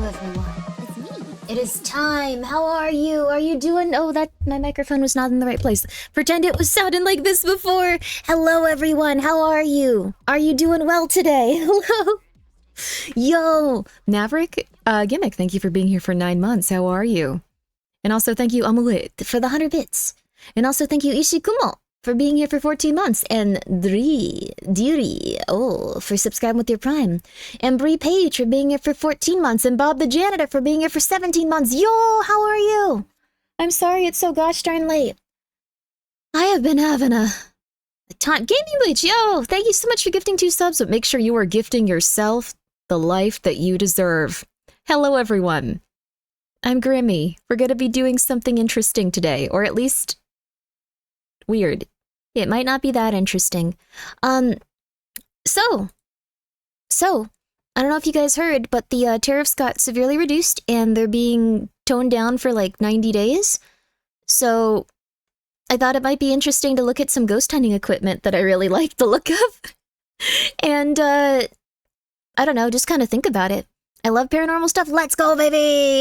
everyone. It's me. It is time. How are you? Are you doing... Oh, my microphone was not in the right place. Pretend it was sounding like this before. Hello, everyone. How are you? Are you doing well today? Hello. Yo, Maverick, Gimmick, thank you for being here for 9 months. How are you? And also thank you, Amulet, for the 100 bits. And also thank you, Ishikumo, for being here for 14 months. And Diri, for subscribing with your Prime. And Bree Page for being here for 14 months. And Bob the Janitor for being here for 17 months. Yo, how are you? I'm sorry it's so gosh darn late. I have been having a time. Gaming Bleach, yo, thank you so much for gifting 2 subs, but make sure you are gifting yourself the life that you deserve. Hello, everyone. I'm Grimmi. We're going to be doing something interesting today, or at least weird. It might not be that interesting. So, I don't know if you guys heard, but the tariffs got severely reduced and they're being toned down for like 90 days. So I thought it might be interesting to look at some ghost hunting equipment that I really like the look of. And, I don't know, just kind of think about it. I love paranormal stuff. Let's go, baby!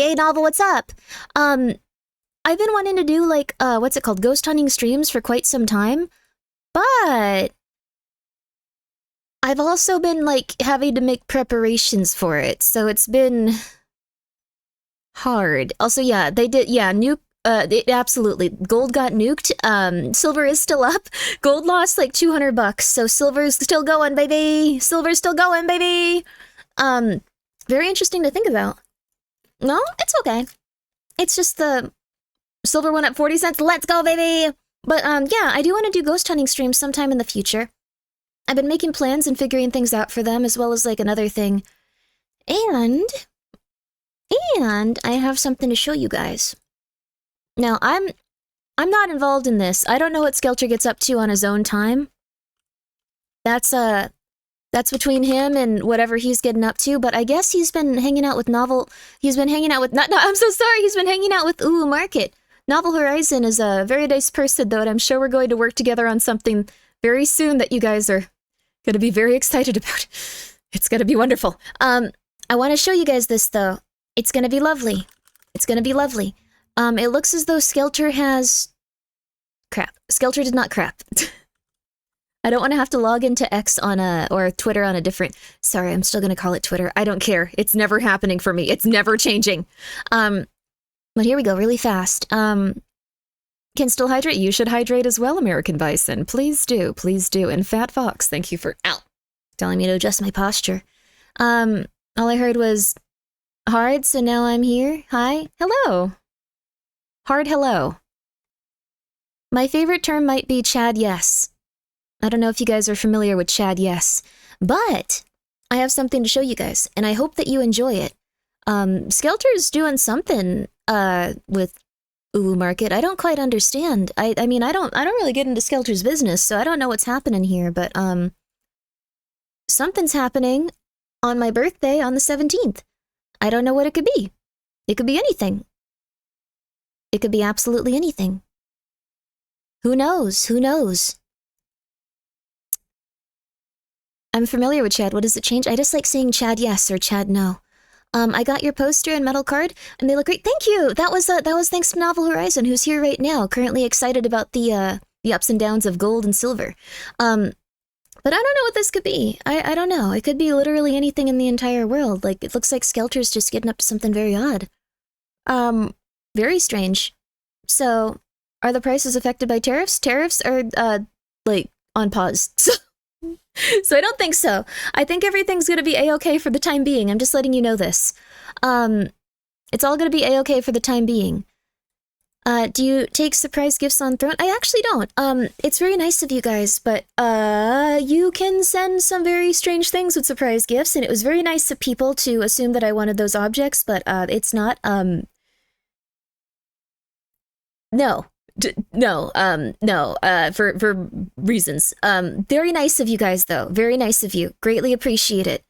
Hey, Novel, what's up? I've been wanting to do, like, what's it called? Ghost hunting streams for quite some time. But I've also been, like, having to make preparations for it. So it's been hard. Also, yeah, they did, yeah, absolutely. Gold got nuked. Silver is still up. Gold lost like $200, so silver's still going, baby. Silver's still going, baby. Very interesting to think about. No, it's okay. It's just the silver went up 40 cents. Let's go, baby. But yeah, I do want to do ghost hunting streams sometime in the future. I've been making plans and figuring things out for them, as well as like another thing. And I have something to show you guys. Now, I'm not involved in this. I don't know what Skelter gets up to on his own time. That's between him and whatever he's getting up to, but I guess he's been hanging out with Novel. He's been hanging out with... I'm so sorry. He's been hanging out with Ooh Market. Novel Horizon is a very nice person, though, and I'm sure we're going to work together on something very soon that you guys are going to be very excited about. It's going to be wonderful. I want to show you guys this, though. It's going to be lovely. It's going to be lovely. It looks as though Skelter has... Crap. Skelter did not crap. I don't want to have to log into X on or Twitter on a different... Sorry, I'm still going to call it Twitter. I don't care. It's never happening for me. It's never changing. But here we go, really fast. Can still hydrate? You should hydrate as well, American Bison. Please do, please do. And Fat Fox, thank you for telling me to adjust my posture. All I heard was hard, so now I'm here. Hi. Hello. Hard hello. My favorite term might be Chad yes. I don't know if you guys are familiar with Chad yes, but I have something to show you guys, and I hope that you enjoy it. Skelter's doing something with Uwu Market. I don't quite understand. I mean, I don't really get into Skelter's business, so I don't know what's happening here, but something's happening on my birthday on the 17th. I don't know what it could be. It could be anything. It could be absolutely anything. Who knows? Who knows? I'm familiar with Chad. What does it change? I just like saying Chad yes or Chad no. I got your poster and metal card, and they look great. Thank you! That was thanks to Novel Horizon, who's here right now, currently excited about the ups and downs of gold and silver. But I don't know what this could be. I don't know. It could be literally anything in the entire world. Like, it looks like Skelter's just getting up to something very odd. Very strange. So, are the prices affected by tariffs? Tariffs are, like, on pause. So I don't think so. I think everything's gonna be A-okay for the time being. I'm just letting you know this. It's all gonna be A-okay for the time being. Do you take surprise gifts on Throne? I actually don't. It's very nice of you guys, but, you can send some very strange things with surprise gifts, and it was very nice of people to assume that I wanted those objects, but, it's not, no. For reasons. Very nice of you guys, though. Very nice of you. Greatly appreciate it.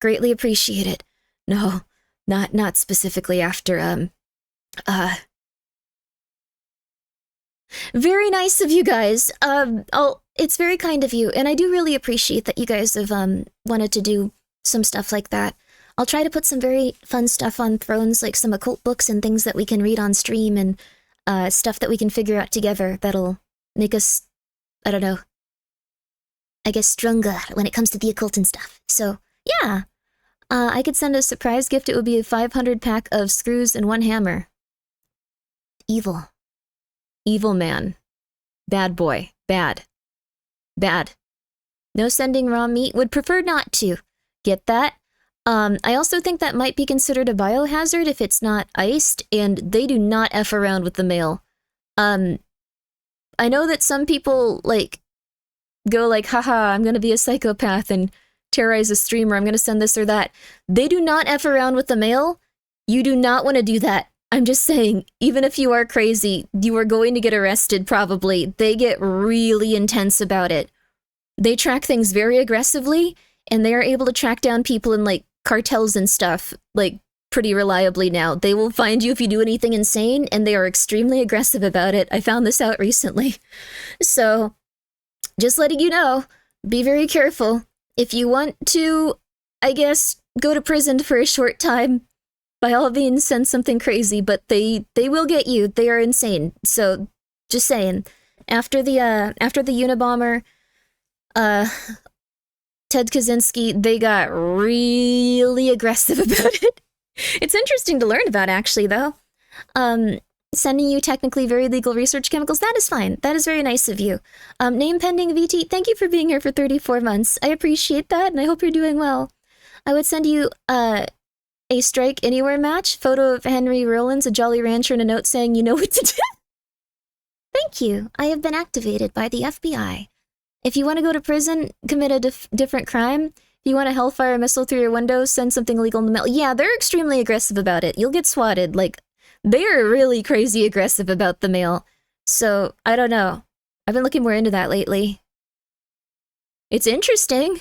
Greatly appreciate it. No, not specifically after, very nice of you guys. It's very kind of you, and I do really appreciate that you guys have, wanted to do some stuff like that. I'll try to put some very fun stuff on Thrones, like some occult books and things that we can read on stream and stuff that we can figure out together that'll make us, I don't know, I guess stronger when it comes to the occult and stuff. So, yeah. I could send a surprise gift. It would be a 500 pack of screws and 1 hammer. Evil. Evil man. Bad boy. Bad. Bad. No sending raw meat. Would prefer not to. Get that? I also think that might be considered a biohazard if it's not iced, and they do not F around with the mail. I know that some people, like, go like, haha, I'm gonna be a psychopath and terrorize a streamer, I'm gonna send this or that. They do not F around with the mail. You do not want to do that. I'm just saying, even if you are crazy, you are going to get arrested probably. They get really intense about it. They track things very aggressively, and they are able to track down people in, like, cartels and stuff, like, pretty reliably now. They will find you if you do anything insane, and they are extremely aggressive about it. I found this out recently. So, just letting you know, be very careful. If you want to, I guess, go to prison for a short time, by all means, send something crazy, but they will get you. They are insane. So, just saying. After the Unabomber, Ted Kaczynski, they got really aggressive about it. It's interesting to learn about, actually, though. Sending you technically very legal research chemicals, that is fine. That is very nice of you. Name pending VT, thank you for being here for 34 months. I appreciate that, and I hope you're doing well. I would send you, a Strike Anywhere match, photo of Henry Rollins, a Jolly Rancher, and a note saying you know what to do. Thank you. I have been activated by the FBI. If you want to go to prison, commit a different crime. If you want a Hellfire missile through your window, send something illegal in the mail. Yeah, they're extremely aggressive about it. You'll get swatted. Like, they are really crazy aggressive about the mail. So, I don't know. I've been looking more into that lately. It's interesting.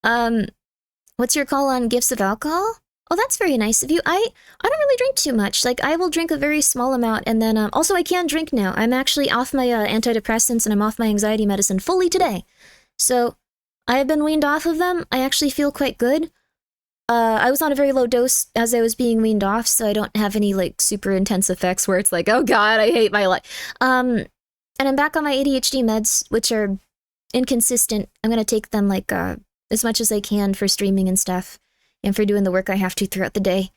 What's your call on gifts of alcohol? Oh, that's very nice of you. I don't really drink too much. Like, I will drink a very small amount, and then, also I can drink now. I'm actually off my, antidepressants, and I'm off my anxiety medicine fully today. So, I have been weaned off of them. I actually feel quite good. I was on a very low dose as I was being weaned off, so I don't have any, like, super intense effects where it's like, oh god, I hate my life. And I'm back on my ADHD meds, which are inconsistent. I'm gonna take them, like, as much as I can for streaming and stuff. And for doing the work I have to throughout the day.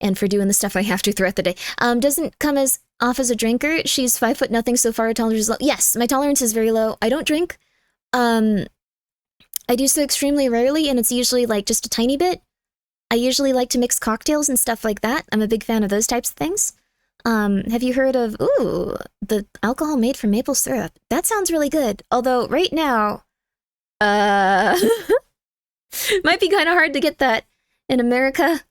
And for doing the stuff I have to throughout the day. Doesn't come as off as a drinker. She's 5'0" so far. Her tolerance is low. Yes, my tolerance is very low. I don't drink. I do so extremely rarely, and it's usually, like, just a tiny bit. I usually like to mix cocktails and stuff like that. I'm a big fan of those types of things. Have you heard of, the alcohol made from maple syrup? That sounds really good. Although, right now, might be kind of hard to get that in America.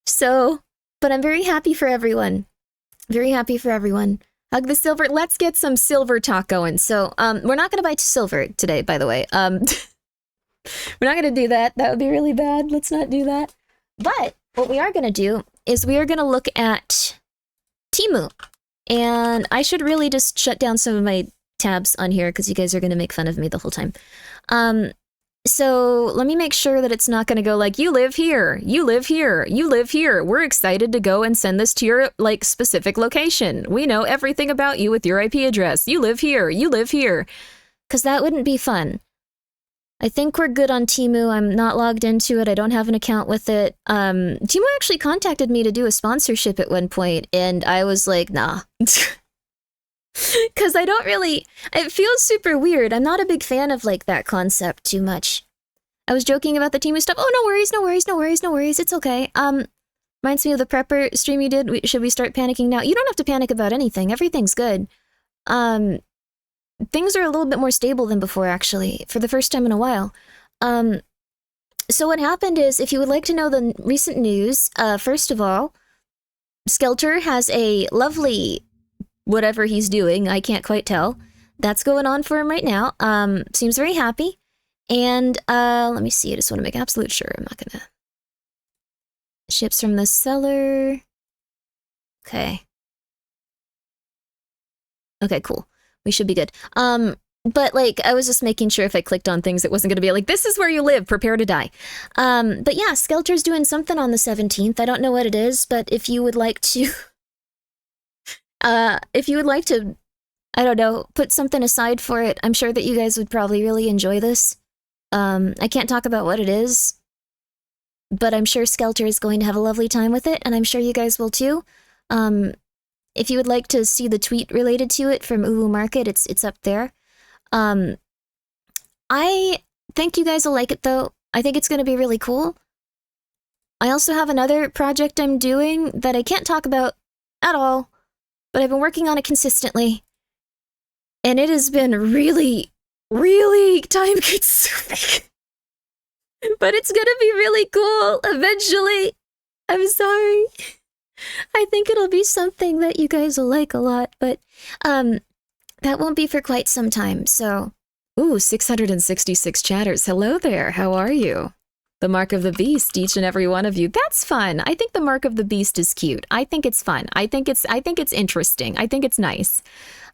So, but I'm very happy for everyone. Very happy for everyone. Hug the silver. Let's get some silver talk going. So, we're not going to buy silver today, by the way. We're not going to do that. That would be really bad. Let's not do that. But what we are going to do is we are going to look at Temu. And I should really just shut down some of my tabs on here because you guys are going to make fun of me the whole time. So let me make sure that it's not going to go like, you live here, you live here, you live here. We're excited to go and send this to your, like, specific location. We know everything about you with your IP address. You live here, you live here. Because that wouldn't be fun. I think we're good on Temu. I'm not logged into it. I don't have an account with it. Temu actually contacted me to do a sponsorship at one point, and I was like, nah. Because I don't really... It feels super weird. I'm not a big fan of, like, that concept too much. I was joking about the Temu stuff. Oh, no worries, no worries, no worries, no worries. It's okay. Reminds me of the prepper stream you did. Should we start panicking now? You don't have to panic about anything. Everything's good. Things are a little bit more stable than before, actually, for the first time in a while. So what happened is, if you would like to know the recent news, first of all, Skelter has a lovely... whatever he's doing, I can't quite tell. That's going on for him right now. Seems very happy. And, let me see, I just want to make absolute sure I'm not gonna... Ships from the seller... Okay. Okay, cool. We should be good. But, like, I was just making sure if I clicked on things, it wasn't going to be like, this is where you live, prepare to die. But yeah, Skelter's doing something on the 17th. I don't know what it is, but if you would like to, I don't know, put something aside for it, I'm sure that you guys would probably really enjoy this. I can't talk about what it is, but I'm sure Skelter is going to have a lovely time with it, and I'm sure you guys will too. If you would like to see the tweet related to it from Uwu Market, it's up there. I think you guys will like it though. I think it's going to be really cool. I also have another project I'm doing that I can't talk about at all, but I've been working on it consistently. And it has been really, really time consuming. But it's going to be really cool eventually. I'm sorry. I think it'll be something that you guys will like a lot, but that won't be for quite some time, so... Ooh, 666 chatters. Hello there, how are you? The Mark of the Beast, each and every one of you. That's fun. I think the Mark of the Beast is cute. I think it's fun. I think it's interesting. I think it's nice.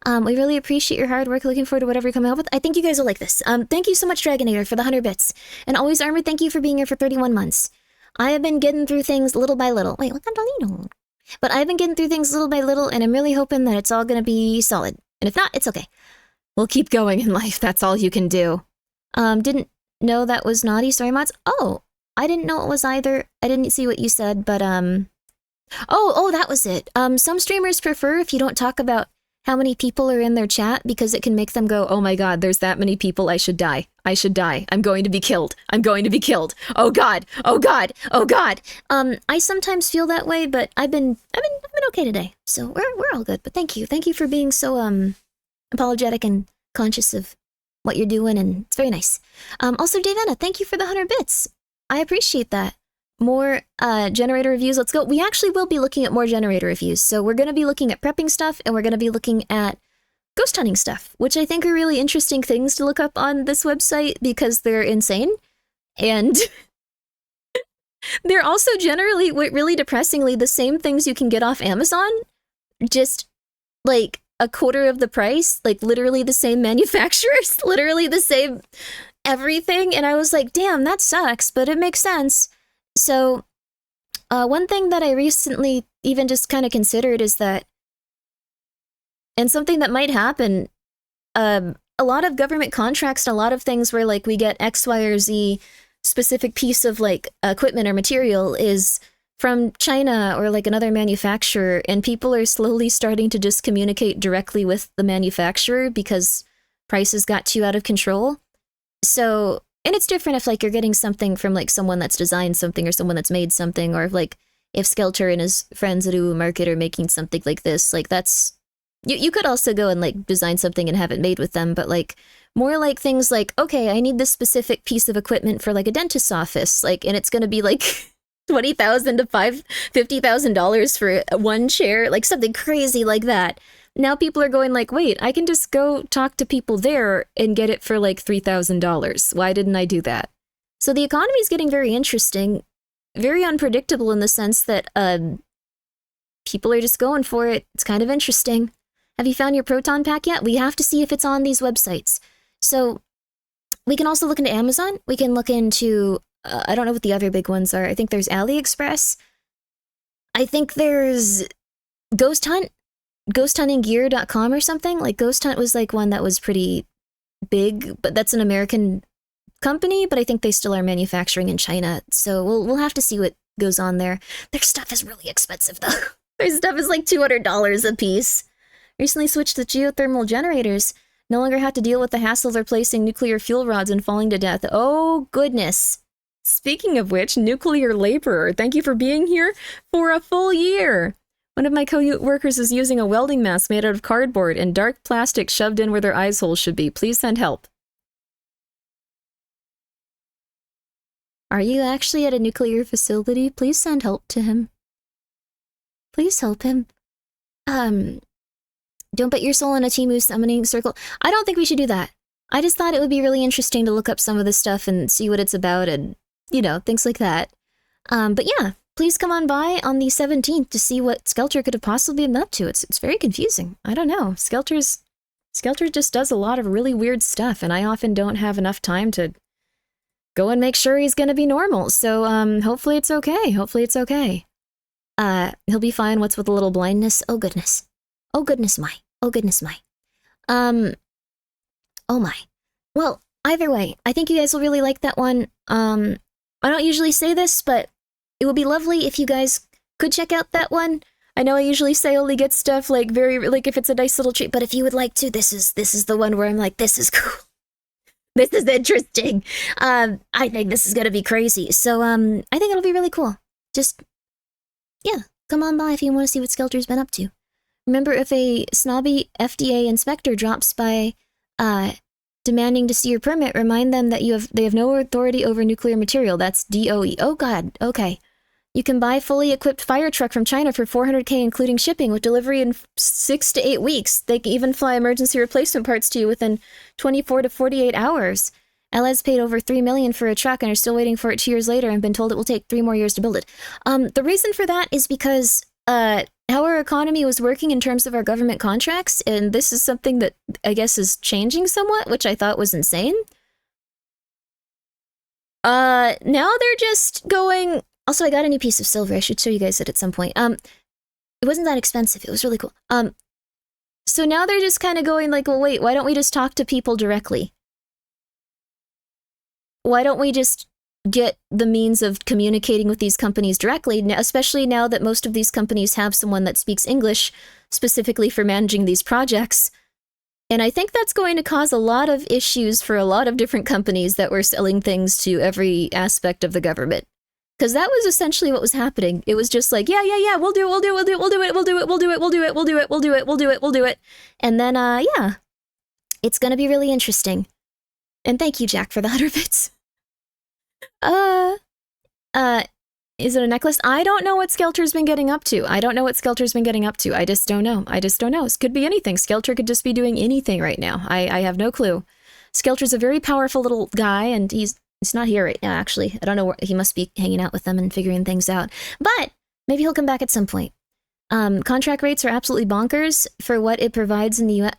We really appreciate your hard work. Looking forward to whatever you come out with. I think you guys will like this. Thank you so much, Dragonator, for the 100 bits. And always Armored, thank you for being here for 31 months. I have been getting through things little by little. Wait, what the? But I've been getting through things little by little, and I'm really hoping that it's all going to be solid. And if not, it's okay. We'll keep going in life. That's all you can do. Didn't know that was naughty. Sorry, mods. Oh, I didn't know it was either. I didn't see what you said, but, Oh, that was it. Some streamers prefer if you don't talk about how many people are in their chat because it can make them go, oh my god, there's that many people, I should die. I should die. I'm going to be killed. I'm going to be killed. Oh god. Oh god. Oh god. I sometimes feel that way, but I've been okay today. So we're all good, but thank you. Thank you for being so, apologetic and conscious of what you're doing, and it's very nice. Also, Davena, thank you for the 100 bits. I appreciate that. More generator reviews. Let's go. We actually will be looking at more generator reviews. So we're going to be looking at prepping stuff, and we're going to be looking at ghost hunting stuff, which I think are really interesting things to look up on this website because they're insane. And they're also generally, really depressingly, the same things you can get off Amazon, just like a quarter of the price, like literally the same manufacturers, literally the same everything. And I was like, damn, that sucks, but it makes sense. So, one thing that I recently even just kind of considered is that, and something that might happen, a lot of government contracts, a lot of things where like we get X, Y, or Z specific piece of like equipment or material is from China or like another manufacturer, and people are slowly starting to just communicate directly with the manufacturer because prices got too out of control. So, and it's different if like you're getting something from like someone that's designed something or someone that's made something, or if like if Skelter and his friends at Uwu Market are making something like this, like that's, you could also go and like design something and have it made with them, but like more like things like, okay, I need this specific piece of equipment for like a dentist's office, like, and it's going to be like $20,000 to $50,000 for one chair, like something crazy like that. Now people are going like, wait, I can just go talk to people there and get it for like $3,000. Why didn't I do that? So the economy is getting very interesting, very unpredictable in the sense that people are just going for it. It's kind of interesting. Have you found your Proton pack yet? We have to see if it's on these websites. So we can also look into Amazon. We can look into, I don't know what the other big ones are. I think there's AliExpress. I think there's Ghost Hunt. GhostHuntingGear.com or something. Like Ghost Hunt was like one that was pretty big, but that's an American company, but I think they still are manufacturing in China. So we'll have to see what goes on there. Their stuff is really expensive though. Their stuff is like $200 a piece. Recently switched to geothermal generators. No longer have to deal with the hassle of replacing nuclear fuel rods and falling to death. Oh goodness. Speaking of which, nuclear laborer, thank you for being here for a full year. One of my co-workers is using a welding mask made out of cardboard and dark plastic shoved in where their eyes holes should be. Please send help. Are you actually at a nuclear facility? Please send help to him. Please help him. Don't put your soul in a Temu summoning circle. I don't think we should do that. I just thought it would be really interesting to look up some of this stuff and see what it's about and, you know, things like that. But yeah. Please come on by on the 17th to see what Skelter could have possibly been up to. It's very confusing. I don't know. Skelter's Skelter just does a lot of really weird stuff, and I often don't have enough time to go and make sure he's gonna be normal. So, hopefully it's okay. Hopefully it's okay. He'll be fine. What's with a little blindness? Oh, goodness. Oh, goodness my. Oh, goodness my. Oh my. Well, either way, I think you guys will really like that one. I don't usually say this, but it would be lovely if you guys could check out that one. I know I usually say only get stuff like like if it's a nice little treat, but if you would like to, this is the one where I'm like, this is cool. This is interesting. I think this is gonna be crazy. So, I think it'll be really cool. Just, yeah, come on by if you want to see what Skelter's been up to. Remember, if a snobby FDA inspector drops by, demanding to see your permit, remind them that they have no authority over nuclear material. That's DOE. Oh god, okay. You can buy fully equipped fire truck from China for $400K including shipping with delivery in 6 to 8 weeks. They can even fly emergency replacement parts to you within 24 to 48 hours. LS paid over $3 million for a truck and are still waiting for it 2 years later and been told it will take 3 more years to build it. The reason for that is because how our economy was working in terms of our government contracts, and this is something that I guess is changing somewhat, which I thought was insane. Now they're just going... Also, I got a new piece of silver. I should show you guys it at some point. It wasn't that expensive. It was really cool. So now they're just kind of going like, well, wait, why don't we just talk to people directly? Why don't we just get the means of communicating with these companies directly, especially now that most of these companies have someone that speaks English specifically for managing these projects? And I think that's going to cause a lot of issues for a lot of different companies that were selling things to every aspect of the government. Because that was essentially what was happening. It was just like, yeah, we'll do it. And then, yeah. It's gonna be really interesting. And thank you, Jack, for the 100 bits. Is it a necklace? I don't know what Skelter's been getting up to. I just don't know. It could be anything. Skelter could just be doing anything right now. I have no clue. Skelter's a very powerful little guy, and he's not here right now, actually. I don't know where he must be hanging out with them and figuring things out. But maybe he'll come back at some point. Contract rates are absolutely bonkers for what it provides in the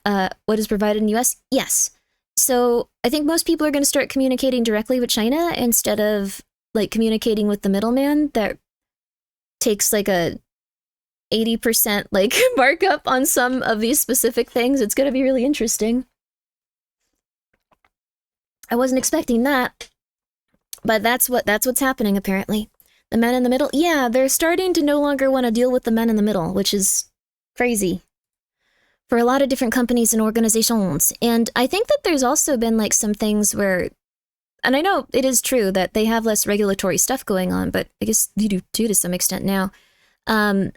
what is provided in the US. Yes. So I think most people are going to start communicating directly with China instead of like communicating with the middleman that takes like a 80% like markup on some of these specific things. It's going to be really interesting. I wasn't expecting that. But that's what's happening, apparently. The men in the middle? Yeah, they're starting to no longer want to deal with the men in the middle, which is crazy. For a lot of different companies and organizations. And I think that there's also been, like, some things where... And I know it is true that they have less regulatory stuff going on, but I guess you do too to some extent now. I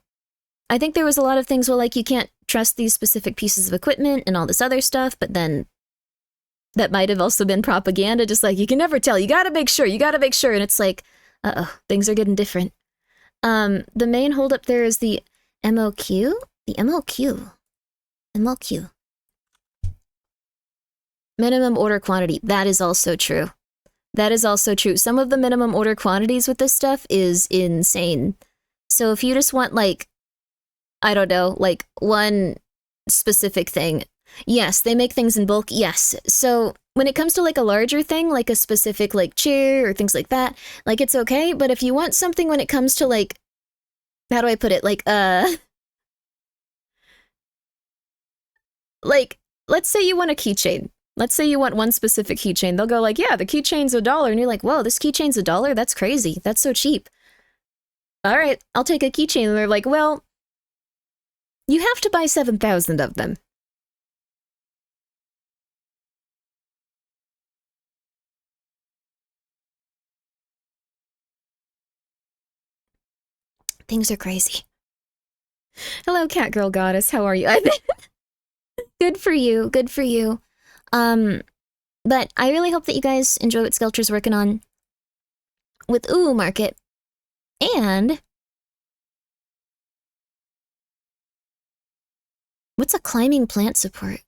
think there was a lot of things where, like, you can't trust these specific pieces of equipment and all this other stuff, but then... That might have also been propaganda, just like, you can never tell, you gotta make sure, and it's like, uh-oh, things are getting different. The main holdup there is the MOQ? The MOQ. Minimum order quantity, that is also true. Some of the minimum order quantities with this stuff is insane. So if you just want, like, I don't know, like, one specific thing... Yes, they make things in bulk, yes. So when it comes to like a larger thing, like a specific like chair or things like that, like it's okay. But if you want something when it comes to like, how do I put it? Like, let's say you want a keychain. Let's say you want one specific keychain. They'll go like, yeah, the keychain's $1. And you're like, whoa, this keychain's $1? That's crazy. That's so cheap. All right, I'll take a keychain. And they're like, well, you have to buy 7,000 of them. Things are crazy. Hello, Catgirl Goddess. How are you? Good for you. But I really hope that you guys enjoy what Skelter's working on with Uwu Market. And... What's a climbing plant support?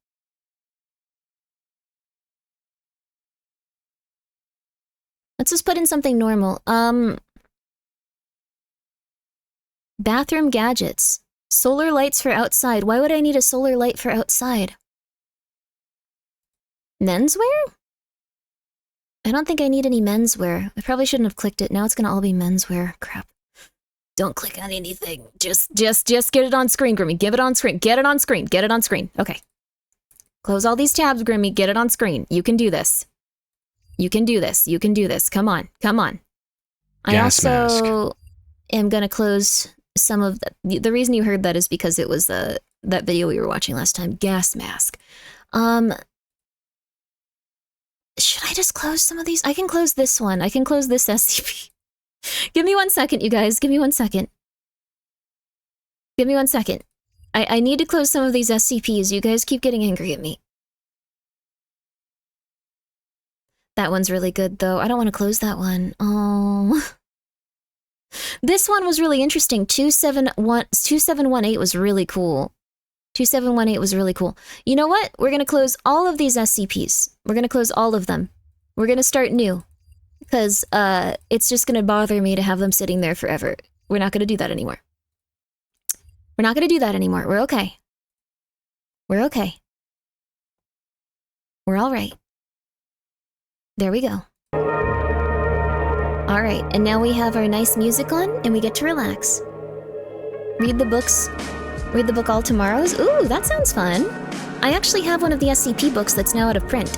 Let's just put in something normal. Bathroom gadgets. Solar lights for outside. Why would I need a solar light for outside? Menswear? I don't think I need any menswear. I probably shouldn't have clicked it. Now it's gonna all be menswear. Crap. Don't click on anything. Just get it on screen, Grimmi. Give it on screen. Get it on screen. Get it on screen. Okay. Close all these tabs, Grimmi. Get it on screen. You can do this. You can do this. You can do this. Come on. Come on. Gas I also am gonna close some of the reason you heard that is because it was that video we were watching last time. Gas mask. Should I just close some of these? I can close this one. I can close this SCP. Give me 1 second, you guys. Give me 1 second. Give me 1 second. I need to close some of these SCPs. You guys keep getting angry at me. That one's really good, though. I don't want to close that one. Oh. This one was really interesting. 2718 was really cool. 2718 was really cool. You know what? We're going to close all of these SCPs. We're going to close all of them. We're going to start new. Because it's just going to bother me to have them sitting there forever. We're not going to do that anymore. We're not going to do that anymore. We're okay. We're okay. We're all right. There we go. All right, and now we have our nice music on, and we get to relax. Read the books. Read the book all tomorrows. Ooh, that sounds fun. I actually have one of the SCP books that's now out of print.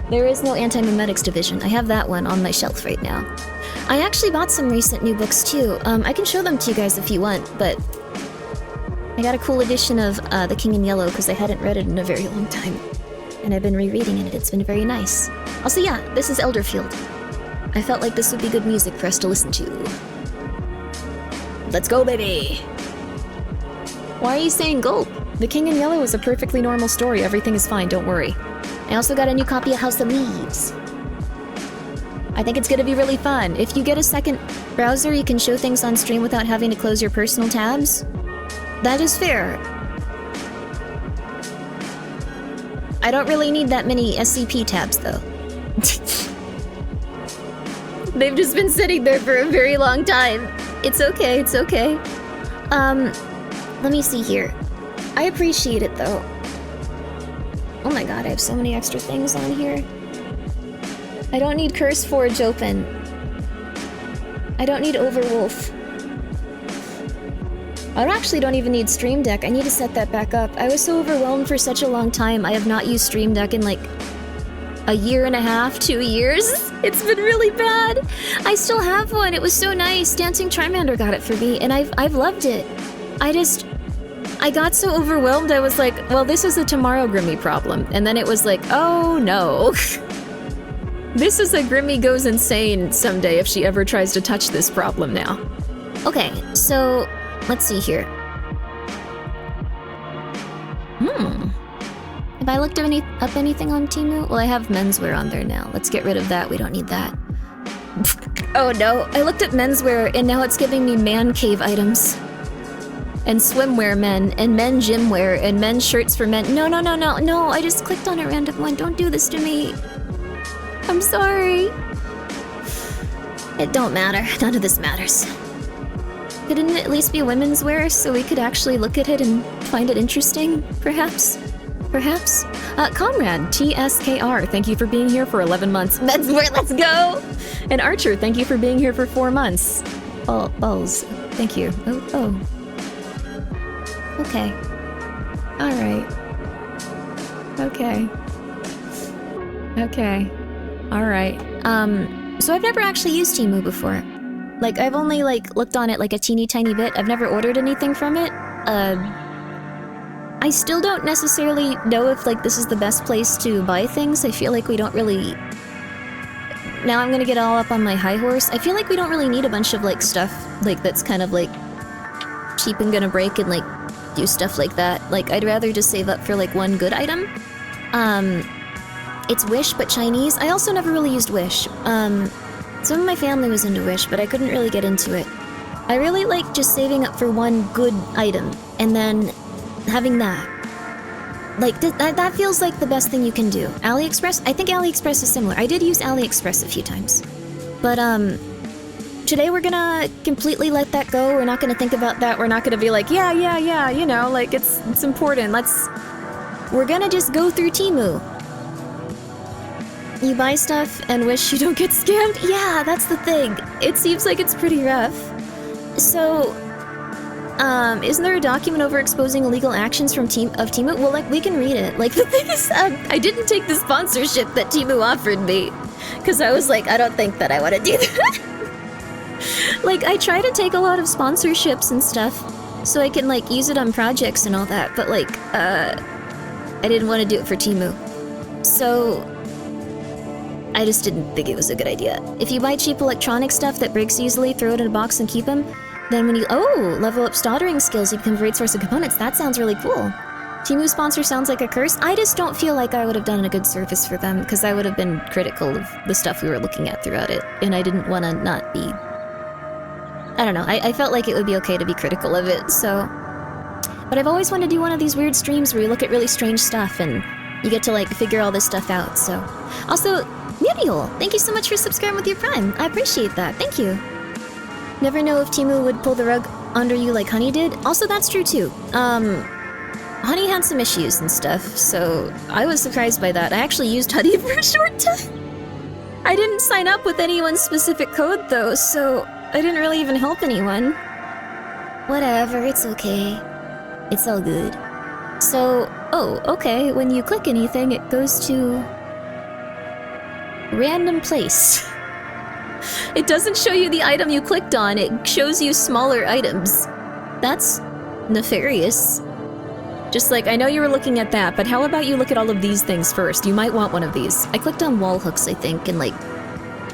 There is no Anti-Memetics Division. I have that one on my shelf right now. I actually bought some recent new books too. I can show them to you guys if you want, but I got a cool edition of The King in Yellow because I hadn't read it in a very long time. And I've been rereading it. It's been very nice. Also, yeah, this is Elderfield. I felt like this would be good music for us to listen to. Let's go, baby! Why are you saying gulp? The King in Yellow is a perfectly normal story. Everything is fine, don't worry. I also got a new copy of House of Leaves. I think it's gonna be really fun. If you get a second browser, you can show things on stream without having to close your personal tabs. That is fair. I don't really need that many SCP tabs, though. They've just been sitting there for a very long time. It's okay, it's okay. Let me see here. I appreciate it, though. Oh my god, I have so many extra things on here. I don't need Curse Forge open. I don't need Overwolf. I actually don't even need Stream Deck. I need to set that back up. I was so overwhelmed for such a long time. I have not used Stream Deck in like a year and a half, 2 years. It's been really bad. I still have one. It was so nice. Dancing Charmander got it for me, and I've loved it. I got so overwhelmed, I was like, well, this is a Tomorrow Grimmi problem. And then it was like, oh no. This is a Grimmi goes insane someday if she ever tries to touch this problem now. Okay, so let's see here. Have I looked up anything on Temu? Well, I have menswear on there now. Let's get rid of that. We don't need that. Oh no, I looked at menswear and now it's giving me man cave items. And swimwear men, and men gym wear, and men's shirts for men. No, I just clicked on a random one. Don't do this to me. I'm sorry. It don't matter. None of this matters. Couldn't it at least be women's wear so we could actually look at it and find it interesting, perhaps? Perhaps? Comrade, TSKR, thank you for being here for 11 months. Menswear, let's go! And Archer, thank you for being here for 4 months. Balls, thank you. Oh. Okay. Alright. Okay. Alright. So I've never actually used Temu before. Like, I've only, like, looked on it like a teeny tiny bit. I've never ordered anything from it. I still don't necessarily know if, like, this is the best place to buy things. I feel like we don't really... Now I'm gonna get all up on my high horse. I feel like we don't really need a bunch of, like, stuff, like, that's kind of, like, cheap and gonna break and, like, do stuff like that. Like, I'd rather just save up for, like, one good item. It's Wish, but Chinese. I also never really used Wish. Some of my family was into Wish, but I couldn't really get into it. I really like just saving up for one good item, and then having that. Like, that feels like the best thing you can do. AliExpress? I think AliExpress is similar. I did use AliExpress a few times. But, today we're gonna completely let that go. We're not gonna think about that. We're not gonna be like, yeah, you know, like, it's important. we're gonna just go through Temu. You buy stuff and wish you don't get scammed? Yeah, that's the thing. It seems like it's pretty rough. So, isn't there a document over exposing illegal actions from Temu? Well, like, we can read it. Like, the thing is, I didn't take the sponsorship that Temu offered me. Because I was like, I don't think that I want to do that. Like, I try to take a lot of sponsorships and stuff, so I can, like, use it on projects and all that, but, like, I didn't want to do it for Temu. So, I just didn't think it was a good idea. If you buy cheap electronic stuff that breaks easily, throw it in a box and keep them, then when you, level up soldering skills, you become a great source of components. That sounds really cool. Temu sponsor sounds like a curse. I just don't feel like I would have done a good service for them, because I would have been critical of the stuff we were looking at throughout it, and I didn't want to not be... I don't know, I felt like it would be okay to be critical of it, so... But I've always wanted to do one of these weird streams where you look at really strange stuff, and you get to, like, figure all this stuff out, so... Also, Muriel, thank you so much for subscribing with your Prime. I appreciate that, thank you. Never know if Temu would pull the rug under you like Honey did. Also, that's true too. Honey had some issues and stuff, so I was surprised by that. I actually used Honey for a short time. I didn't sign up with anyone's specific code though, so I didn't really even help anyone. Whatever, it's okay. It's all good. So, oh, okay, when you click anything, it goes to... random place. It doesn't show you the item you clicked on, it shows you smaller items. That's nefarious. Just like, I know you were looking at that, but how about you look at all of these things first? You might want one of these. I clicked on wall hooks, I think, and like,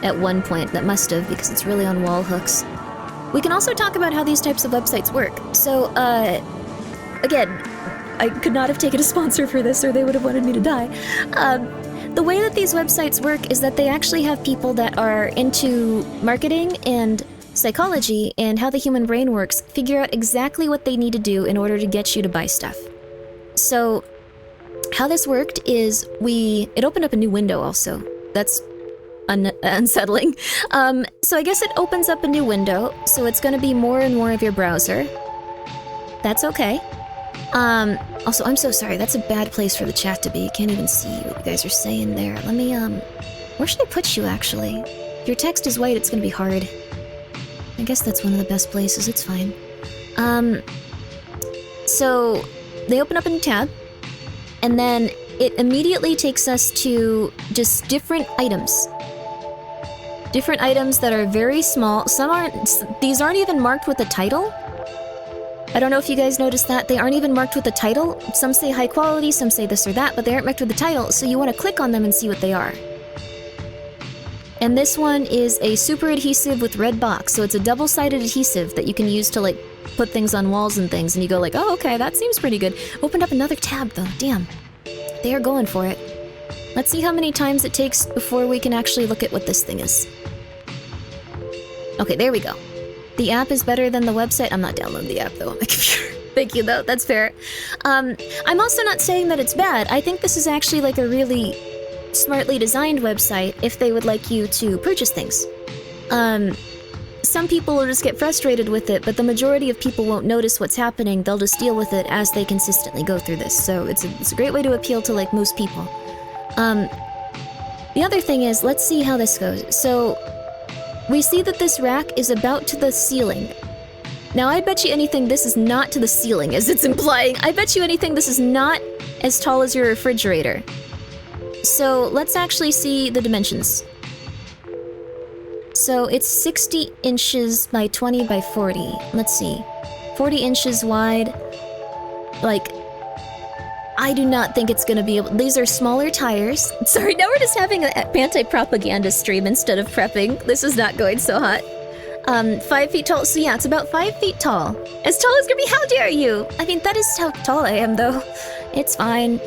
at one point, that must have, because it's really on wall hooks. We can also talk about how these types of websites work. So, again, I could not have taken a sponsor for this or they would have wanted me to die. The way that these websites work is that they actually have people that are into marketing and psychology and how the human brain works figure out exactly what they need to do in order to get you to buy stuff. So, how this worked is it opened up a new window also. That's unsettling. So I guess it opens up a new window, so it's gonna be more and more of your browser. That's okay. Also, I'm so sorry, that's a bad place for the chat to be. Can't even see what you guys are saying there. Let me, where should I put you, actually? If your text is white, it's gonna be hard. I guess that's one of the best places, it's fine. So, they open up a new tab, and then it immediately takes us to just different items. Different items that are very small. These aren't even marked with a title. I don't know if you guys noticed that. They aren't even marked with a title. Some say high quality, some say this or that, but they aren't marked with the title, so you want to click on them and see what they are. And this one is a super adhesive with red box, so it's a double-sided adhesive that you can use to, like, put things on walls and things, and you go like, oh, okay, that seems pretty good. Opened up another tab, though. Damn. They are going for it. Let's see how many times it takes before we can actually look at what this thing is. Okay, there we go. The app is better than the website. I'm not downloading the app, though, on my computer. Thank you, though. That's fair. I'm also not saying that it's bad. I think this is actually, like, a really smartly designed website if they would like you to purchase things. Some people will just get frustrated with it, but the majority of people won't notice what's happening. They'll just deal with it as they consistently go through this. So it's a great way to appeal to, like, most people. The other thing is, let's see how this goes. So, we see that this rack is about to the ceiling. Now, I bet you anything this is not to the ceiling, as it's implying. I bet you anything this is not as tall as your refrigerator. So, let's actually see the dimensions. So, it's 60 inches by 20 by 40. Let's see. 40 inches wide. Like, I do not think it's gonna be able— these are smaller tires. Sorry, now we're just having an anti-propaganda stream instead of prepping. This is not going so hot. 5 feet tall, so yeah, it's about 5 feet tall. As tall as Grimmi, how dare you! I mean, that is how tall I am, though. It's fine.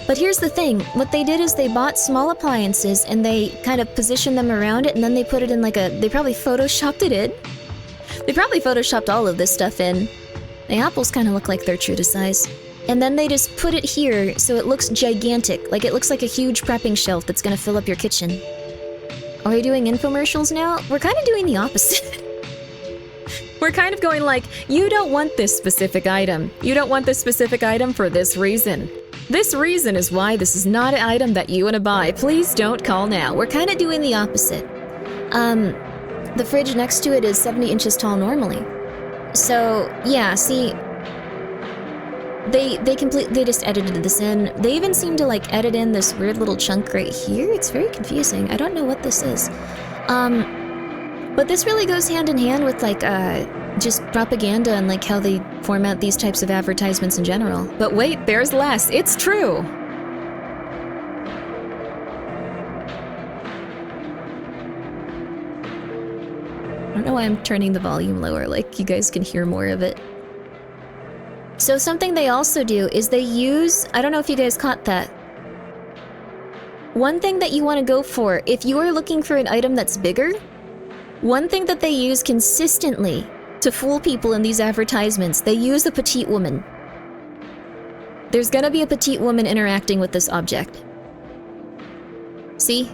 But here's the thing, what they did is they bought small appliances and they kind of positioned them around it and then they put it in like they probably photoshopped it in. They probably photoshopped all of this stuff in. The apples kind of look like they're true to size. And then they just put it here so it looks gigantic, like it looks like a huge prepping shelf that's gonna fill up your kitchen. Are we doing infomercials now? We're kind of doing the opposite. We're kind of going like, you don't want this specific item. You don't want this specific item for this reason. This reason is why this is not an item that you want to buy. Please don't call now. We're kind of doing the opposite. The fridge next to it is 70 inches tall normally. So, yeah, see, they just edited this in. They even seem to like edit in this weird little chunk right here. It's very confusing. I don't know what this is. But this really goes hand in hand with like just propaganda and like how they format these types of advertisements in general. But wait, there's less. It's true. I don't know why I'm turning the volume lower, like you guys can hear more of it. So something they also do is they use, I don't know if you guys caught that. One thing that you want to go for, if you are looking for an item that's bigger, one thing that they use consistently to fool people in these advertisements, they use a petite woman. There's gonna be a petite woman interacting with this object. See?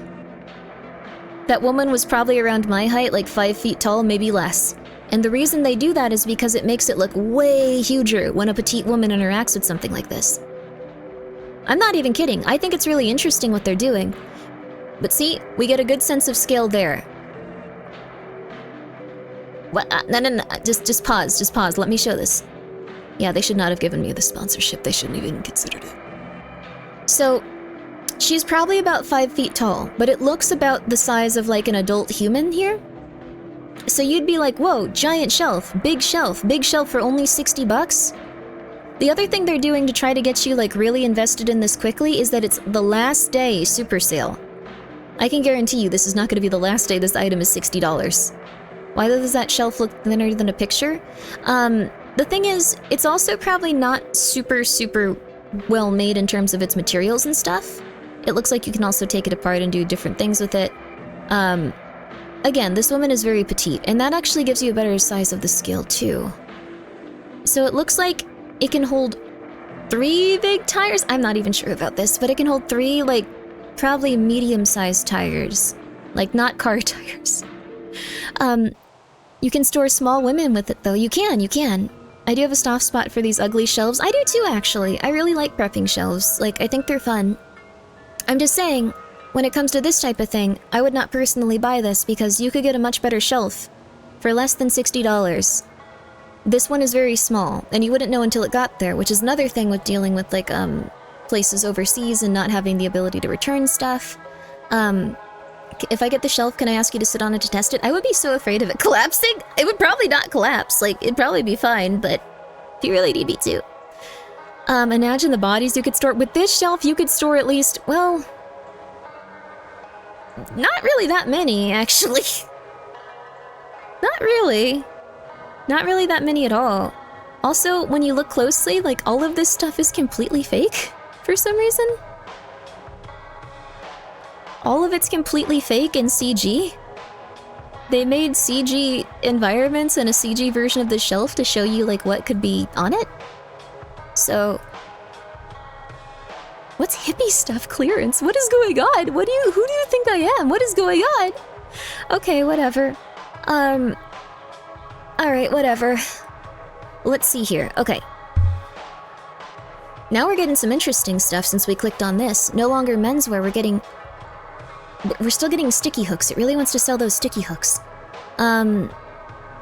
That woman was probably around my height, like 5 feet tall, maybe less. And the reason they do that is because it makes it look way huger when a petite woman interacts with something like this. I'm not even kidding. I think it's really interesting what they're doing. But see, we get a good sense of scale there. What? No. Just pause. Let me show this. Yeah, they should not have given me the sponsorship. They shouldn't have even considered it. So, she's probably about 5 feet tall, but it looks about the size of like an adult human here. So you'd be like, whoa, giant shelf, big shelf for only 60 bucks? The other thing they're doing to try to get you like really invested in this quickly is that it's the last day super sale. I can guarantee you this is not going to be the last day this item is $60. Why does that shelf look thinner than a picture? The thing is, it's also probably not super well made in terms of its materials and stuff. It looks like you can also take it apart and do different things with it. Again, this woman is very petite, and that actually gives you a better size of the scale too. So it looks like it can hold 3 big tires. I'm not even sure about this, but it can hold 3, like, probably medium-sized tires. Like, not car tires. You can store small women with it, though. You can. I do have a soft spot for these ugly shelves. I do too, actually. I really like prepping shelves. Like, I think they're fun. I'm just saying, when it comes to this type of thing, I would not personally buy this because you could get a much better shelf for less than $60. This one is very small, and you wouldn't know until it got there, which is another thing with dealing with, like, places overseas and not having the ability to return stuff. If I get the shelf, can I ask you to sit on it to test it? I would be so afraid of it collapsing. It would probably not collapse. Like, it'd probably be fine, but if you really need me to. Imagine the bodies you could store. With this shelf, you could store at least, well, not really that many, actually. Not really. Not really that many at all. Also, when you look closely, like, all of this stuff is completely fake, for some reason. All of it's completely fake in CG. They made CG environments and a CG version of the shelf to show you, like, what could be on it. So, what's hippie stuff clearance? What is going on? Who do you think I am? What is going on? Okay, whatever. Alright, whatever. Let's see here. Okay. Now we're getting some interesting stuff since we clicked on this. No longer menswear, we're still getting sticky hooks. It really wants to sell those sticky hooks.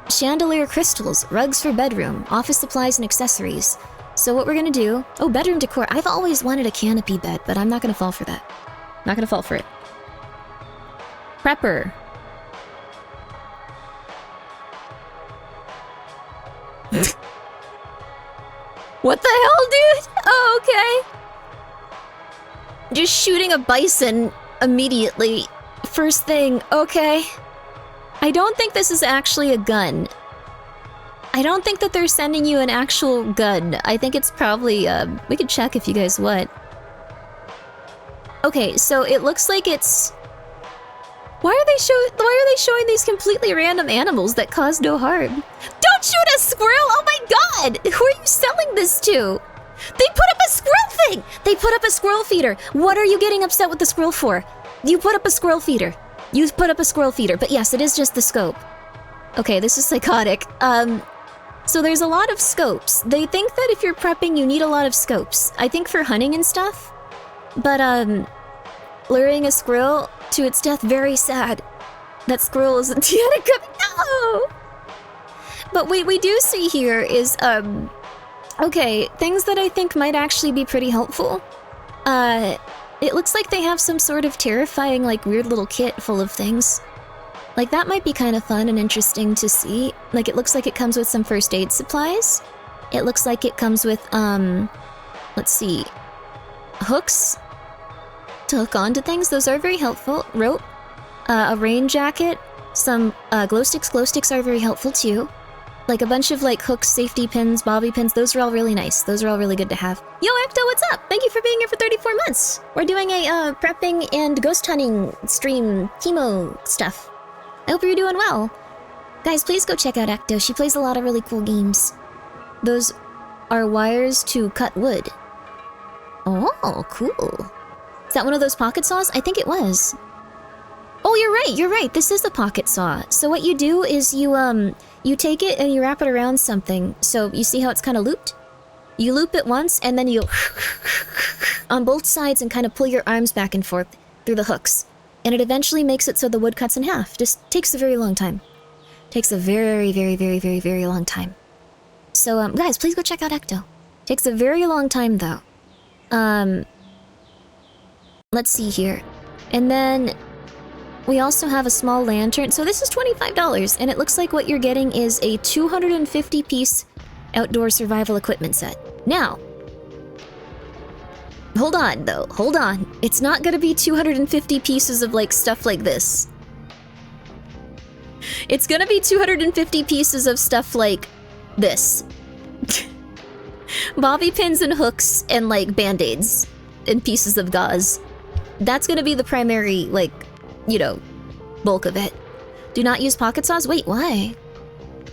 Chandelier crystals, rugs for bedroom, office supplies and accessories. So what we're gonna do... Oh, bedroom decor. I've always wanted a canopy bed, but I'm not gonna fall for that. Not gonna fall for it. Prepper. What the hell, dude? Oh, okay. Just shooting a bison immediately. First thing, okay. I don't think this is actually a gun. I don't think that they're sending you an actual gun. I think it's probably, we could check if you guys want. Okay, so it looks like it's... Why are they showing these completely random animals that cause no harm? Don't shoot a squirrel! Oh my god! Who are you selling this to? They put up a squirrel thing! They put up a squirrel feeder! What are you getting upset with the squirrel for? You put up a squirrel feeder. You put up a squirrel feeder, but yes, it is just the scope. Okay, this is psychotic. So there's a lot of scopes. They think that if you're prepping, you need a lot of scopes. I think for hunting and stuff. But, luring a squirrel to its death, very sad. That squirrel isn't yet no! But what we do see here is, okay, things that I think might actually be pretty helpful. It looks like they have some sort of terrifying, like, weird little kit full of things. Like, that might be kind of fun and interesting to see. Like, it looks like it comes with some first aid supplies. It looks like it comes with, let's see, hooks to hook onto things. Those are very helpful. Rope, a rain jacket, some, glow sticks. Glow sticks are very helpful, too. Like, a bunch of, like, hooks, safety pins, bobby pins. Those are all really nice. Those are all really good to have. Yo, Ecto, what's up? Thank you for being here for 34 months. We're doing a, prepping and ghost hunting stream, chemo stuff. I hope you're doing well. Guys, please go check out Ecto. She plays a lot of really cool games. Those are wires to cut wood. Oh, cool. Is that one of those pocket saws? I think it was. Oh, you're right. This is a pocket saw. So what you do is you take it and you wrap it around something. So you see how it's kind of looped? You loop it once and then you on both sides and kind of pull your arms back and forth through the hooks. And it eventually makes it so the wood cuts in half. Just takes a very long time. Takes a very, very, very, very, very long time. So, guys, please go check out Ecto. Takes a very long time, though. Let's see here. And then we also have a small lantern. So this is $25, and it looks like what you're getting is a 250-piece outdoor survival equipment set. Now, hold on, though. Hold on. It's not gonna be 250 pieces of, like, stuff like this. It's gonna be 250 pieces of stuff like this. Bobby pins and hooks and, like, band-aids and pieces of gauze. That's gonna be the primary, like, you know, bulk of it. Do not use pocket saws? Wait, why?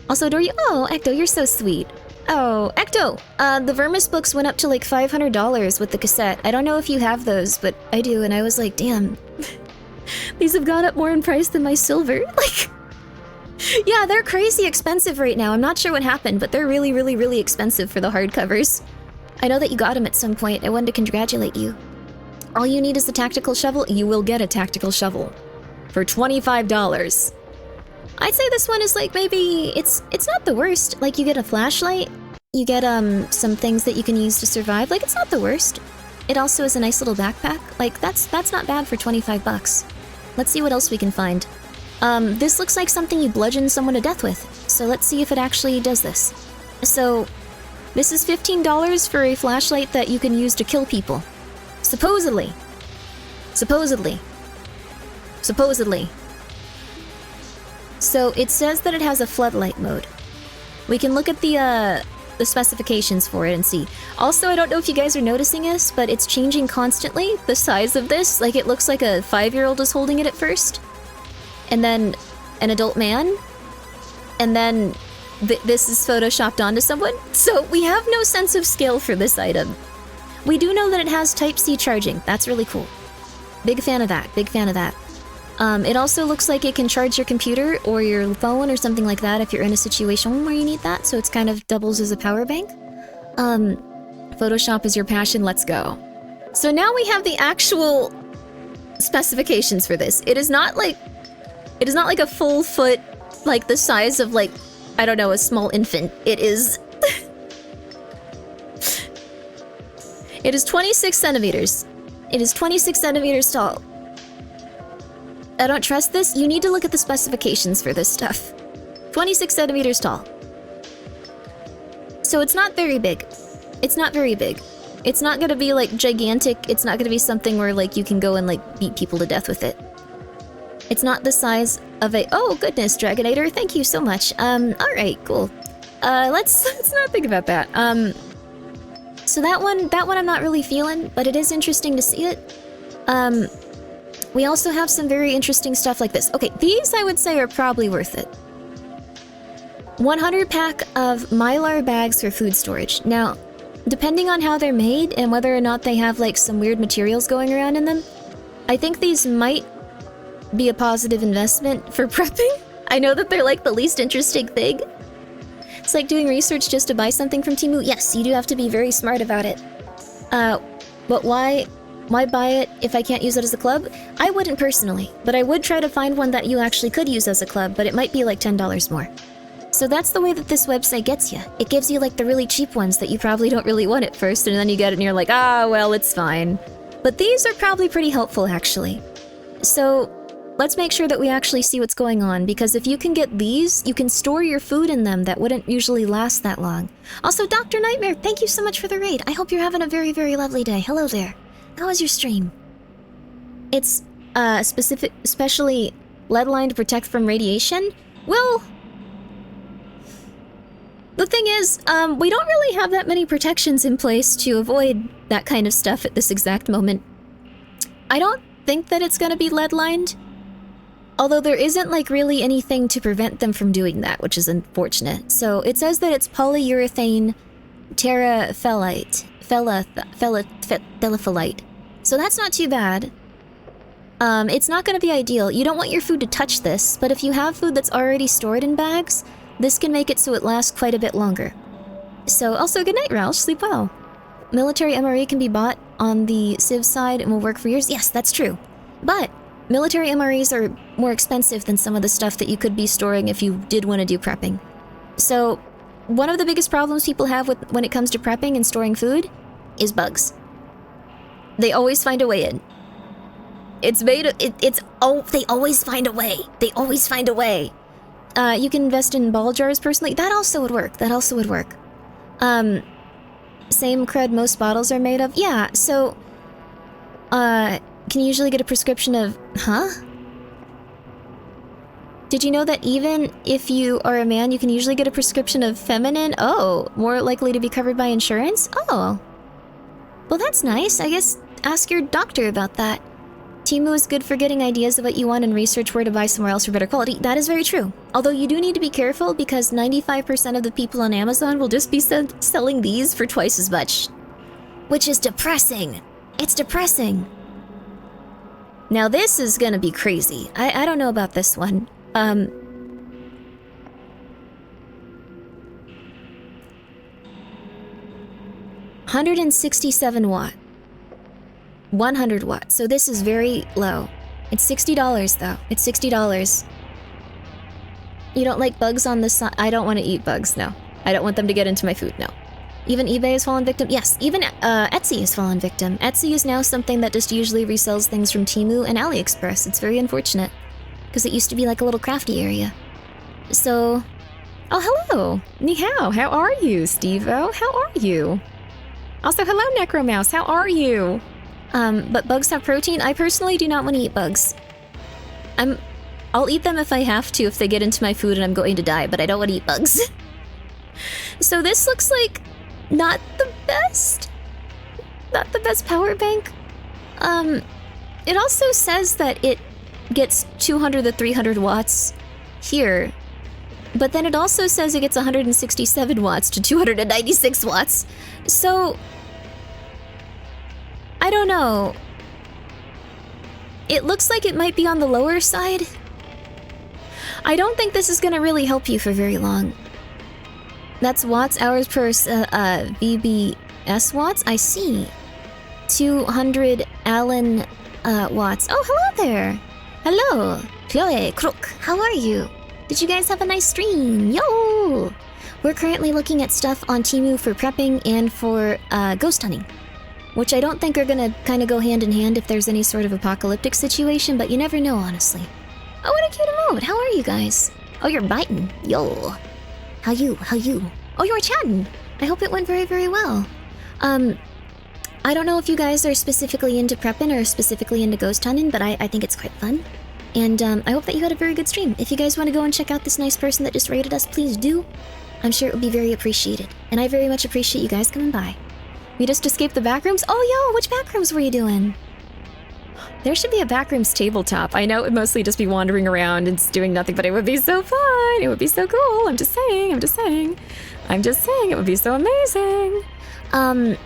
Also, oh, Ecto, you're so sweet. Oh, Ecto! The Vermis books went up to like $500 with the cassette. I don't know if you have those, but I do, and I was like, damn. These have gone up more in price than my silver. Like, yeah, they're crazy expensive right now. I'm not sure what happened, but they're really, really, really expensive for the hardcovers. I know that you got them at some point. I wanted to congratulate you. All you need is the tactical shovel. You will get a tactical shovel for $25. I'd say this one is like maybe it's not the worst. Like you get a flashlight, you get some things that you can use to survive. Like it's not the worst. It also is a nice little backpack. Like that's not bad for 25 bucks. Let's see what else we can find. This looks like something you bludgeon someone to death with. So let's see if it actually does this. So this is $15 for a flashlight that you can use to kill people. Supposedly. Supposedly. Supposedly. So it says that it has a floodlight mode. We can look at the specifications for it and see. Also, I don't know if you guys are noticing this, but it's changing constantly, the size of this. Like, it looks like a 5-year-old is holding it at first. And then an adult man. And then this is photoshopped onto someone. So we have no sense of scale for this item. We do know that it has Type-C charging. That's really cool. Big fan of that. Big fan of that. It also looks like it can charge your computer or your phone or something like that if you're in a situation where you need that, so it's kind of doubles as a power bank. Photoshop is your passion, let's go. So now we have the actual specifications for this. It is not like a full foot, like the size of like, I don't know, a small infant. It is... It is 26 centimeters. It is 26 centimeters tall. I don't trust this. You need to look at the specifications for this stuff. 26 centimeters tall. So it's not very big. It's not very big. It's not gonna be like gigantic. It's not gonna be something where like you can go and like beat people to death with it. It's not the size of a... Oh goodness, Dragonator, thank you so much. Alright, cool. Let's not think about that. So that one I'm not really feeling, but it is interesting to see it. We also have some very interesting stuff like this. Okay, these I would say are probably worth it. 100 pack of Mylar bags for food storage. Now, depending on how they're made and whether or not they have like some weird materials going around in them, I think these might be a positive investment for prepping. I know that they're like the least interesting thing. it's like doing research just to buy something from Temu, yes, you do have to be very smart about it. But why buy it if I can't use it as a club? I wouldn't personally, but I would try to find one that you actually could use as a club, but it might be like $10 more. So that's the way that this website gets you. It gives you like the really cheap ones that you probably don't really want at first, and then you get it and you're like, ah, well, it's fine. But these are probably pretty helpful, actually. So let's make sure that we actually see what's going on, because if you can get these, you can store your food in them that wouldn't usually last that long. Also, Dr. Nightmare, thank you so much for the raid. I hope you're having a very, very lovely day. Hello there. How was your stream? It's specially lead-lined to protect from radiation? Well, the thing is, we don't really have that many protections in place to avoid that kind of stuff at this exact moment. I don't think that it's gonna be lead-lined, although there isn't like really anything to prevent them from doing that, which is unfortunate. So it says that it's polyurethane terephthalate, phthalate. So that's not too bad. It's not gonna be ideal. You don't want your food to touch this, but if you have food that's already stored in bags, this can make it so it lasts quite a bit longer. So also, good night, Roush. Sleep well. Military MRE can be bought on the Civ side and will work for years. Yes, that's true. But military MREs are more expensive than some of the stuff that you could be storing if you did want to do prepping. So one of the biggest problems people have when it comes to prepping and storing food is bugs. They always find a way in. They always find a way. They always find a way. You can invest in ball jars personally. That also would work. Same crud most bottles are made of. Yeah, so, can you usually get a prescription of, huh? Did you know that even if you are a man, you can usually get a prescription of feminine? Oh, more likely to be covered by insurance? Oh. Well, that's nice. I guess ask your doctor about that. Temu is good for getting ideas of what you want and research where to buy somewhere else for better quality. That is very true. Although you do need to be careful because 95% of the people on Amazon will just be selling these for twice as much. Which is depressing. It's depressing. Now this is gonna be crazy. I don't know about this one. 167 watt. 100 watts. So this is very low. It's $60 though. It's $60. You don't like bugs on the side? I don't want to eat bugs, no. I don't want them to get into my food, no. Even eBay has fallen victim? Yes, even Etsy has fallen victim. Etsy is now something that just usually resells things from Temu and AliExpress. It's very unfortunate. Because it used to be like a little crafty area. So... Oh, hello! Ni hao, how are you, Steve-O? How are you? Also, hello, Necromouse, how are you? But bugs have protein? I personally do not want to eat bugs. I'll eat them if I have to, if they get into my food and I'm going to die, but I don't want to eat bugs. So this looks like not the best power bank. It also says that it gets 200 to 300 watts here, but then it also says it gets 167 watts to 296 watts. So I don't know. It looks like it might be on the lower side. I don't think this is gonna really help you for very long. That's watts, hours per VBS watts? I see. 200 Allen watts. Oh, hello there. Hello. Chloe, Crook, how are you? Did you guys have a nice stream? Yo! We're currently looking at stuff on Temu for prepping and for ghost hunting, which I don't think are gonna kind of go hand in hand if there's any sort of apocalyptic situation, but you never know, honestly. Oh, what a cute emote. How are you guys? Oh, you're biting. Yo. How you? Oh, you were chatting. I hope it went very, very well. I don't know if you guys are specifically into prepping or specifically into ghost hunting, but I think it's quite fun. And I hope that you had a very good stream. If you guys want to go and check out this nice person that just raided us, please do. I'm sure it would be very appreciated. And I very much appreciate you guys coming by. We just escaped the backrooms? Oh, yo, which backrooms were you doing? There should be a backrooms tabletop. I know it would mostly just be wandering around and doing nothing, but it would be so fun. It would be so cool. I'm just saying. It would be so amazing. I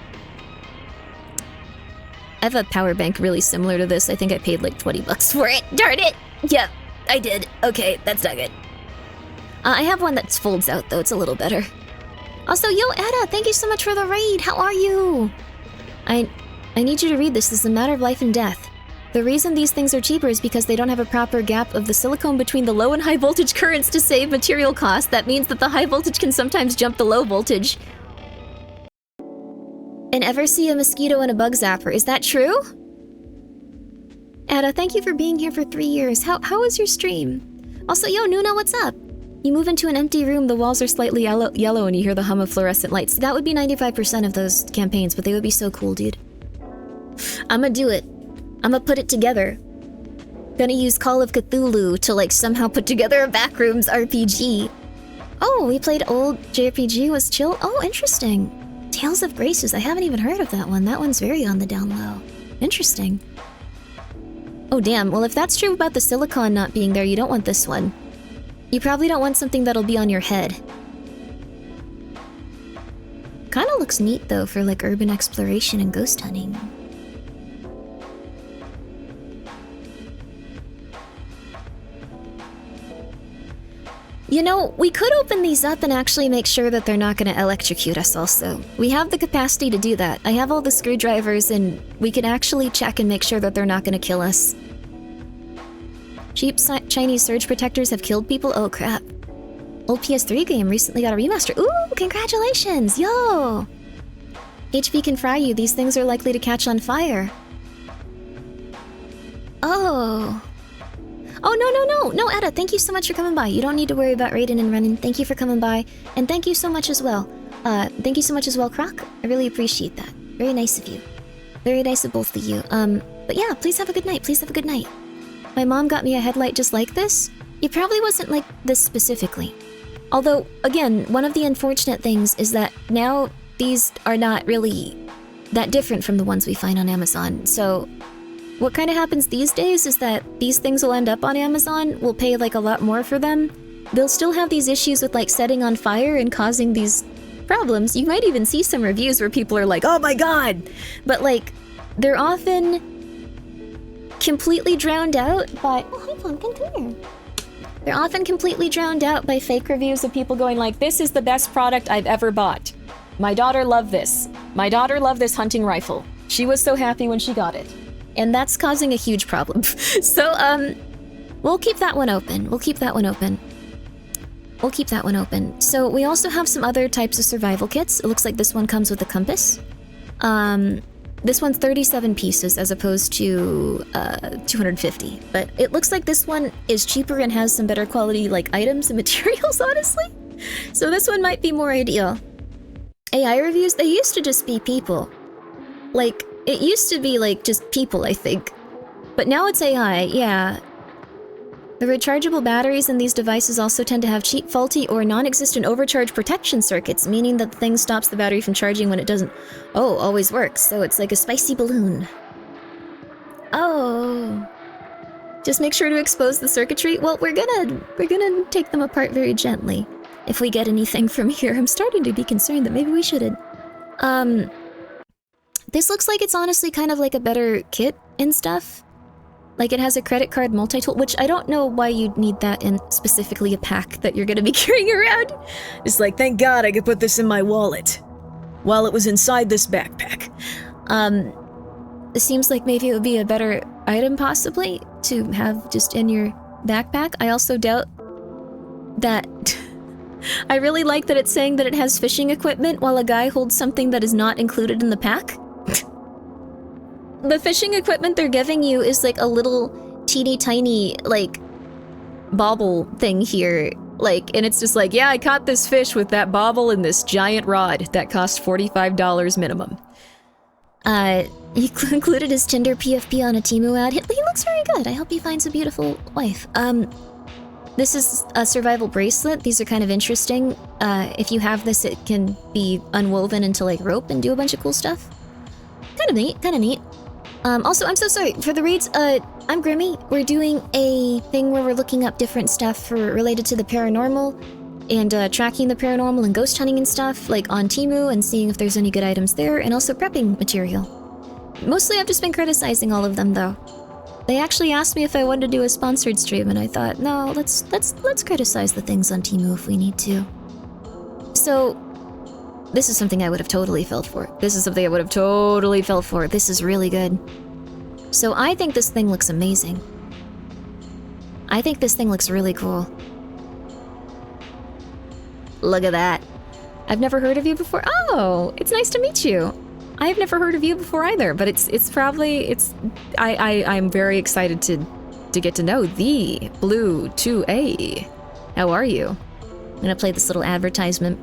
have a power bank really similar to this. I think I paid like 20 bucks for it. Darn it! Yep, I did. Okay, that's not good. I have one that folds out though. It's a little better. Also, yo, Etta, thank you so much for the raid. How are you? I need you to read this. This is a matter of life and death. The reason these things are cheaper is because they don't have a proper gap of the silicone between the low and high voltage currents to save material costs. That means that the high voltage can sometimes jump the low voltage. And ever see a mosquito and a bug zapper? Is that true? Ada, thank you for being here for 3 years. How was your stream? Also, yo, Nuna, what's up? You move into an empty room, the walls are slightly yellow, and you hear the hum of fluorescent lights. That would be 95% of those campaigns, but they would be so cool, dude. I'ma do it. I'ma put it together. Gonna use Call of Cthulhu to, like, somehow put together a Backrooms RPG. Oh, we played old JRPG, was chill? Oh, interesting. Tales of Graces, I haven't even heard of that one. That one's very on the down low. Interesting. Oh, damn. Well, if that's true about the silicon not being there, you don't want this one. You probably don't want something that'll be on your head. Kinda looks neat, though, for, like, urban exploration and ghost hunting. You know, we could open these up and actually make sure that they're not going to electrocute us also. We have the capacity to do that. I have all the screwdrivers and we can actually check and make sure that they're not going to kill us. Cheap Chinese surge protectors have killed people? Oh crap. Old PS3 game recently got a remaster. Ooh, congratulations! Yo! HP can fry you. These things are likely to catch on fire. Oh... Oh, no, Etta, thank you so much for coming by. You don't need to worry about raiding and running. Thank you for coming by. And thank you so much as well. Thank you so much as well, Croc. I really appreciate that. Very nice of you. Very nice of both of you. But yeah, please have a good night. Please have a good night. My mom got me a headlight just like this. It probably wasn't like this specifically. Although, again, one of the unfortunate things is that now these are not really that different from the ones we find on Amazon, so... What kind of happens these days is that these things will end up on Amazon, we'll pay like a lot more for them. They'll still have these issues with like setting on fire and causing these problems. You might even see some reviews where people are like, oh my god! But like, they're often completely drowned out by... Oh, hi Pumpkin, come here. They're often completely drowned out by fake reviews of people going like, this is the best product I've ever bought. My daughter loved this. My daughter loved this hunting rifle. She was so happy when she got it. And that's causing a huge problem. So, we'll keep that one open. We'll keep that one open. We'll keep that one open. So, we also have some other types of survival kits. It looks like this one comes with a compass. This one's 37 pieces as opposed to 250. But it looks like this one is cheaper and has some better quality, like, items and materials, honestly. So this one might be more ideal. AI reviews, they used to just be people. Like... It used to be, like, just people, I think. But now it's AI, yeah. The rechargeable batteries in these devices also tend to have cheap, faulty, or non-existent overcharge protection circuits, meaning that the thing stops the battery from charging when it doesn't, always works, so it's like a spicy balloon. Oh. Just make sure to expose the circuitry. Well, we're gonna take them apart very gently. If we get anything from here, I'm starting to be concerned that maybe we shouldn't. This looks like it's honestly kind of like a better kit and stuff. Like it has a credit card multi-tool, which I don't know why you'd need that in specifically a pack that you're gonna be carrying around. It's like, thank God I could put this in my wallet while it was inside this backpack. It seems like maybe it would be a better item possibly to have just in your backpack. I also doubt that... I really like that it's saying that it has fishing equipment while a guy holds something that is not included in the pack. The fishing equipment they're giving you is like a little teeny tiny, like, bobble thing here. Like, and it's just like, yeah, I caught this fish with that bobble and this giant rod that cost $45 minimum. He included his Tinder PFP on a Temu ad. He looks very good. I hope he finds a beautiful wife. This is a survival bracelet. These are kind of interesting. If you have this, it can be unwoven into, like, rope and do a bunch of cool stuff. Kind of neat, kind of neat. Also, I'm so sorry, for the raids, I'm Grimmi. We're doing a thing where we're looking up different stuff related to the paranormal, and tracking the paranormal and ghost hunting and stuff, like on Temu, and seeing if there's any good items there, and also prepping material. Mostly I've just been criticizing all of them, though. They actually asked me if I wanted to do a sponsored stream, and I thought, no, let's criticize the things on Temu if we need to. So, This is something I would have totally felt for. This is something I would have totally felt for. This is really good. So I think this thing looks amazing. I think this thing looks really cool. Look at that. I've never heard of you before. Oh, it's nice to meet you. I've never heard of you before either, but I'm very excited to get to know the Blue 2A. How are you? I'm gonna play this little advertisement.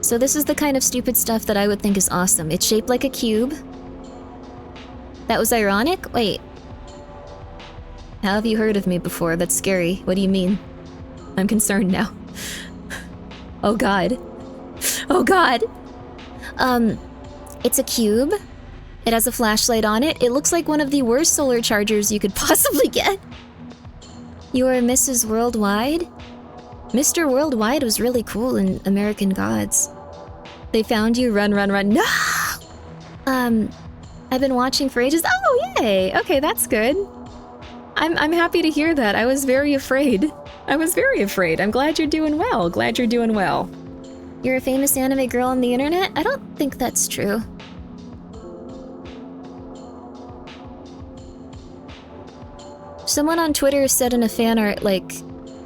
So this is the kind of stupid stuff that I would think is awesome. It's shaped like a cube. That was ironic? Wait. How have you heard of me before? That's scary. What do you mean? I'm concerned now. Oh god. Oh god! It's a cube. It has a flashlight on it. It looks like one of the worst solar chargers you could possibly get. You are Mrs. Worldwide? Mr. Worldwide was really cool in American Gods. They found you, run, run, run. No! I've been watching for ages. Oh, yay! Okay, that's good. I'm happy to hear that. I was very afraid. I'm glad you're doing well. You're a famous anime girl on the internet? I don't think that's true. Someone on Twitter said in a fan art, like,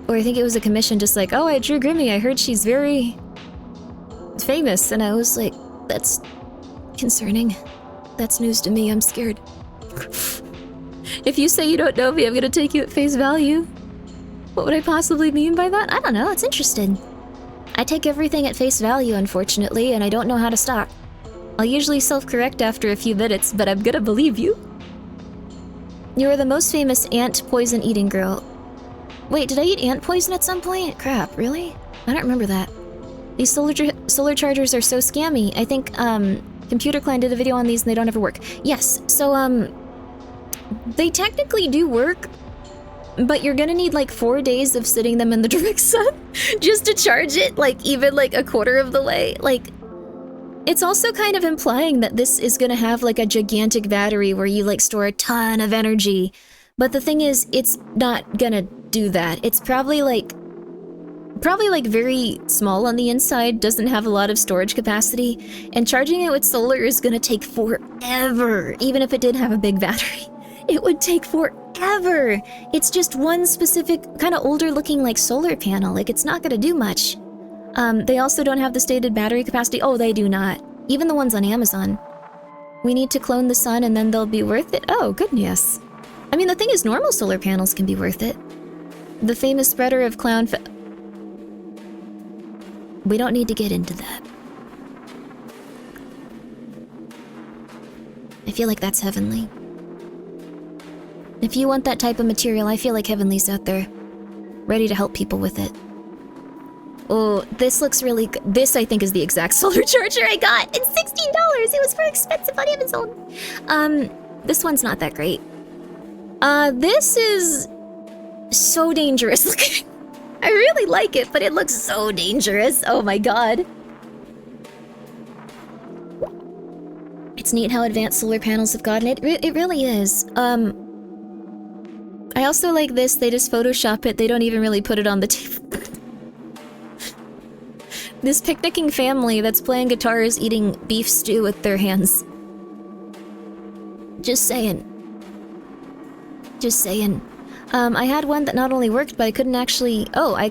or I think it was a commission, just like, oh, I drew Grimmi. I heard she's very famous. And I was like, that's concerning. That's news to me. I'm scared. If you say you don't know me, I'm gonna take you at face value. What would I possibly mean by that? I don't know. It's interesting. I take everything at face value, unfortunately, and I don't know how to stop. I'll usually self-correct after a few minutes, but I'm gonna believe you. You are the most famous ant poison-eating girl. Wait, did I eat ant poison at some point? Crap, really? I don't remember that. These solar chargers are so scammy. I think, Computer Clan did a video on these and they don't ever work. Yes, so, they technically do work, but you're gonna need like 4 days of sitting them in the direct sun just to charge it, like even like a quarter of the way. Like, it's also kind of implying that this is gonna have like a gigantic battery where you like store a ton of energy. But the thing is, it's not gonna do that. It's probably like very small on the inside, doesn't have a lot of storage capacity, and charging it with solar is gonna take forever, even if it did have a big battery. It would take forever. It's just one specific, kind of older looking like solar panel. Like, it's not gonna do much. They also don't have the stated battery capacity. Oh, they do not. Even the ones on Amazon. We need to clone the sun and then they'll be worth it? Oh, goodness. I mean, the thing is, normal solar panels can be worth it. The famous spreader of clown we don't need to get into that. I feel like that's heavenly. If you want that type of material, I feel like Heavenly's out there, ready to help people with it. Oh, this looks really good. This, I think, is the exact solar charger I got. It's $16! It was very expensive on Amazon. This one's not that great. This is so dangerous looking. I really like it, but it looks so dangerous. Oh my god. It's neat how advanced solar panels have gotten. It really is. I also like this. They just Photoshop it. They don't even really put it on the table. This picnicking family that's playing guitars, eating beef stew with their hands. Just saying. Just saying. I had one that not only worked, but I couldn't actually... Oh, I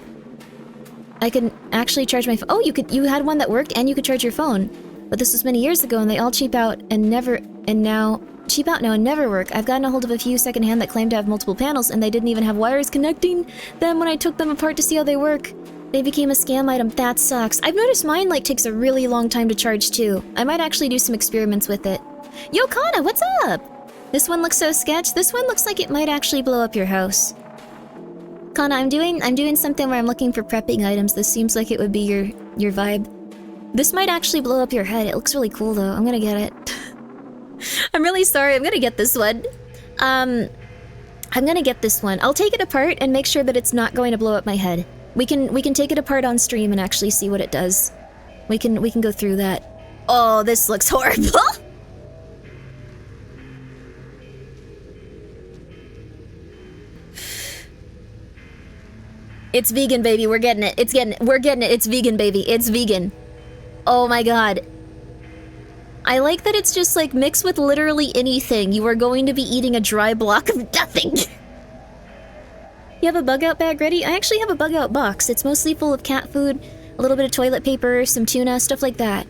could actually charge my phone. Oh, you had one that worked and you could charge your phone. But this was many years ago and they all cheap out now and never work. I've gotten a hold of a few secondhand that claim to have multiple panels and they didn't even have wires connecting them when I took them apart to see how they work. They became a scam item. That sucks. I've noticed mine like takes a really long time to charge too. I might actually do some experiments with it. Yo, Kana, what's up? This one looks so sketch. This one looks like it might actually blow up your house. Kana, I'm doing something where I'm looking for prepping items. This seems like it would be your vibe. This might actually blow up your head. It looks really cool though. I'm gonna get it. I'm really sorry. I'm gonna get this one. I'm gonna get this one. I'll take it apart and make sure that it's not going to blow up my head. We can take it apart on stream and actually see what it does. We can go through that. Oh, this looks horrible. It's vegan, baby. We're getting it. It's vegan, baby. It's vegan. Oh my god. I like that it's just like mixed with literally anything. You are going to be eating a dry block of nothing. You have a bug out bag ready? I actually have a bug out box. It's mostly full of cat food, a little bit of toilet paper, some tuna, stuff like that.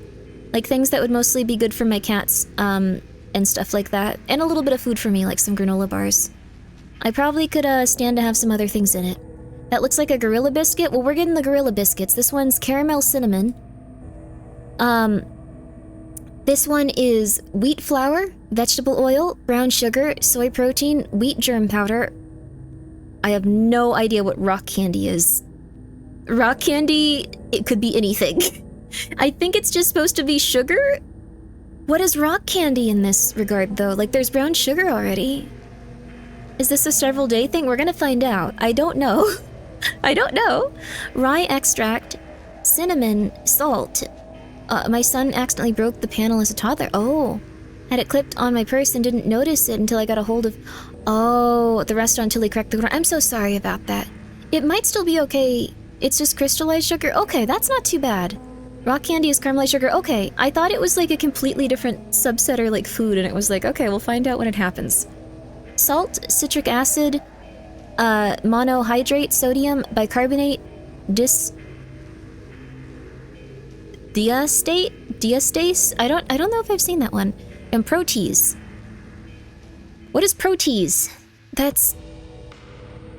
Like things that would mostly be good for my cats, and stuff like that. And a little bit of food for me, like some granola bars. I probably could stand to have some other things in it. That looks like a gorilla biscuit. Well, we're getting the gorilla biscuits. This one's caramel cinnamon. This one is wheat flour, vegetable oil, brown sugar, soy protein, wheat germ powder. I have no idea what rock candy is. Rock candy, it could be anything. I think it's just supposed to be sugar? What is rock candy in this regard, though? Like, there's brown sugar already. Is this a several day thing? We're gonna find out. I don't know. I don't know. Rye extract, cinnamon, salt. My son accidentally broke the panel as a toddler. Oh. Had it clipped on my purse and didn't notice it until I got a hold of... Oh, the restaurant until he cracked the corner. I'm so sorry about that. It might still be okay. It's just crystallized sugar. Okay, that's not too bad. Rock candy is caramelized sugar. Okay, I thought it was like a completely different subset or like food, and it was like, okay, we'll find out when it happens. Salt, citric acid, monohydrate, sodium, bicarbonate, diastase? I don't know if I've seen that one. And protease. What is protease? That's...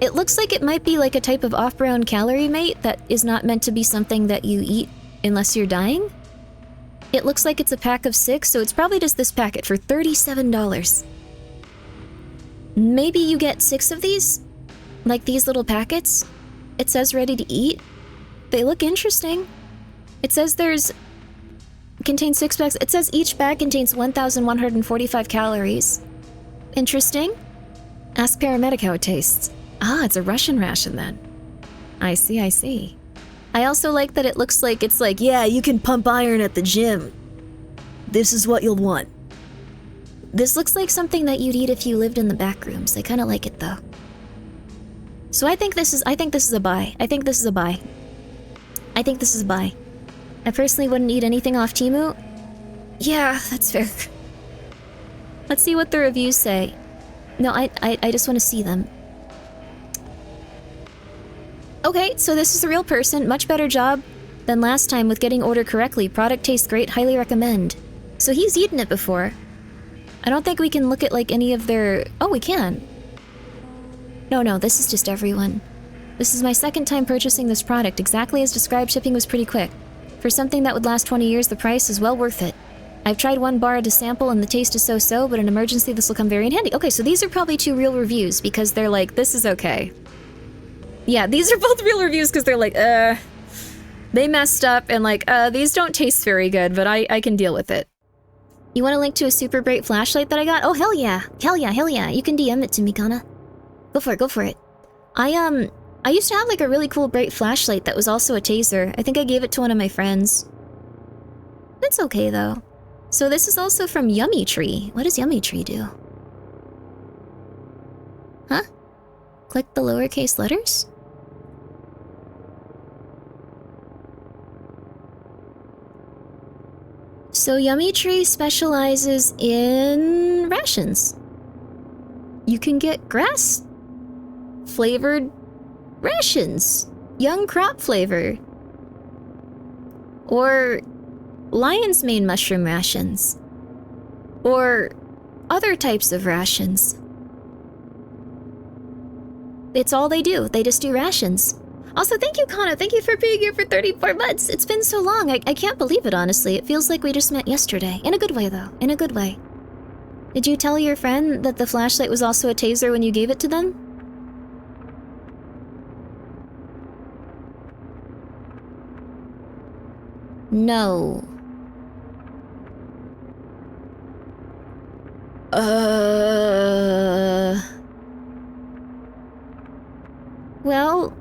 It looks like it might be like a type of off-brown calorie mate that is not meant to be something that you eat unless you're dying. It looks like it's a pack of 6, so it's probably just this packet for $37. Maybe you get 6 of these? Like these little packets? It says ready to eat. They look interesting. It says contains 6 bags. It says each bag contains 1,145 calories. Interesting. Ask paramedic how it tastes. Ah, it's a Russian ration then. I see, I see. I also like that it looks like it's like, yeah, you can pump iron at the gym. This is what you'll want. This looks like something that you'd eat if you lived in the back rooms. I kind of like it though. So I think this is a buy. I think this is a buy. I think this is a buy. I personally wouldn't eat anything off Temu. Yeah, that's fair. Let's see what the reviews say. No, I just want to see them. Okay, so this is a real person. Much better job than last time with getting ordered correctly. Product tastes great. Highly recommend. So he's eaten it before. I don't think we can look at like any of their... Oh, we can. No, this is just everyone. This is my second time purchasing this product. Exactly as described, shipping was pretty quick. For something that would last 20 years, the price is well worth it. I've tried one bar to sample and the taste is so-so, but in an emergency this will come very in handy. Okay, so these are probably 2 real reviews because they're like, this is okay. Yeah, these are both real reviews because they're like, they messed up and like, these don't taste very good, but I can deal with it. You want a link to a super bright flashlight that I got? Oh, hell yeah. Hell yeah, hell yeah. You can DM it to me, Kana. Go for it, go for it. I used to have like a really cool bright flashlight that was also a taser. I think I gave it to one of my friends. It's okay though. So this is also from Yummy Tree. What does Yummy Tree do? Huh? Click the lowercase letters? So Yummy Tree specializes in rations. You can get grass flavored rations. Young crop flavor. Or lion's mane mushroom rations. Or other types of rations. It's all they do. They just do rations. Also, thank you, Kana. Thank you for being here for 34 months. It's been so long. I can't believe it, honestly. It feels like we just met yesterday. In a good way, though. In a good way. Did you tell your friend that the flashlight was also a taser when you gave it to them? No. Well,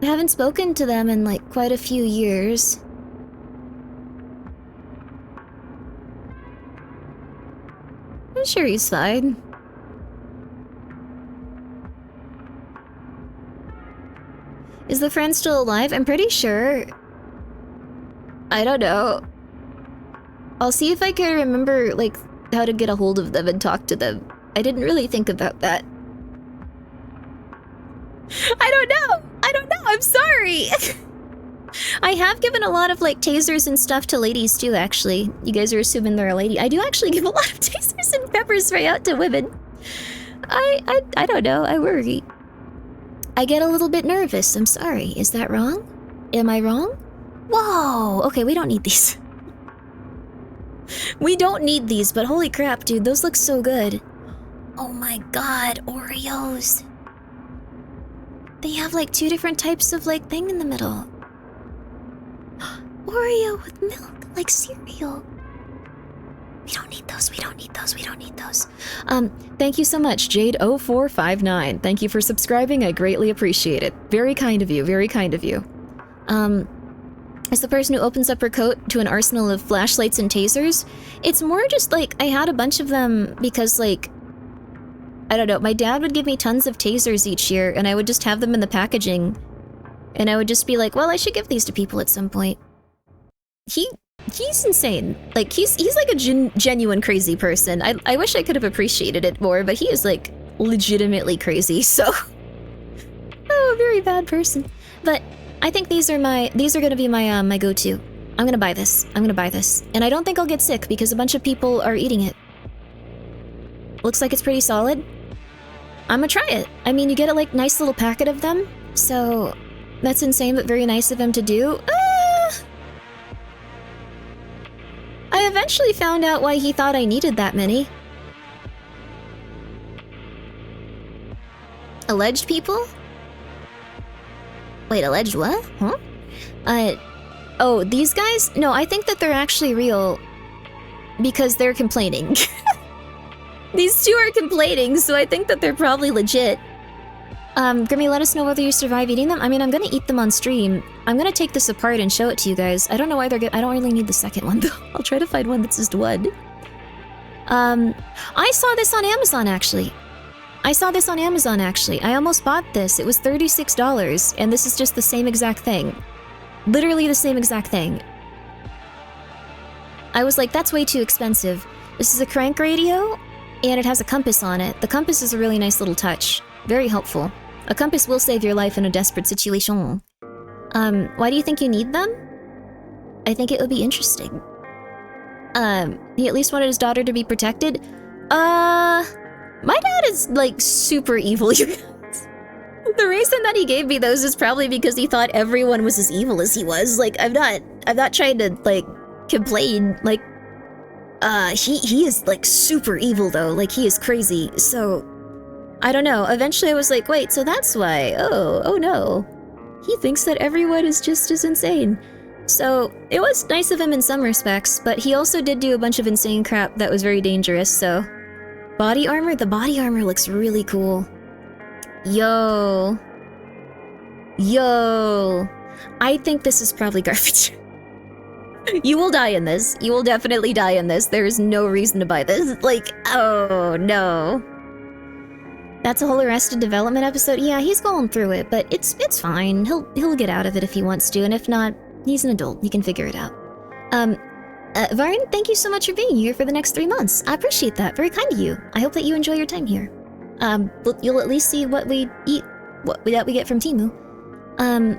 I haven't spoken to them in like quite a few years. I'm sure he's fine. Is the friend still alive? I'm pretty sure. I don't know. I'll see if I can remember, like, how to get a hold of them and talk to them. I didn't really think about that. I don't know! I don't know, I'm sorry! I have given a lot of, like, tasers and stuff to ladies, too, actually. You guys are assuming they're a lady. I do actually give a lot of tasers and pepper spray out to women. I don't know, I worry. I get a little bit nervous, I'm sorry. Is that wrong? Am I wrong? Whoa! Okay, we don't need these. We don't need these, but holy crap, dude, those look so good. Oh my god, Oreos. They have, like, 2 different types of, like, thing in the middle. Oreo with milk, like cereal. We don't need those, we don't need those, we don't need those. Thank you so much, Jade0459. Thank you for subscribing, I greatly appreciate it. Very kind of you, very kind of you. As the person who opens up her coat to an arsenal of flashlights and tasers, it's more just like, I had a bunch of them because, like, I don't know, my dad would give me tons of tasers each year, and I would just have them in the packaging. And I would just be like, well, I should give these to people at some point. He's insane. Like, he's like a genuine crazy person. I wish I could have appreciated it more, but he is, like, legitimately crazy, so... Oh, a very bad person. But I think these are gonna be my, my go-to. I'm gonna buy this. I'm gonna buy this. And I don't think I'll get sick because a bunch of people are eating it. Looks like it's pretty solid. I'm gonna try it. I mean, you get a, like, nice little packet of them, so that's insane but very nice of him to do. I eventually found out why he thought I needed that many. Alleged people? Wait, alleged what? Huh? Oh, these guys? No, I think that they're actually real because they're complaining. These 2 are complaining, so I think that they're probably legit. Grimmi, let us know whether you survive eating them. I mean, I'm gonna eat them on stream. I'm gonna take this apart and show it to you guys. I don't know why they're good. I don't really need the second one, though. I'll try to find one that's just one. I saw this on Amazon, actually. I almost bought this. It was $36, and this is just the same exact thing. Literally the same exact thing. I was like, that's way too expensive. This is a crank radio, and it has a compass on it. The compass is a really nice little touch. Very helpful. A compass will save your life in a desperate situation. Why do you think you need them? I think it would be interesting. He at least wanted his daughter to be protected. My dad is, like, super evil, you guys. The reason that he gave me those is probably because he thought everyone was as evil as he was. Like, I'm not trying to, like, complain. Like, he is, like, super evil, though. Like, he is crazy, so... I don't know. Eventually I was like, wait, so that's why. Oh no. He thinks that everyone is just as insane. So, it was nice of him in some respects, but he also did do a bunch of insane crap that was very dangerous, so... Body armor? The body armor looks really cool. Yo. I think this is probably garbage. You will die in this. You will definitely die in this. There is no reason to buy this. Like, oh no. That's a whole Arrested Development episode? Yeah, he's going through it, but it's fine. He'll get out of it if he wants to, and if not, he's an adult. He can figure it out. Varn, thank you so much for being here for the next 3 months. I appreciate that. Very kind of you. I hope that you enjoy your time here. You'll at least see what we eat, that we get from Temu.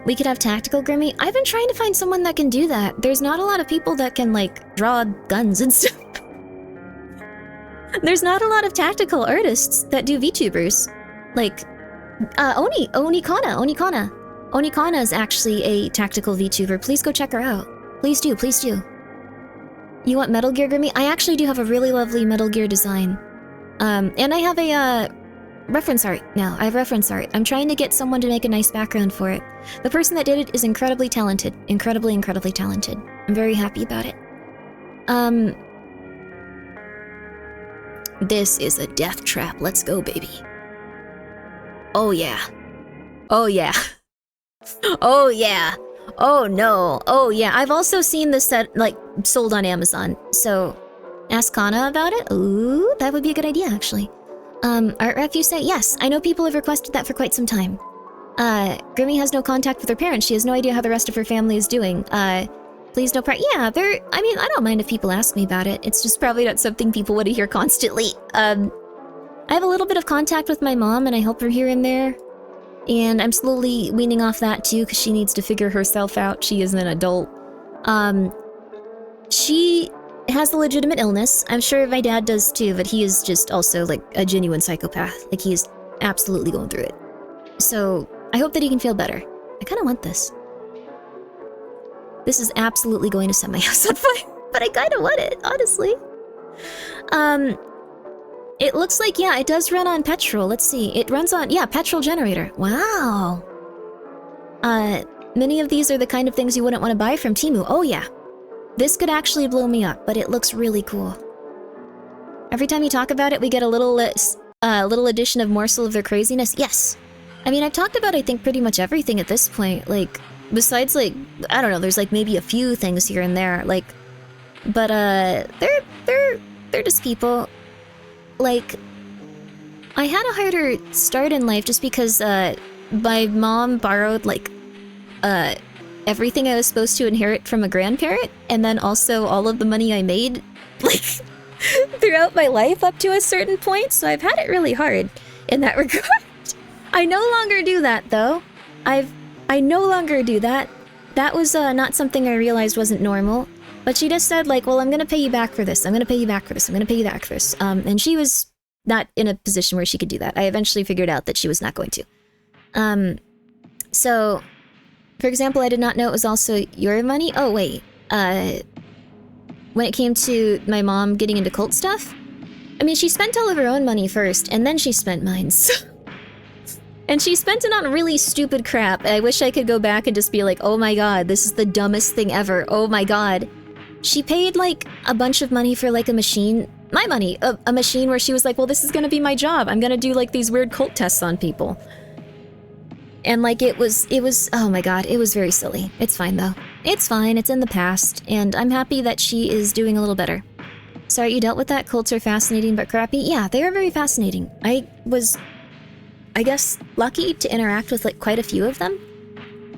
We could have tactical Grimmi. I've been trying to find someone that can do that. There's not a lot of people that can, like, draw guns and stuff. There's not a lot of tactical artists that do VTubers. Like, Onikana. Onikana is actually a tactical VTuber. Please go check her out. Please do, please do. You want Metal Gear Grimmi? I actually do have a really lovely Metal Gear design. And I have a, reference art now. I have reference art. I'm trying to get someone to make a nice background for it. The person that did it is incredibly talented. Incredibly talented. I'm very happy about it. This is a death trap. Let's go, baby. Oh yeah. Oh yeah. Oh yeah. Oh no. Oh yeah. I've also seen this set, like, sold on Amazon. So, ask Kana about it? Ooh, that would be a good idea, actually. Art Ref, you say? Yes, I know people have requested that for quite some time. Grimmi has no contact with her parents. She has no idea how the rest of her family is doing. Please no yeah, I mean, I don't mind if people ask me about it. It's just probably not something people want to hear constantly. I have a little bit of contact with my mom and I help her here and there. And I'm slowly weaning off that too because she needs to figure herself out. She is an adult. She has a legitimate illness. I'm sure my dad does too, but he is just also like a genuine psychopath. Like he's absolutely going through it. So I hope that he can feel better. I kind of want this. This is absolutely going to set my house on fire, but I kind of want it, honestly. It looks like, yeah, it does run on petrol. Let's see. It runs on, yeah, petrol generator. Wow. Many of these are the kind of things you wouldn't want to buy from Temu. Oh, yeah. This could actually blow me up, but it looks really cool. Every time you talk about it, we get a little addition of morsel of their craziness. Yes. I mean, I've talked about, I think, pretty much everything at this point. Like, besides, like, I don't know, there's, like, maybe a few things here and there. Like, but, they're just people. Like, I had a harder start in life just because, my mom borrowed, like, everything I was supposed to inherit from a grandparent, and then also all of the money I made, like, throughout my life up to a certain point, so I've had it really hard in that regard. I no longer do that, though. I no longer do that. That was, not something I realized wasn't normal. But she just said, like, well, I'm gonna pay you back for this. I'm gonna pay you back for this. I'm gonna pay you back for this. And she was not in a position where she could do that. I eventually figured out that she was not going to. So, for example, I did not know it was also your money. Oh, wait. When it came to my mom getting into cult stuff, I mean, she spent all of her own money first, and then she spent mine. And she spent it on really stupid crap. I wish I could go back and just be like, oh my god, this is the dumbest thing ever. Oh my god. She paid, like, a bunch of money for, like, a machine. My money. A machine where she was like, well, this is gonna be my job. I'm gonna do, like, these weird cult tests on people. And, like, it was, oh my god, it was very silly. It's fine, though. It's fine, it's in the past, and I'm happy that she is doing a little better. Sorry, you dealt with that? Cults are fascinating but crappy? Yeah, they are very fascinating. I was, I guess, lucky to interact with, like, quite a few of them.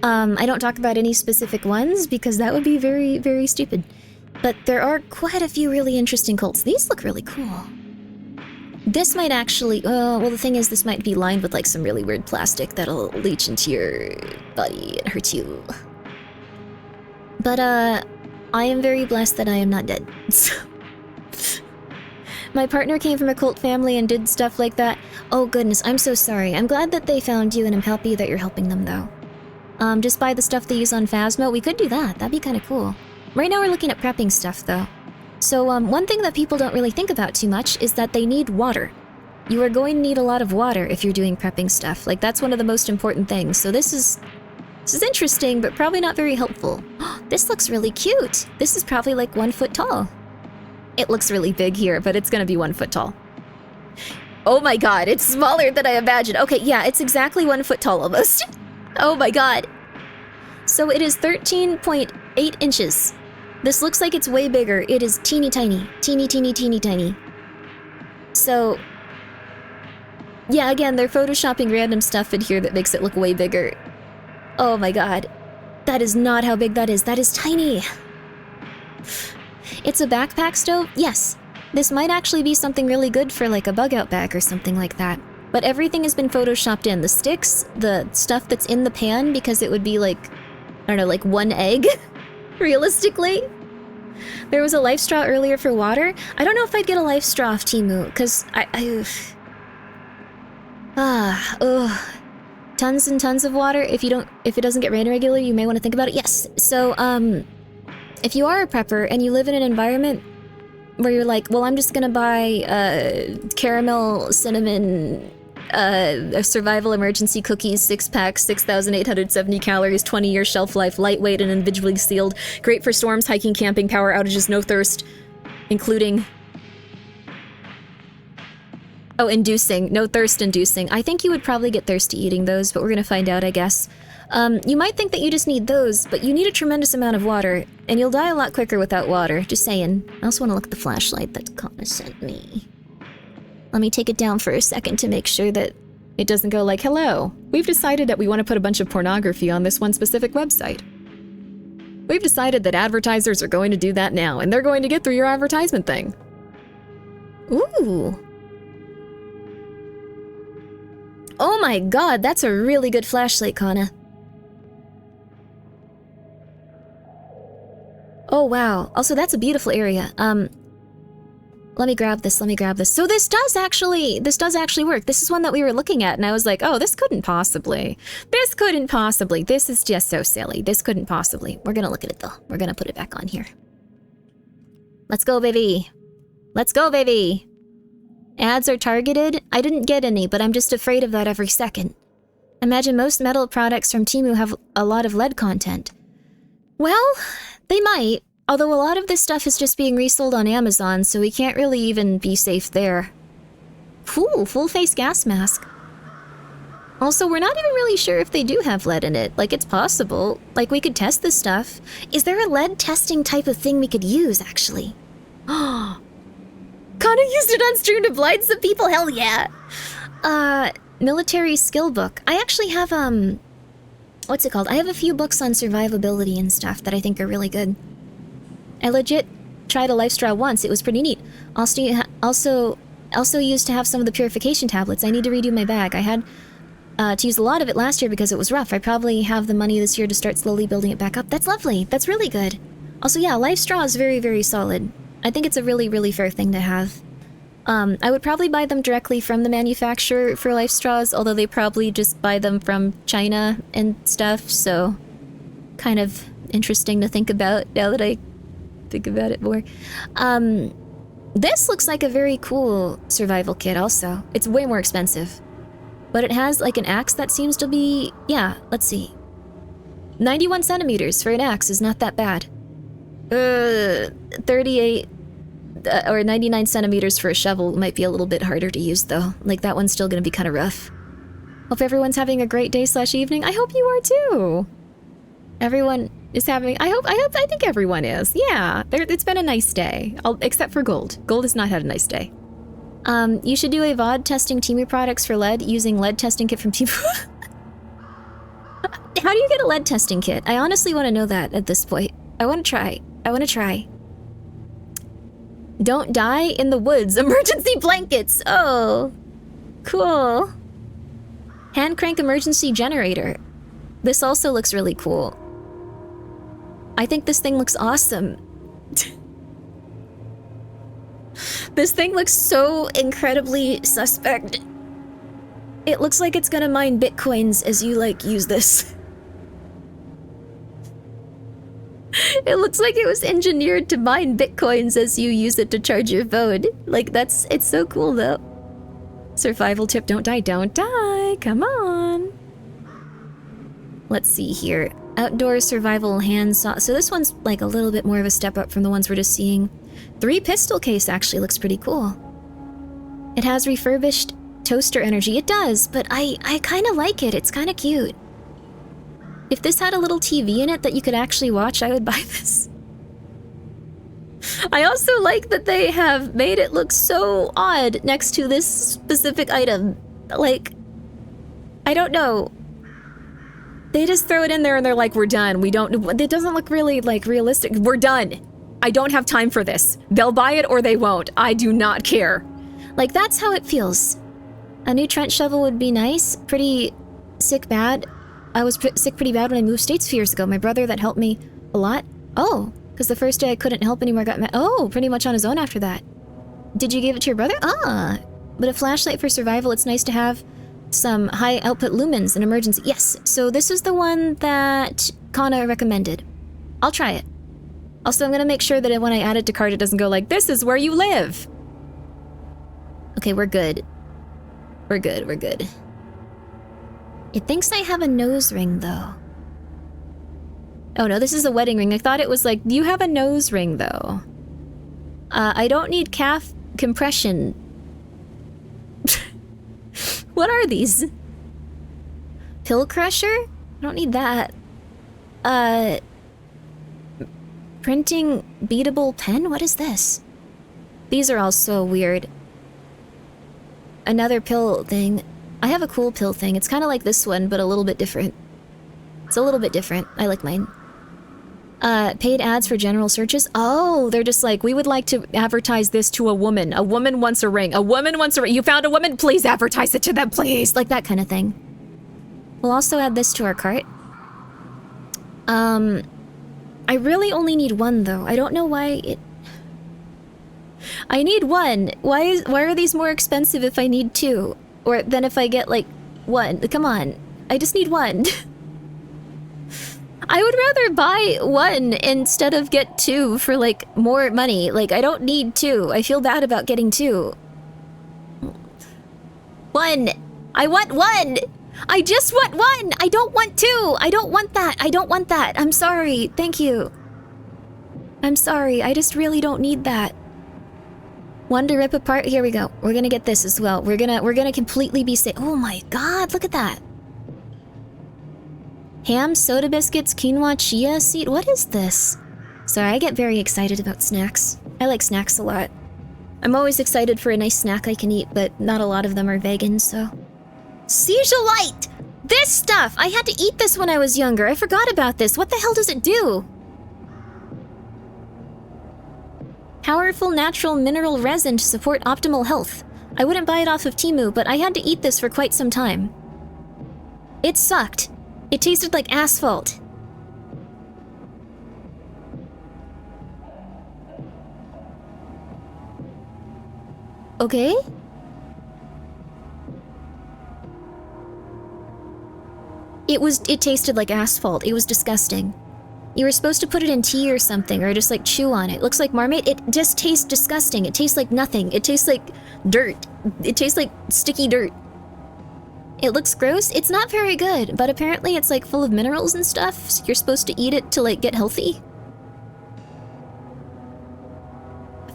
I don't talk about any specific ones because that would be very, very stupid. But there are quite a few really interesting cults. These look really cool. This might actually, well, the thing is, this might be lined with, like, some really weird plastic that'll leach into your body and hurt you. But, I am very blessed that I am not dead. My partner came from a cult family and did stuff like that. Oh goodness, I'm so sorry. I'm glad that they found you and I'm happy that you're helping them, though. Just buy the stuff they use on Phasma. We could do that. That'd be kind of cool. Right now we're looking at prepping stuff, though. So, one thing that people don't really think about too much is that they need water. You are going to need a lot of water if you're doing prepping stuff. Like, that's one of the most important things. So this is interesting, but probably not very helpful. This looks really cute. This is probably like 1 foot tall. It looks really big here, but it's gonna be 1 foot tall. Oh my god, it's smaller than I imagined. Okay, yeah, it's exactly 1 foot tall almost. Oh my god. So it is 13.8 inches. This looks like it's way bigger. It is teeny tiny. Teeny, teeny, teeny, tiny. So, yeah, again, they're photoshopping random stuff in here that makes it look way bigger. Oh my god. That is not how big that is. That is tiny. It's a backpack stove? Yes. This might actually be something really good for, like, a bug-out bag or something like that. But everything has been photoshopped in. The sticks, the stuff that's in the pan, because it would be, like, I don't know, like 1 egg, realistically. There was a life straw earlier for water. I don't know if I'd get a life straw off Temu, because tons and tons of water. If it doesn't get rain regularly, you may want to think about it. Yes. So, if you are a prepper and you live in an environment where you're like, well, I'm just gonna buy caramel, cinnamon, a survival emergency cookies, 6-pack, 6,870 calories, 20-year shelf life, lightweight and individually sealed, great for storms, hiking, camping, power outages, no thirst, including... Oh, inducing. No thirst inducing. I think you would probably get thirsty eating those, but we're gonna find out, I guess. You might think that you just need those, but you need a tremendous amount of water, and you'll die a lot quicker without water. Just saying. I also want to look at the flashlight that Kana sent me. Let me take it down for a second to make sure that it doesn't go like, hello, we've decided that we want to put a bunch of pornography on this one specific website. We've decided that advertisers are going to do that now, and they're going to get through your advertisement thing. Ooh. Oh my god, that's a really good flashlight, Kana. Oh wow. Also, that's a beautiful area. Let me grab this, So this does actually work. This is one that we were looking at, and I was like, oh, this couldn't possibly. This is just so silly. This couldn't possibly. We're gonna look at it, though. We're gonna put it back on here. Let's go, baby. Let's go, baby. Ads are targeted? I didn't get any, but I'm just afraid of that every second. Imagine most metal products from Temu have a lot of lead content. Well, they might. Although a lot of this stuff is just being resold on Amazon, so we can't really even be safe there. Ooh, full-face gas mask. Also, we're not even really sure if they do have lead in it. Like, it's possible. Like, we could test this stuff. Is there a lead testing type of thing we could use, actually? Oh. Kana used it on stream to blind some people? Hell yeah! Military skill book. I actually have, what's it called? I have a few books on survivability and stuff that I think are really good. I legit tried a life straw once. It was pretty neat. Also used to have some of the purification tablets. I need to redo my bag. I had to use a lot of it last year because it was rough. I probably have the money this year to start slowly building it back up. That's lovely. That's really good. Also, yeah, life straw is very, very solid. I think it's a really, really fair thing to have. I would probably buy them directly from the manufacturer for life straws, although they probably just buy them from China and stuff, so kind of interesting to think about now that I think about it more. This looks like a very cool survival kit also. It's way more expensive. But it has like an axe that seems to be, yeah, let's see. 91 centimeters for an axe is not that bad. 38 or 99 centimeters for a shovel might be a little bit harder to use though. Like that one's still gonna be kind of rough. Hope everyone's having a great day/evening. I hope you are too. Everyone is having, I think everyone is. Yeah, it's been a nice day. Except for Gold. Gold has not had a nice day. You should do a VOD testing Temu products for lead using lead testing kit from Temu. How do you get a lead testing kit? I honestly want to know that at this point. I want to try. Don't die in the woods. Emergency blankets. Oh, cool. Hand crank emergency generator. This also looks really cool. I think this thing looks awesome. This thing looks so incredibly suspect. It looks like it's gonna mine bitcoins as you, like, use this. It looks like it was engineered to mine bitcoins as you use it to charge your phone. Like, it's so cool, though. Survival tip, don't die, come on. Let's see here. Outdoor survival hand saw. So this one's like a little bit more of a step up from the ones we're just seeing. 3 pistol case actually looks pretty cool. It has refurbished toaster energy. It does, but I kind of like it. It's kind of cute. If this had a little TV in it that you could actually watch, I would buy this. I also like that they have made it look so odd next to this specific item. Like, I don't know. They just throw it in there and they're like, we're done. It doesn't look really, like, realistic. We're done. I don't have time for this. They'll buy it or they won't. I do not care. Like, that's how it feels. A new trench shovel would be nice. Pretty sick bad. I was sick pretty bad when I moved states a few years ago. My brother that helped me a lot. Oh, because the first day I couldn't help anymore got mad. Oh, pretty much on his own after that. Did you give it to your brother? Ah, but a flashlight for survival, it's nice to have some high output lumens in emergency. Yes, so this is the one that Kana recommended. I'll try it. Also, I'm gonna make sure that when I add it to cart, it doesn't go like, this is where you live. Okay, we're good. We're good. It thinks I have a nose ring, though. Oh no, this is a wedding ring. I thought it was like, you have a nose ring, though. I don't need calf compression. What are these? Pill crusher? I don't need that. Printing beatable pen? What is this? These are all so weird. Another pill thing. I have a cool pill thing. It's kind of like this one, but a little bit different. It's a little bit different. I like mine. Paid ads for general searches. Oh, they're just like, we would like to advertise this to a woman. A woman wants a ring. A woman wants a ring. You found a woman? Please advertise it to them, please. Like that kind of thing. We'll also add this to our cart. I really only need one though. I don't know why it... I need one. Why are these more expensive if I need two? Or than if I get like one? Come on. I just need one. I would rather buy one instead of get two for like more money. Like I don't need two. I feel bad about getting two. One. I want one. I just want one! I don't want two! I don't want that! I don't want that! I'm sorry. Thank you. I'm sorry. I just really don't need that. One to rip apart. Here we go. We're gonna get this as well. We're gonna completely be safe. Oh my god, look at that. Ham, soda biscuits, quinoa, chia seed. What is this? Sorry, I get very excited about snacks. I like snacks a lot. I'm always excited for a nice snack I can eat, but not a lot of them are vegan, so... Seizure light! This stuff! I had to eat this when I was younger. I forgot about this. What the hell does it do? Powerful natural mineral resin to support optimal health. I wouldn't buy it off of Temu, but I had to eat this for quite some time. It sucked. It tasted like asphalt. Okay? It tasted like asphalt. It was disgusting. You were supposed to put it in tea or something, or just like chew on it. It looks like Marmite. It just tastes disgusting. It tastes like nothing. It tastes like dirt. It tastes like sticky dirt. It looks gross. It's not very good, but apparently it's like full of minerals and stuff, so you're supposed to eat it to like get healthy.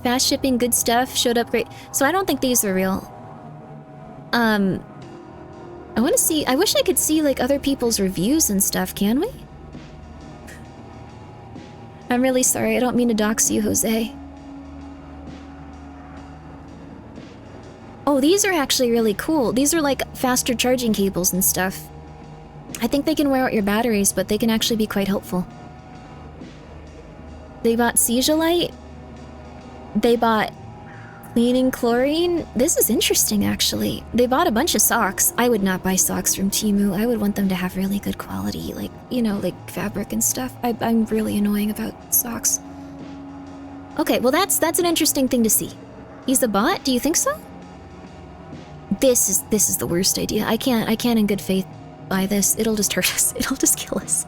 Fast shipping, good stuff, showed up great. So I don't think these are real. I want to see, I wish I could see like other people's reviews and stuff, can we? I'm really sorry, I don't mean to dox you, Jose. Oh, these are actually really cool. These are like faster charging cables and stuff. I think they can wear out your batteries, but they can actually be quite helpful. They bought Seizulite. They bought cleaning chlorine. This is interesting, actually. They bought a bunch of socks. I would not buy socks from Temu. I would want them to have really good quality, like, you know, like fabric and stuff. I'm really annoying about socks. Okay, well that's an interesting thing to see. He's a bot? Do you think so? This is the worst idea. I can't in good faith buy this. It'll just hurt us. It'll just kill us.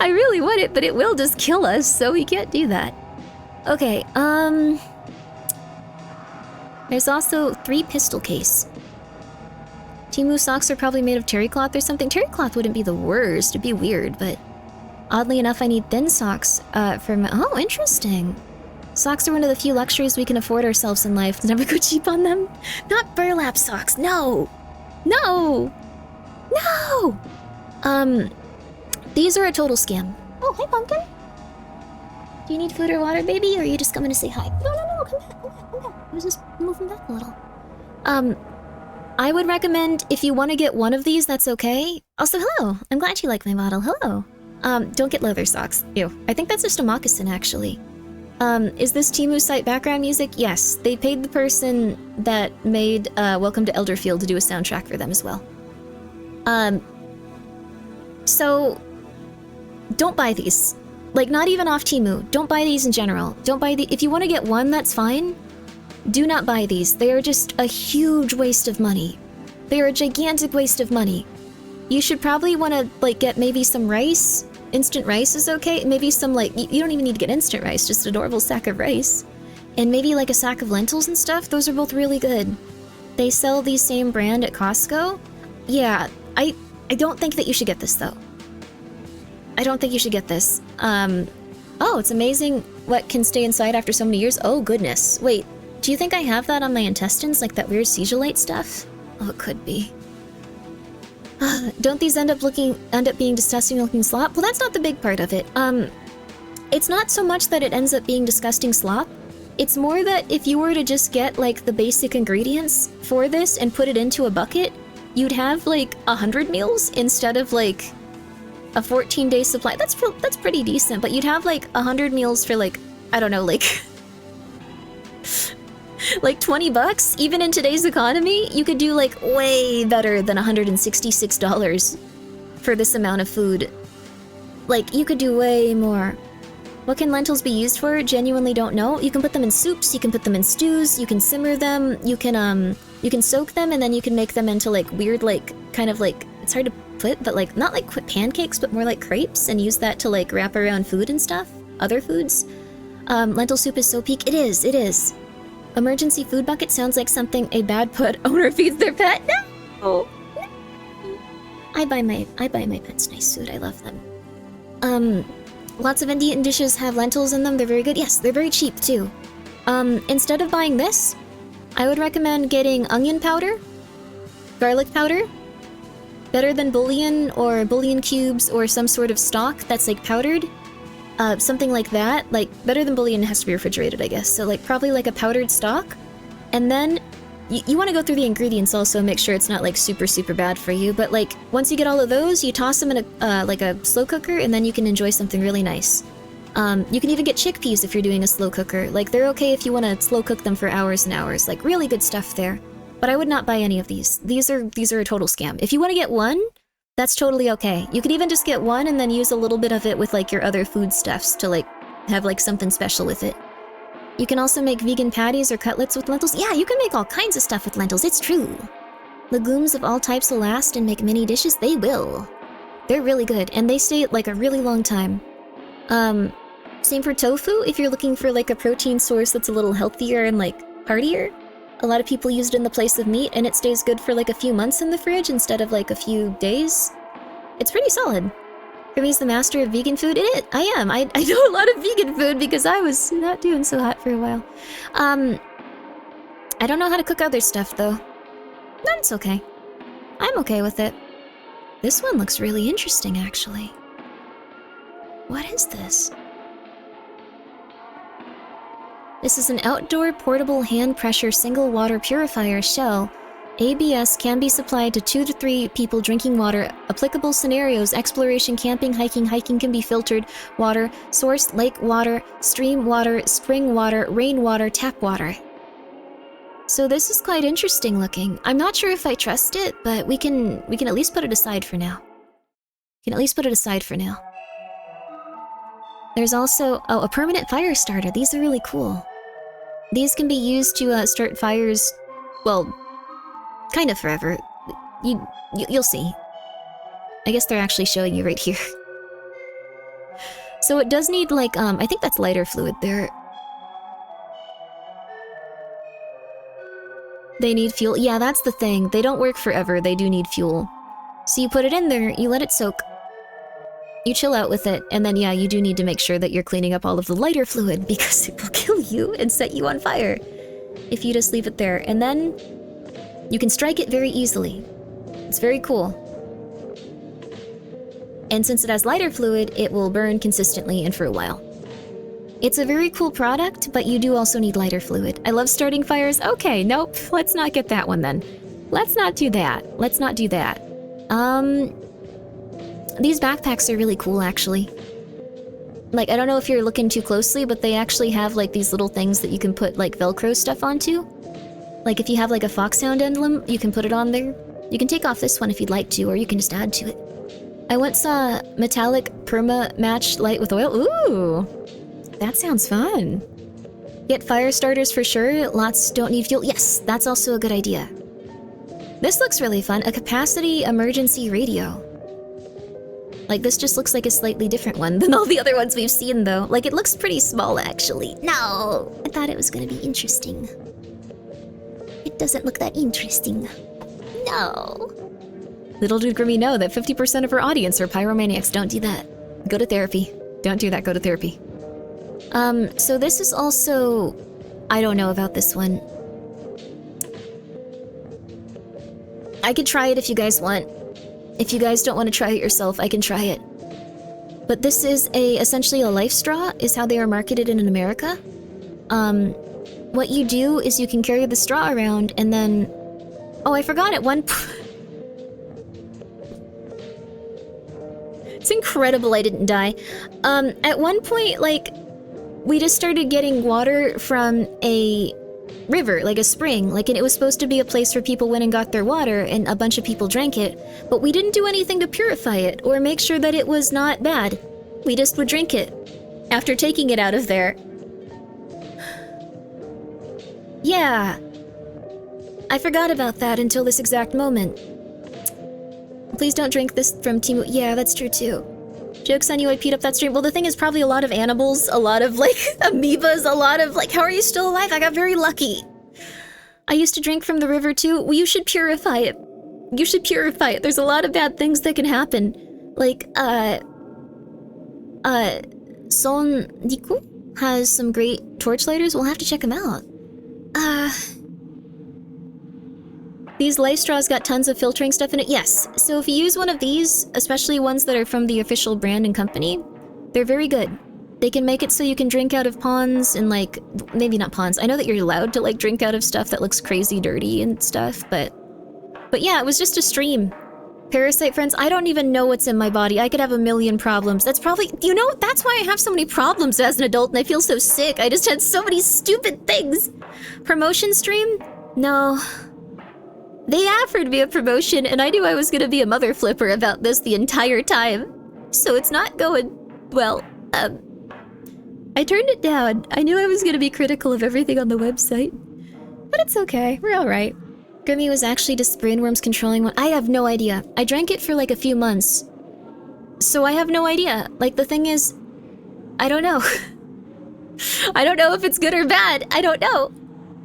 I really want it, but it will just kill us, so we can't do that. Okay, there's also 3 pistol case. Temu socks are probably made of terry cloth or something. Terry cloth wouldn't be the worst, it'd be weird, but oddly enough I need thin socks for my— oh, interesting. Socks are one of the few luxuries we can afford ourselves in life. Never go cheap on them. Not burlap socks, no! No! No! These are a total scam. Oh, hey, Pumpkin. Do you need food or water, baby, or are you just coming to say hi? No, come back. I was just moving back a little. I would recommend, if you want to get one of these, that's okay. Also, hello. I'm glad you like my model. Hello. Don't get leather socks. Ew. I think that's just a moccasin, actually. Is this Temu site background music? Yes. They paid the person that made, Welcome to Elderfield to do a soundtrack for them as well. So, don't buy these. Like, not even off Temu. Don't buy these in general. Don't buy if you want to get one, that's fine. Do not buy these. They are just a huge waste of money. They are a gigantic waste of money. You should probably want to, like, get maybe some rice. Instant rice is okay. Maybe some, like, you don't even need to get instant rice, just an adorable sack of rice. And maybe, like, a sack of lentils and stuff. Those are both really good. They sell the same brand at Costco. Yeah, I don't think that you should get this, though. I don't think you should get this. Oh, it's amazing what can stay inside after so many years. Oh, goodness. Wait, do you think I have that on my intestines, like that weird Seizulite stuff? Oh, it could be. Don't these end up being disgusting looking slop? Well, that's not the big part of it. It's not so much that it ends up being disgusting slop. It's more that if you were to just get, like, the basic ingredients for this and put it into a bucket, you'd have, like, 100 meals instead of, like, a 14-day supply. That's pretty decent, but you'd have like 100 meals for like, I don't know, like like 20 bucks. Even in today's economy, you could do like way better than $166 for this amount of food. Like, you could do way more. What can lentils be used for? Genuinely don't know. You can put them in soups, you can put them in stews, you can simmer them, you can soak them, and then you can make them into like weird, like, kind of like, it's hard to put, but like, not like pancakes, but more like crepes, and use that to like wrap around food and stuff. Other foods. Lentil soup is so peak. It is. Emergency food bucket sounds like something a bad pet owner feeds their pet. No! I buy my pets nice food. I love them. Lots of Indian dishes have lentils in them. They're very good. Yes, they're very cheap too. Instead of buying this, I would recommend getting onion powder, garlic powder. Better than bouillon or bouillon cubes or some sort of stock that's like powdered. Something like that. Like, better than bouillon, has to be refrigerated, I guess. So like probably like a powdered stock. And then you want to go through the ingredients also and make sure it's not like super bad for you. But like, once you get all of those, you toss them in a like a slow cooker, and then you can enjoy something really nice. You can even get chickpeas if you're doing a slow cooker. Like, they're okay if you want to slow cook them for hours and hours. Like, really good stuff there. But I would not buy any of these. These are a total scam. If you want to get one, that's totally okay. You could even just get one and then use a little bit of it with like your other foodstuffs to like have like something special with it. You can also make vegan patties or cutlets with lentils. Yeah, you can make all kinds of stuff with lentils, it's true. Legumes of all types will last and make many dishes. They will. They're really good, and they stay like a really long time. Same for tofu, if you're looking for like a protein source that's a little healthier and like heartier. A lot of people use it in the place of meat, and it stays good for like a few months in the fridge instead of like a few days. It's pretty solid. Grimmi's the master of vegan food. It is. I am. I know a lot of vegan food because I was not doing so hot for a while. I don't know how to cook other stuff though. That's okay. I'm okay with it. This one looks really interesting, actually. What is this? This is an outdoor portable hand pressure single water purifier shell. ABS can be supplied to 2 to 3 people drinking water. Applicable scenarios: exploration, camping, hiking. Hiking can be filtered water, source, lake water, stream water, spring water, rainwater, tap water. So this is quite interesting looking. I'm not sure if I trust it, but we can at least put it aside for now. There's also, oh, a permanent fire starter. These are really cool. These can be used to start fires, well, kind of forever. You'll see. I guess they're actually showing you right here. So it does need like, I think that's lighter fluid there. They need fuel. Yeah, that's the thing. They don't work forever. They do need fuel. So you put it in there, you let it soak. You chill out with it, and then yeah, you do need to make sure that you're cleaning up all of the lighter fluid because it will kill you and set you on fire if you just leave it there. And then you can strike it very easily. It's very cool. And since it has lighter fluid, it will burn consistently and for a while. It's a very cool product, but you do also need lighter fluid. I love starting fires. Okay, nope, let's not get that one then. Let's not do that. These backpacks are really cool, actually. Like, I don't know if you're looking too closely, but they actually have, like, these little things that you can put, like, Velcro stuff onto. Like, if you have, like, a foxhound emblem, you can put it on there. You can take off this one if you'd like to, or you can just add to it. I once saw metallic perma match light with oil. Ooh! That sounds fun. Get fire starters for sure. Lots don't need fuel. Yes, that's also a good idea. This looks really fun. A capacity emergency radio. Like, this just looks like a slightly different one than all the other ones we've seen, though. Like, it looks pretty small, actually. No! I thought it was gonna be interesting. It doesn't look that interesting. No! Little did Grimmi know that 50% of her audience are pyromaniacs. Don't do that. Go to therapy. Don't do that, go to therapy. So this is also... I don't know about this one. I could try it if you guys want. If you guys don't want to try it yourself, I can try it. But this is essentially a life straw, is how they are marketed in America. What you do is you can carry the straw around and then... Oh, I forgot at one point... It's incredible I didn't die. At one point, like, we just started getting water from a river, like a spring, like, and it was supposed to be a place where people went and got their water, and a bunch of people drank it, but we didn't do anything to purify it, or make sure that it was not bad. We just would drink it, after taking it out of there. Yeah. I forgot about that until this exact moment. Please don't drink this from Temu. Yeah, that's true too. Joke's on you, I peed up that stream. Well, the thing is probably a lot of animals, a lot of, like, amoebas, a lot of, like, how are you still alive? I got very lucky. I used to drink from the river too. Well, you should purify it. You should purify it. There's a lot of bad things that can happen. Like, Son Diku has some great torchlighters. We'll have to check them out. These life straws got tons of filtering stuff in it. Yes, so if you use one of these, especially ones that are from the official brand and company, they're very good. They can make it so you can drink out of ponds and, like, maybe not ponds. I know that you're allowed to, like, drink out of stuff that looks crazy dirty and stuff, but yeah, it was just a stream. Parasite friends, I don't even know what's in my body. I could have a million problems. That's probably, you know, that's why I have so many problems as an adult and I feel so sick. I just had so many stupid things. Promotion stream? No. They offered me a promotion, and I knew I was gonna be a mother flipper about this the entire time. So it's not going well. I turned it down. I knew I was gonna be critical of everything on the website. But it's okay, we're alright. Grimmi was actually just brainworms controlling one. I have no idea. I drank it for like a few months. So I have no idea. Like, the thing is, I don't know. I don't know if it's good or bad. I don't know.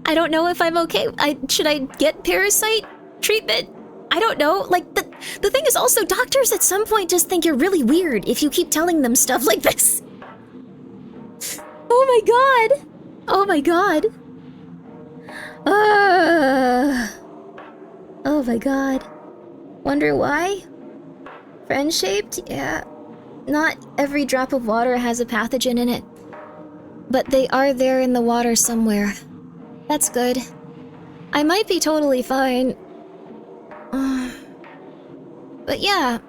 I don't know if I'm okay. Should I get parasite treatment? I don't know. Like, the thing is also, doctors at some point just think you're really weird if you keep telling them stuff like this. Oh my god. Oh my god. Oh my god. Wonder why? Friend-shaped? Yeah. Not every drop of water has a pathogen in it. But they are there in the water somewhere. That's good. I might be totally fine. But yeah.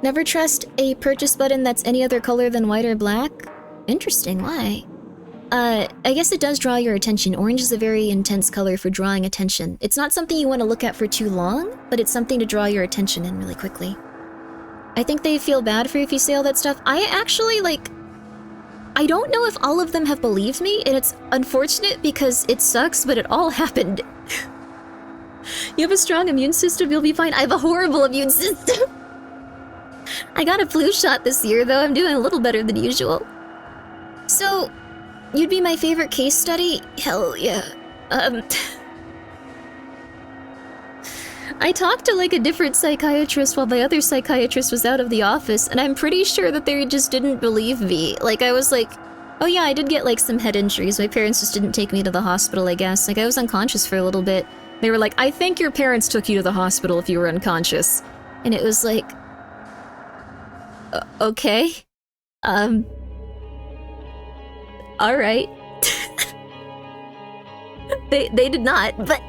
Never trust a purchase button that's any other color than white or black? Interesting, why? I guess it does draw your attention. Orange is a very intense color for drawing attention. It's not something you want to look at for too long, but it's something to draw your attention in really quickly. I think they feel bad for you if you say all that stuff. I actually, like... I don't know if all of them have believed me, and it's unfortunate because it sucks, but it all happened. You have a strong immune system, you'll be fine. I have a horrible immune system. I got a flu shot this year, though. I'm doing a little better than usual. So, you'd be my favorite case study? Hell yeah. I talked to, like, a different psychiatrist while my other psychiatrist was out of the office, and I'm pretty sure that they just didn't believe me. Like, I was like, oh yeah, I did get, like, some head injuries. My parents just didn't take me to the hospital, I guess. Like, I was unconscious for a little bit. They were like, I think your parents took you to the hospital if you were unconscious. And it was like... okay? Alright. They did not, but...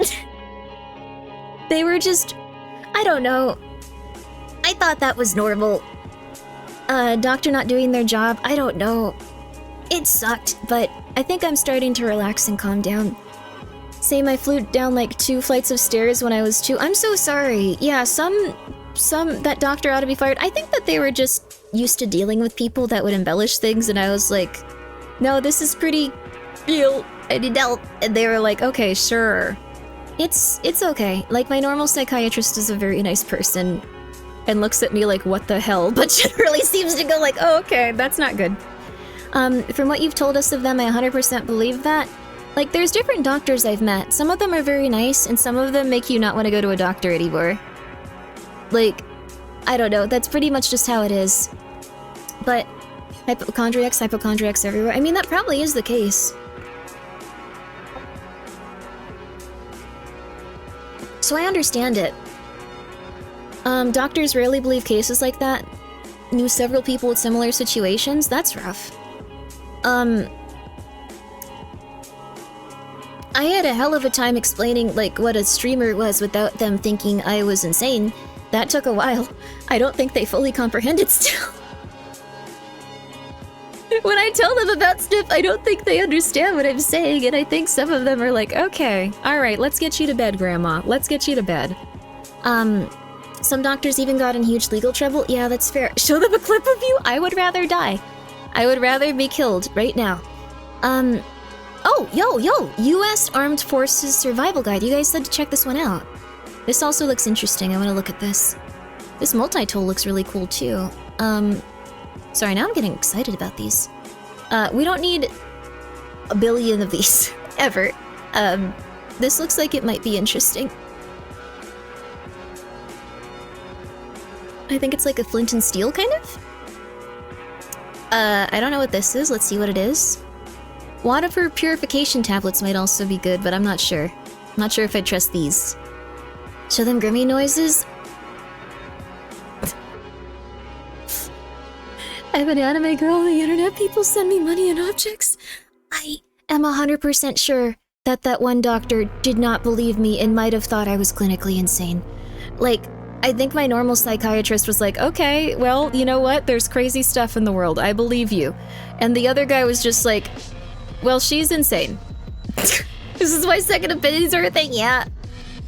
They were just... I don't know. I thought that was normal. Doctor not doing their job, I don't know. It sucked, but I think I'm starting to relax and calm down. Same, I flew down like 2 flights of stairs when I was 2. I'm so sorry. Yeah, that doctor ought to be fired. I think that they were just used to dealing with people that would embellish things, and I was like, no, this is pretty real. I need help. And they were like, okay, sure. It's okay. Like, my normal psychiatrist is a very nice person and looks at me like, what the hell? But generally seems to go like, oh, okay, that's not good. From what you've told us of them, I 100% believe that. Like, there's different doctors I've met. Some of them are very nice, and some of them make you not want to go to a doctor anymore. Like, I don't know, that's pretty much just how it is. But hypochondriacs everywhere. I mean, that probably is the case. So I understand it. Doctors rarely believe cases like that. Knew several people with similar situations. That's rough. I had a hell of a time explaining, like, what a streamer was without them thinking I was insane. That took a while. I don't think they fully comprehended still. When I tell them about stuff, I don't think they understand what I'm saying, and I think some of them are like, okay, alright, let's get you to bed, Grandma. Let's get you to bed. Some doctors even got in huge legal trouble. Yeah, that's fair. Show them a clip of you? I would rather die. I would rather be killed right now. Oh, yo, U.S. Armed Forces Survival Guide. You guys said to check this one out. This also looks interesting. I want to look at this. This multi-tool looks really cool, too. Sorry, now I'm getting excited about these. We don't need a billion of these, ever. This looks like it might be interesting. I think it's like a flint and steel, kind of? I don't know what this is. Let's see what it is. Water purification tablets might also be good, but I'm not sure. I'm not sure if I trust these. Show them Grimmi noises? I'm an anime girl on the internet. People send me money and objects. I am 100% sure that that one doctor did not believe me and might have thought I was clinically insane. Like, I think my normal psychiatrist was like, okay, well, you know what? There's crazy stuff in the world. I believe you. And the other guy was just like, well, she's insane. This is why second opinions are a thing, yeah.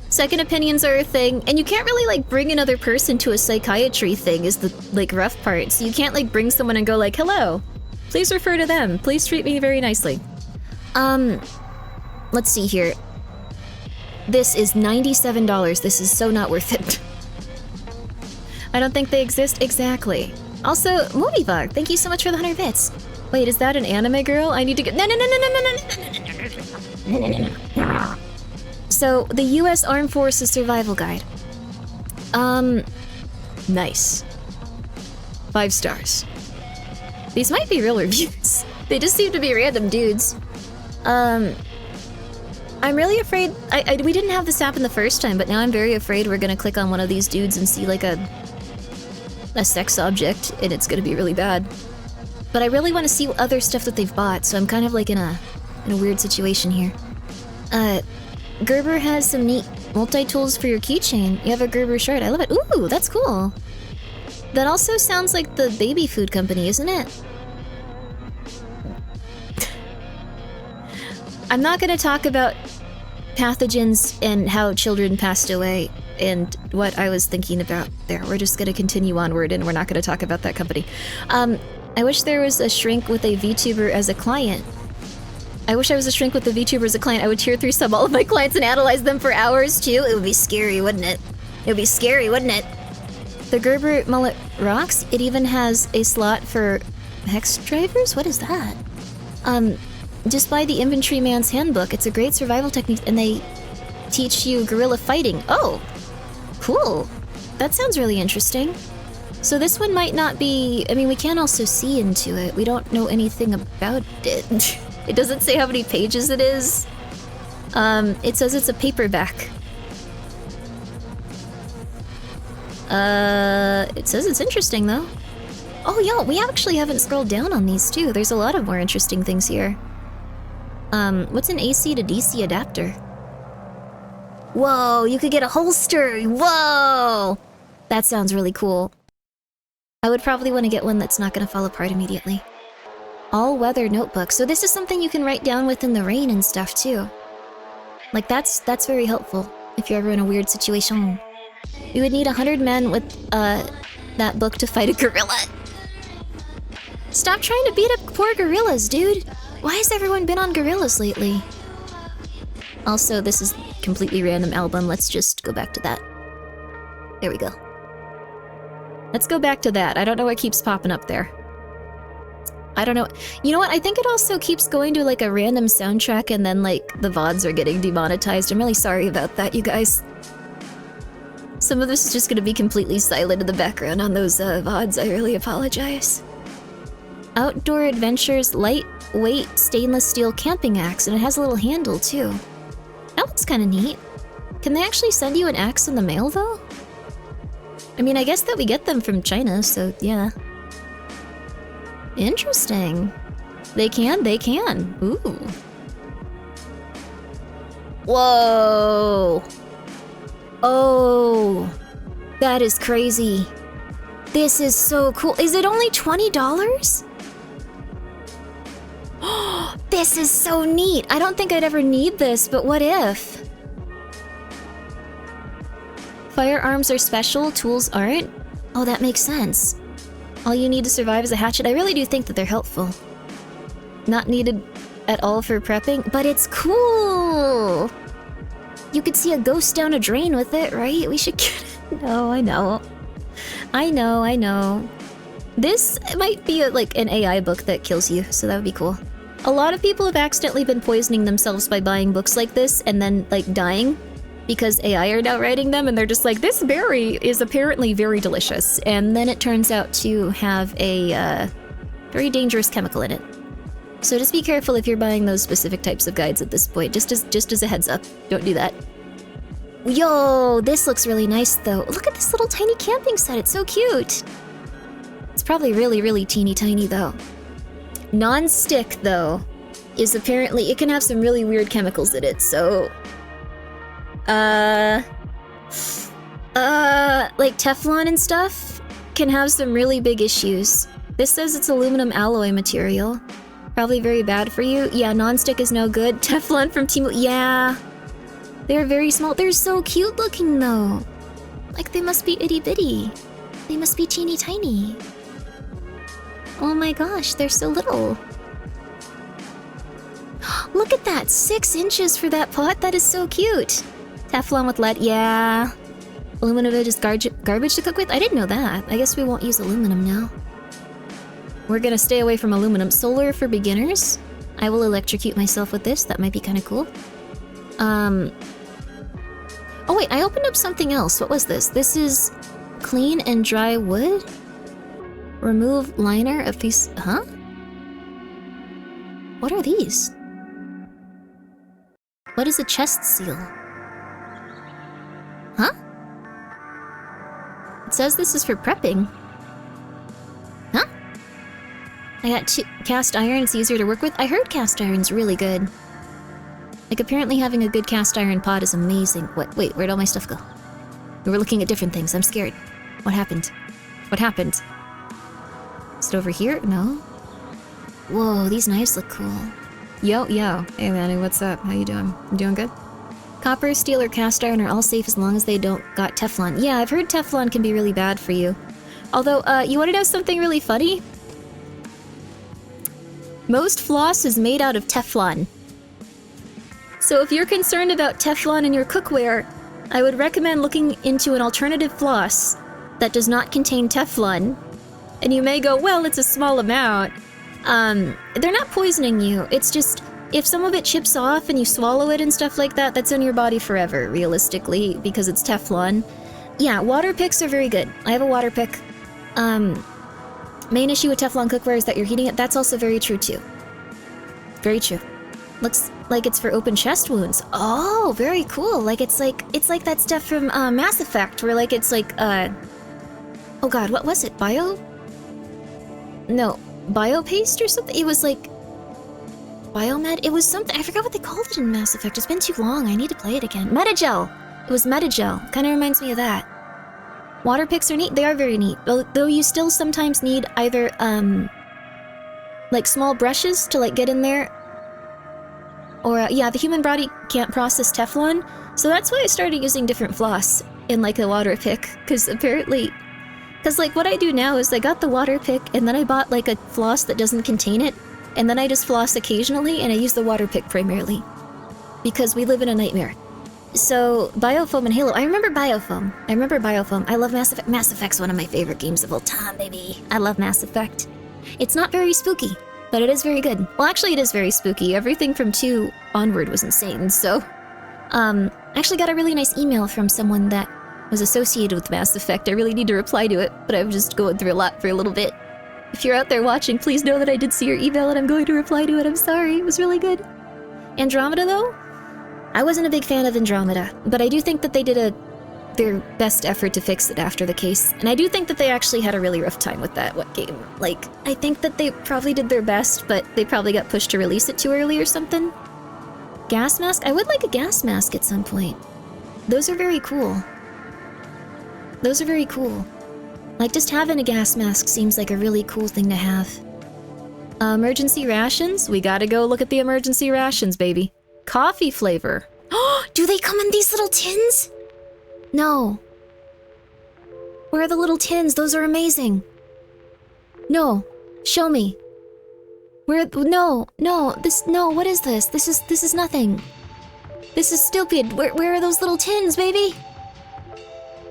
Second opinions are a thing, and you can't really, like, bring another person to a psychiatry thing is the, like, rough part. So you can't, like, bring someone and go like, hello, please refer to them. Please treat me very nicely. Let's see here. This is $97. This is so not worth it. I don't think they exist exactly. Also, Movivog, thank you so much for the 100 bits. Wait, is that an anime girl? I need to get— No. So, the U.S. Armed Forces Survival Guide. Nice. 5 stars. These might be real reviews. They just seem to be random dudes. I'm really afraid— we didn't have this happen the first time, but now I'm very afraid we're gonna click on one of these dudes and see, like, a sex object, and it's gonna be really bad. But I really want to see other stuff that they've bought, so I'm kind of, like, in a weird situation here. Gerber has some neat multi-tools for your keychain. You have a Gerber shirt. I love it. Ooh, that's cool. That also sounds like the baby food company, isn't it? I'm not gonna talk about pathogens and how children passed away and what I was thinking about there. We're just gonna continue onward, and we're not gonna talk about that company. I wish there was a shrink with a VTuber as a client. I wish I was a shrink with a VTuber as a client. I would tier through sub all of my clients and analyze them for hours, too. It would be scary, wouldn't it? It would be scary, wouldn't it? The Gerber mullet rocks. It even has a slot for hex drivers? What is that? Just buy the Infantry Man's Handbook. It's a great survival technique, and they teach you guerrilla fighting. Oh, cool. That sounds really interesting. So this one might not be— I mean, we can also see into it. We don't know anything about it. It doesn't say how many pages it is. It says it's a paperback. It says it's interesting, though. Oh, yeah, we actually haven't scrolled down on these, too. There's a lot of more interesting things here. What's an AC to DC adapter? Whoa, you could get a holster! Whoa! That sounds really cool. I would probably want to get one that's not going to fall apart immediately. All-weather notebook. So this is something you can write down with in the rain and stuff, too. Like, that's very helpful if you're ever in a weird situation. You would need 100 men with, that book to fight a gorilla. Stop trying to beat up poor gorillas, dude! Why has everyone been on gorillas lately? Also, this is a completely random album. Let's just go back to that. There we go. Let's go back to that. I don't know what keeps popping up there. I don't know. You know what? I think it also keeps going to, like, a random soundtrack, and then, like, the VODs are getting demonetized. I'm really sorry about that, you guys. Some of this is just gonna be completely silent in the background on those, VODs. I really apologize. Outdoor Adventures lightweight stainless steel camping axe, and it has a little handle, too. That looks kind of neat. Can they actually send you an axe in the mail, though? I mean, I guess that we get them from China, so yeah. Interesting. They can. Ooh. Whoa. Oh. That is crazy. This is so cool. Is it only $20? This is so neat. I don't think I'd ever need this, but what if? Firearms are special, tools aren't? Oh, that makes sense. All you need to survive is a hatchet. I really do think that they're helpful. Not needed at all for prepping, but it's cool! You could see a ghost down a drain with it, right? We should get it. No, I know. I know. This might be like an AI book that kills you, so that would be cool. A lot of people have accidentally been poisoning themselves by buying books like this and then, like, dying because AI are now writing them, and they're just like, this berry is apparently very delicious, and then it turns out to have a very dangerous chemical in it. So just be careful if you're buying those specific types of guides at this point, just as a heads up. Don't do that. Yo, this looks really nice though. Look at this little tiny camping set, it's so cute. It's probably really, really teeny tiny though. Non-stick though is apparently, it can have some really weird chemicals in it, so like Teflon and stuff can have some really big issues. This says it's aluminum alloy material. Probably very bad for you. Yeah, non-stick is no good. Teflon from Temu, yeah. They're very small. They're so cute looking though. Like they must be itty bitty. They must be teeny tiny. Oh my gosh, they're so little. Look at that, 6 inches for that pot. That is so cute. Teflon with lead, yeah. Aluminum is garbage to cook with? I didn't know that. I guess we won't use aluminum now. We're gonna stay away from aluminum. Solar for beginners. I will electrocute myself with this. That might be kind of cool. Oh wait, I opened up something else. What was this? This is clean and dry wood? Remove liner of these... Huh? What are these? What is a chest seal? Huh? It says this is for prepping. Huh? I got cast iron, it's easier to work with. I heard cast iron's really good. Like, apparently having a good cast iron pot is amazing. What? Wait, where'd all my stuff go? We were looking at different things. I'm scared. What happened? What happened? Is it over here? No? Whoa, these knives look cool. Yo. Hey, Manny, what's up? How you doing? You doing good? Copper, steel, or cast iron are all safe as long as they don't got Teflon. Yeah, I've heard Teflon can be really bad for you. Although, you wanna know something really funny? Most floss is made out of Teflon. So if you're concerned about Teflon in your cookware, I would recommend looking into an alternative floss that does not contain Teflon. And you may go, well, it's a small amount. They're not poisoning you. It's just, if some of it chips off and you swallow it and stuff like that, that's in your body forever, realistically, because it's Teflon. Yeah, water picks are very good. I have a water pick. Main issue with Teflon cookware is that you're heating it. That's also very true, too. Very true. Looks like it's for open chest wounds. Oh, very cool. Like it's like that stuff from Mass Effect, where like it's like oh god, what was it? Biopaste or something? It was like Biomed? It was something, I forgot what they called it in Mass Effect. It's been too long. I need to play it again. Metagel. It was Metagel. Kind of reminds me of that. Water picks are neat. They are very neat. Though you still sometimes need either like small brushes to like get in there. Or, yeah, the human body can't process Teflon, so that's why I started using different floss in, like, a water pick, because apparently... Because, like, what I do now is I got the water pick, and then I bought, like, a floss that doesn't contain it, and then I just floss occasionally, and I use the water pick primarily. Because we live in a nightmare. So, Biofoam and Halo. I remember Biofoam. I love Mass Effect. Mass Effect's one of my favorite games of all time, baby. I love Mass Effect. It's not very spooky. But it is very good. Well, actually, it is very spooky. Everything from 2 onward was insane, so... I actually got a really nice email from someone that was associated with Mass Effect. I really need to reply to it, but I'm just going through a lot for a little bit. If you're out there watching, please know that I did see your email and I'm going to reply to it. I'm sorry, it was really good. Andromeda, though? I wasn't a big fan of Andromeda, but I do think that they did their best effort to fix it after the case, and I do think that they actually had a really rough time with that game. Like, I think that they probably did their best, but they probably got pushed to release it too early or something. Gas mask? I would like a gas mask at some point. Those are very cool. Those are very cool. Like, just having a gas mask seems like a really cool thing to have. Emergency rations? We gotta go look at the emergency rations, baby. Coffee flavor. Oh, do they come in these little tins? No. Where are the little tins? Those are amazing. No. Show me. Where? No. What is this? This is nothing. This is stupid. Where are those little tins, baby?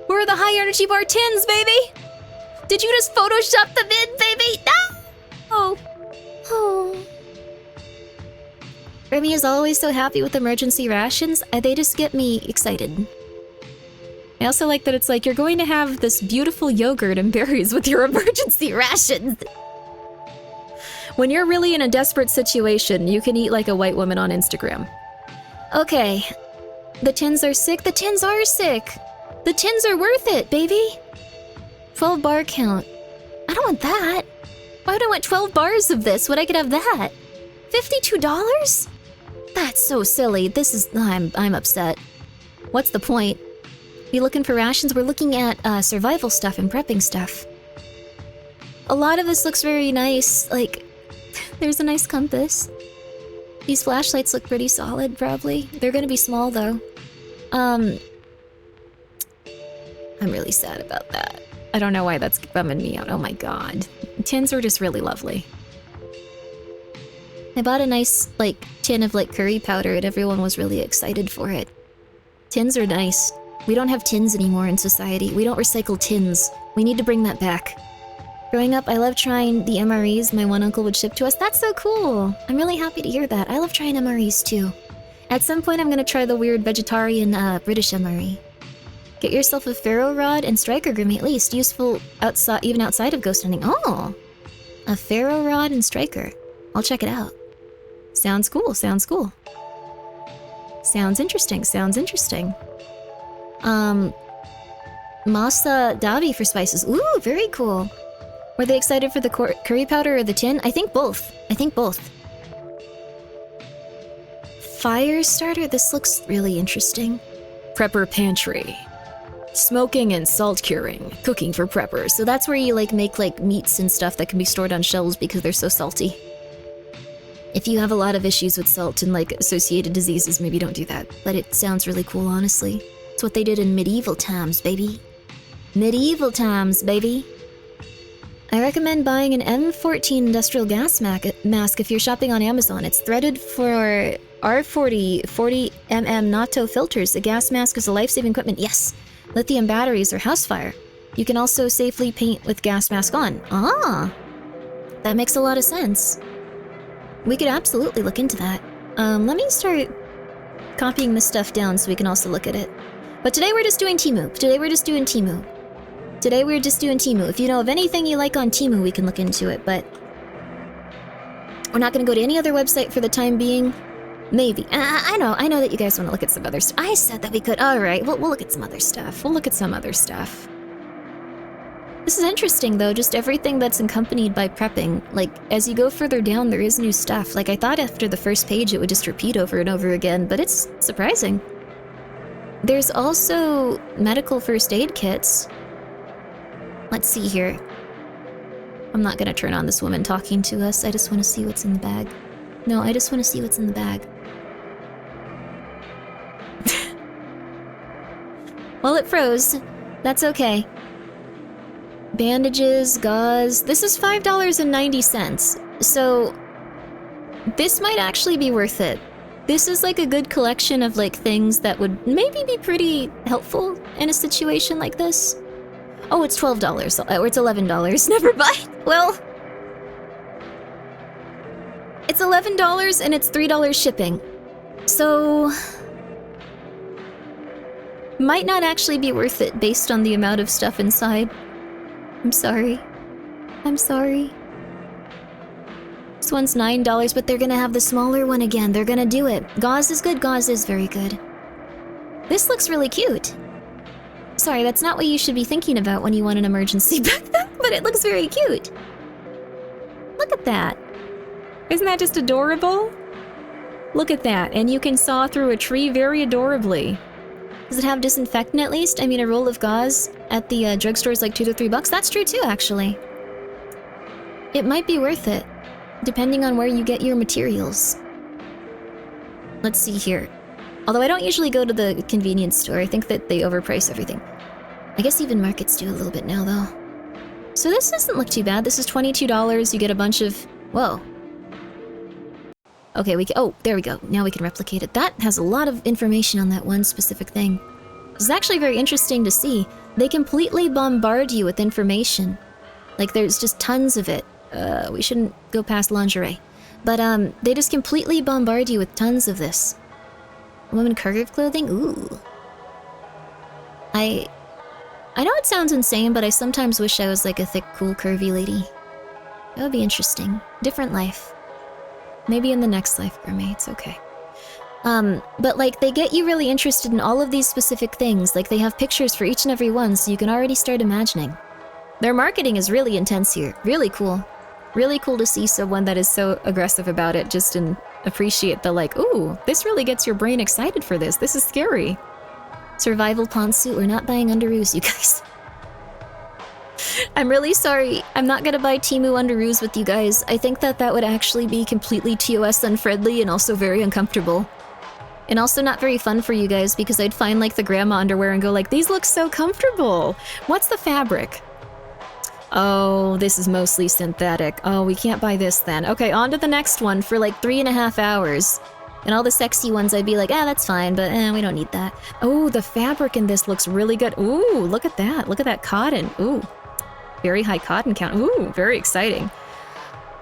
Where are the high energy bar tins, baby? Did you just Photoshop them in, baby? No! Oh. Grimmi is always so happy with emergency rations. They just get me excited. I also like that it's like, you're going to have this beautiful yogurt and berries with your emergency rations. When you're really in a desperate situation, you can eat like a white woman on Instagram. Okay. The tins are sick. The tins are sick. The tins are worth it, baby. 12 bar count. I don't want that. Why would I want 12 bars of this when I could have that? $52? That's so silly. This is... I'm upset. What's the point? We looking for rations? We're looking at survival stuff and prepping stuff. A lot of this looks very nice. Like, there's a nice compass. These flashlights look pretty solid, probably. They're gonna be small, though. I'm really sad about that. I don't know why that's bumming me out. Oh my god. Tins are just really lovely. I bought a nice, like, tin of, like, curry powder and everyone was really excited for it. Tins are nice. We don't have tins anymore in society. We don't recycle tins. We need to bring that back. Growing up, I loved trying the MREs my one uncle would ship to us. That's so cool! I'm really happy to hear that. I love trying MREs too. At some point, I'm gonna try the weird vegetarian British MRE. Get yourself a ferro rod and striker Grimmi at least. Useful outside, even outside of ghost hunting. Oh! A ferro rod and striker. I'll check it out. Sounds cool, sounds cool. Sounds interesting, sounds interesting. Masa dabi for spices. Ooh, very cool. Were they excited for the curry powder or the tin? I think both. I think both. Fire starter? This looks really interesting. Prepper pantry. Smoking and salt curing. Cooking for preppers. So that's where you like make like meats and stuff that can be stored on shelves because they're so salty. If you have a lot of issues with salt and like associated diseases, maybe don't do that. But it sounds really cool, honestly. It's what they did in medieval times, baby. Medieval times, baby. I recommend buying an M14 industrial gas mask if you're shopping on Amazon. It's threaded for R40 40mm NATO filters. The gas mask is a life-saving equipment. Yes. Lithium batteries or house fire. You can also safely paint with gas mask on. Ah. That makes a lot of sense. We could absolutely look into that. Let me start copying this stuff down so we can also look at it. But today we're just doing Temu. Today we're just doing Temu. If you know of anything you like on Temu, we can look into it, but we're not going to go to any other website for the time being. Maybe. I know that you guys want to look at some other stuff. I said that we could. Alright, we'll look at some other stuff. This is interesting, though, just everything that's accompanied by prepping. Like, as you go further down, there is new stuff. Like, I thought after the first page it would just repeat over and over again, but it's surprising. There's also medical first aid kits. Let's see here. I'm not gonna turn on this woman talking to us. I just want to see what's in the bag. No, I just want to see what's in the bag. Well, it froze. That's okay. Bandages, gauze. This is $5.90. So, this might actually be worth it. This is like a good collection of like things that would maybe be pretty helpful in a situation like this. Oh, it's $12, or it's $11. Never mind. Well, it's $11 and it's $3 shipping. So, might not actually be worth it based on the amount of stuff inside. I'm sorry. This one's $9, but they're gonna have the smaller one again. They're gonna do it. Gauze is good. Gauze is very good. This looks really cute. Sorry, that's not what you should be thinking about when you want an emergency backpack, but it looks very cute. Look at that. Isn't that just adorable? Look at that, and you can saw through a tree very adorably. Does it have disinfectant at least? I mean, a roll of gauze at the drugstore is like $2 to $3. That's true too, actually. It might be worth it, depending on where you get your materials. Let's see here. Although I don't usually go to the convenience store, I think that they overprice everything. I guess even markets do a little bit now, though. So this doesn't look too bad. This is $22. You get a bunch of... Whoa. Okay, we can... Oh, there we go. Now we can replicate it. That has a lot of information on that one specific thing. It's actually very interesting to see. They completely bombard you with information. Like, there's just tons of it. We shouldn't go past lingerie. But, they just completely bombard you with tons of this. Women curve clothing? Ooh. I know it sounds insane, but I sometimes wish I was like a thick, cool, curvy lady. That would be interesting. Different life. Maybe in the next life, Grimmi. It's okay. But like, they get you really interested in all of these specific things. Like, they have pictures for each and every one, so you can already start imagining. Their marketing is really intense here. Really cool. Really cool to see someone that is so aggressive about it, just and appreciate the like, ooh, this really gets your brain excited for this. This is scary. Survival pantsuit. We're not buying underoos, you guys. I'm really sorry. I'm not gonna buy Temu underoos with you guys. I think that that would actually be completely TOS unfriendly and also very uncomfortable. And also not very fun for you guys because I'd find like the grandma underwear and go like, these look so comfortable. What's the fabric? Oh, this is mostly synthetic. Oh, we can't buy this then. Okay, on to the next one for like 3.5 hours. And all the sexy ones I'd be like, ah, that's fine, but we don't need that. Oh, the fabric in this looks really good. Ooh, look at that. Look at that cotton. Ooh, very high cotton count. Ooh, very exciting.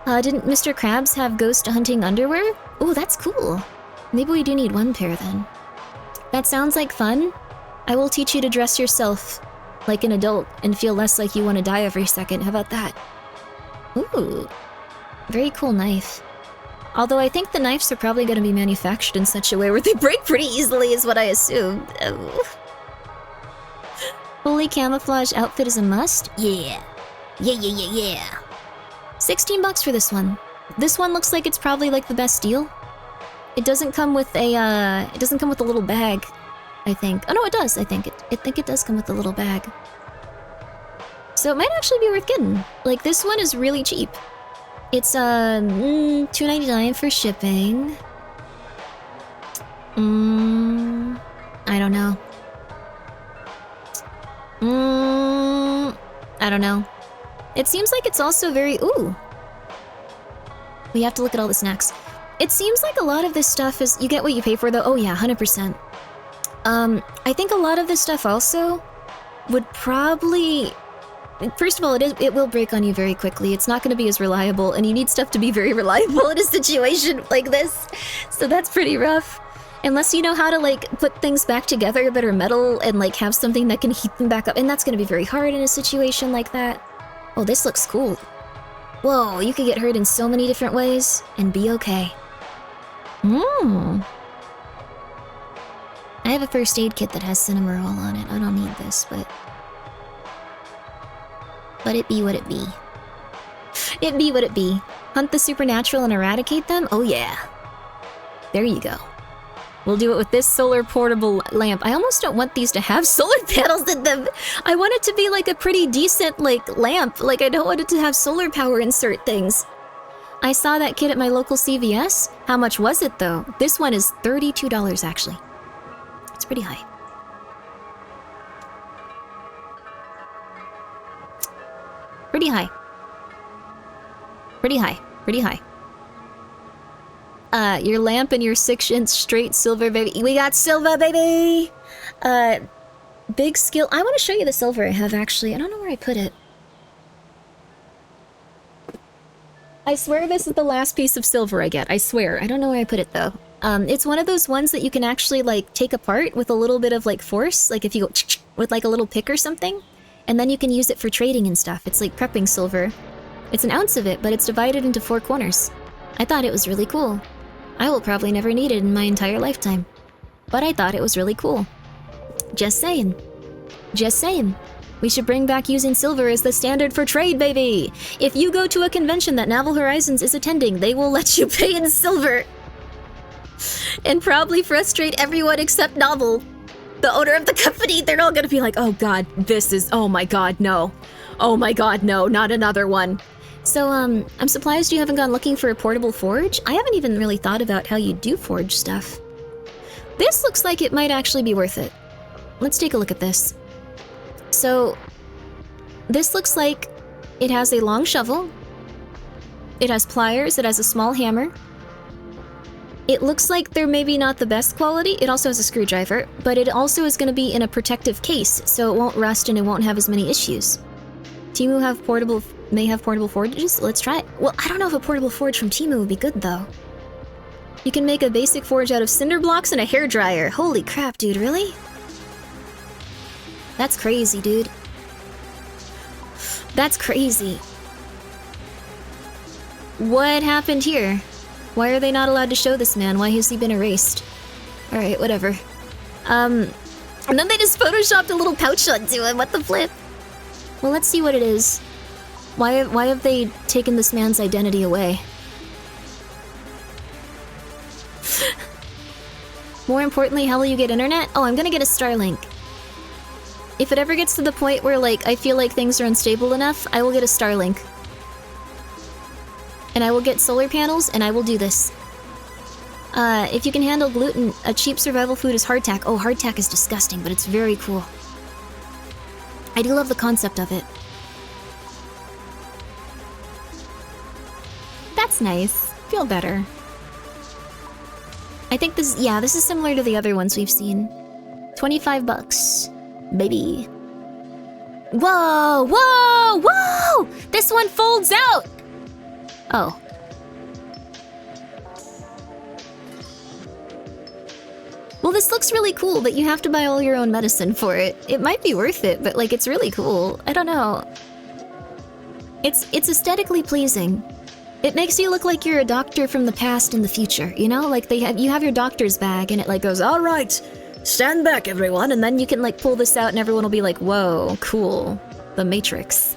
Didn't Mr. Krabs have ghost hunting underwear? Ooh, that's cool. Maybe we do need one pair then. That sounds like fun. I will teach you to dress yourself like an adult and feel less like you want to die every second. How about that? Ooh, very cool knife. Although I think the knives are probably going to be manufactured in such a way where they break pretty easily is what I assume. Oh. Fully camouflage outfit is a must? Yeah. Yeah. $16 for this one. This one looks like it's probably like the best deal. It doesn't come with a, it doesn't come with a little bag, I think. Oh no, it does, I think. I think it does come with a little bag. So it might actually be worth getting. Like, this one is really cheap. It's, $2.99 for shipping. I don't know. I don't know. It seems like it's also very... Ooh. We have to look at all the snacks. It seems like a lot of this stuff is... You get what you pay for, though. Oh, yeah, 100%. I think a lot of this stuff also would probably... First of all, it will break on you very quickly. It's not going to be as reliable, and you need stuff to be very reliable in a situation like this. So that's pretty rough. Unless you know how to, like, put things back together that are metal and, like, have something that can heat them back up. And that's going to be very hard in a situation like that. Oh, this looks cool. Whoa, you could get hurt in so many different ways and be okay. I have a first aid kit that has cinnamoroll on it. I don't need this, but it be what it be. It be what it be. Hunt the supernatural and eradicate them? Oh yeah. There you go. We'll do it with this solar portable lamp. I almost don't want these to have solar panels in them. I want it to be like a pretty decent, like, lamp. Like, I don't want it to have solar power insert things. I saw that kit at my local CVS. How much was it, though? This one is $32, actually. It's pretty high. Pretty high. Pretty high. Pretty high. Your lamp and your 6-inch straight silver, baby. We got silver, baby! Big skill. I want to show you the silver I have, actually. I don't know where I put it. I swear this is the last piece of silver I get. I swear. I don't know where I put it, though. It's one of those ones that you can actually, like, take apart with a little bit of, like, force. Like, if you go with, like, a little pick or something. And then you can use it for trading and stuff. It's like prepping silver. It's an ounce of it, but it's divided into 4 corners. I thought it was really cool. I will probably never need it in my entire lifetime. But I thought it was really cool. Just saying. Just saying. We should bring back using silver as the standard for trade, baby! If you go to a convention that Novel Horizons is attending, they will let you pay in silver! And probably frustrate everyone except Novel. the owner of the company, they're all gonna be like, oh god, this is, oh my god, no. Oh my god, no, not another one. So, I'm surprised you haven't gone looking for a portable forge. I haven't even really thought about how you do forge stuff. This looks like it might actually be worth it. Let's take a look at this. So, this looks like it has a long shovel. It has pliers, it has a small hammer. It looks like they're maybe not the best quality. It also has a screwdriver, but it also is going to be in a protective case, so it won't rust and it won't have as many issues. Temu may have portable forges? Let's try it. Well, I don't know if a portable forge from Temu would be good, though. You can make a basic forge out of cinder blocks and a hairdryer. Holy crap, dude, really? That's crazy, dude. That's crazy. What happened here? Why are they not allowed to show this man? Why has he been erased? Alright, whatever. And then they just photoshopped a little pouch onto him. What the flip? Well, let's see what it is. Why have they taken this man's identity away? More importantly, how will you get internet? Oh, I'm gonna get a Starlink. If it ever gets to the point where, like, I feel like things are unstable enough, I will get a Starlink. And I will get solar panels, and I will do this. If you can handle gluten, a cheap survival food is hardtack. Oh, hardtack is disgusting, but it's very cool. I do love the concept of it. That's nice. Feel better. I think this, yeah, this is similar to the other ones we've seen. 25 bucks. Baby. Whoa, whoa, whoa! This one folds out! Oh. Well, this looks really cool, but you have to buy all your own medicine for it. It might be worth it, but like, it's really cool. I don't know. It's aesthetically pleasing. It makes you look like you're a doctor from the past and the future, you know? Like, you have your doctor's bag, and it like goes, all right, stand back, everyone, and then you can like pull this out and everyone will be like, whoa, cool. The Matrix.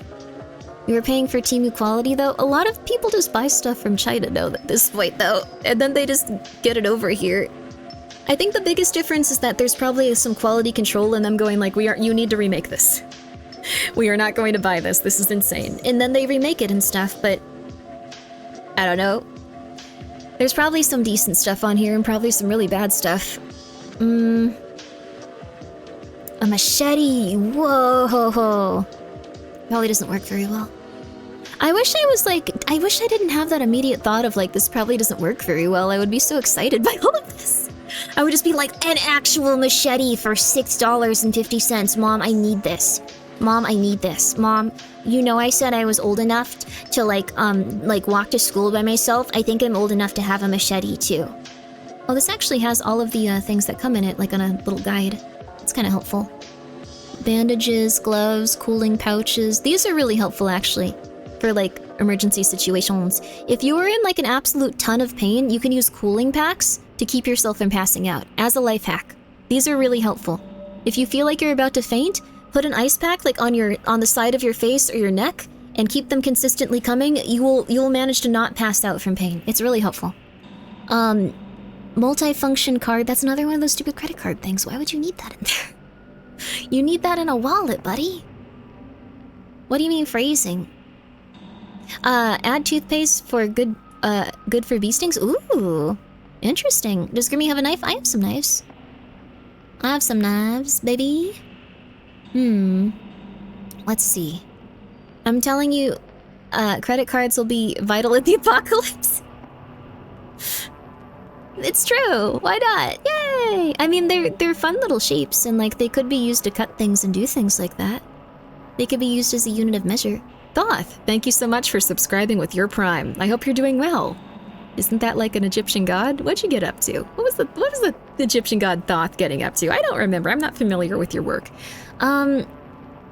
You were paying for Temu quality, though? A lot of people just buy stuff from China now at this point, though, and then they just get it over here. I think the biggest difference is that there's probably some quality control in them going like, you need to remake this. We are not going to buy this, this is insane. And then they remake it and stuff, but I don't know. There's probably some decent stuff on here and probably some really bad stuff. A machete, whoa. Probably doesn't work very well. I wish I didn't have that immediate thought of like, this probably doesn't work very well. I would be so excited by all of this. I would just be like, an actual machete for $6.50. Mom, I need this. Mom, I need this. Mom, you know I said I was old enough to like walk to school by myself. I think I'm old enough to have a machete too. Oh, this actually has all of the things that come in it, like on a little guide. It's kind of helpful. Bandages, gloves, cooling pouches. These are really helpful actually for like emergency situations. If you are in like an absolute ton of pain, you can use cooling packs to keep yourself from passing out as a life hack. These are really helpful. If you feel like you're about to faint, put an ice pack like on the side of your face or your neck and keep them consistently coming. You will manage to not pass out from pain. It's really helpful. Multifunction card. That's another one of those stupid credit card things. Why would you need that in there? You need that in a wallet, buddy. What do you mean phrasing? Add toothpaste for good for bee stings. Ooh, interesting. Does Grimmi have a knife? I have some knives. I have some knives, baby. Let's see. I'm telling you, credit cards will be vital in the apocalypse. It's true. Why not? Yay! I mean, they're fun little shapes, and like they could be used to cut things and do things like that. They could be used as a unit of measure. Thoth, thank you so much for subscribing with your Prime. I hope you're doing well. Isn't that like an Egyptian god? What'd you get up to? What was the Egyptian god Thoth getting up to? I don't remember. I'm not familiar with your work.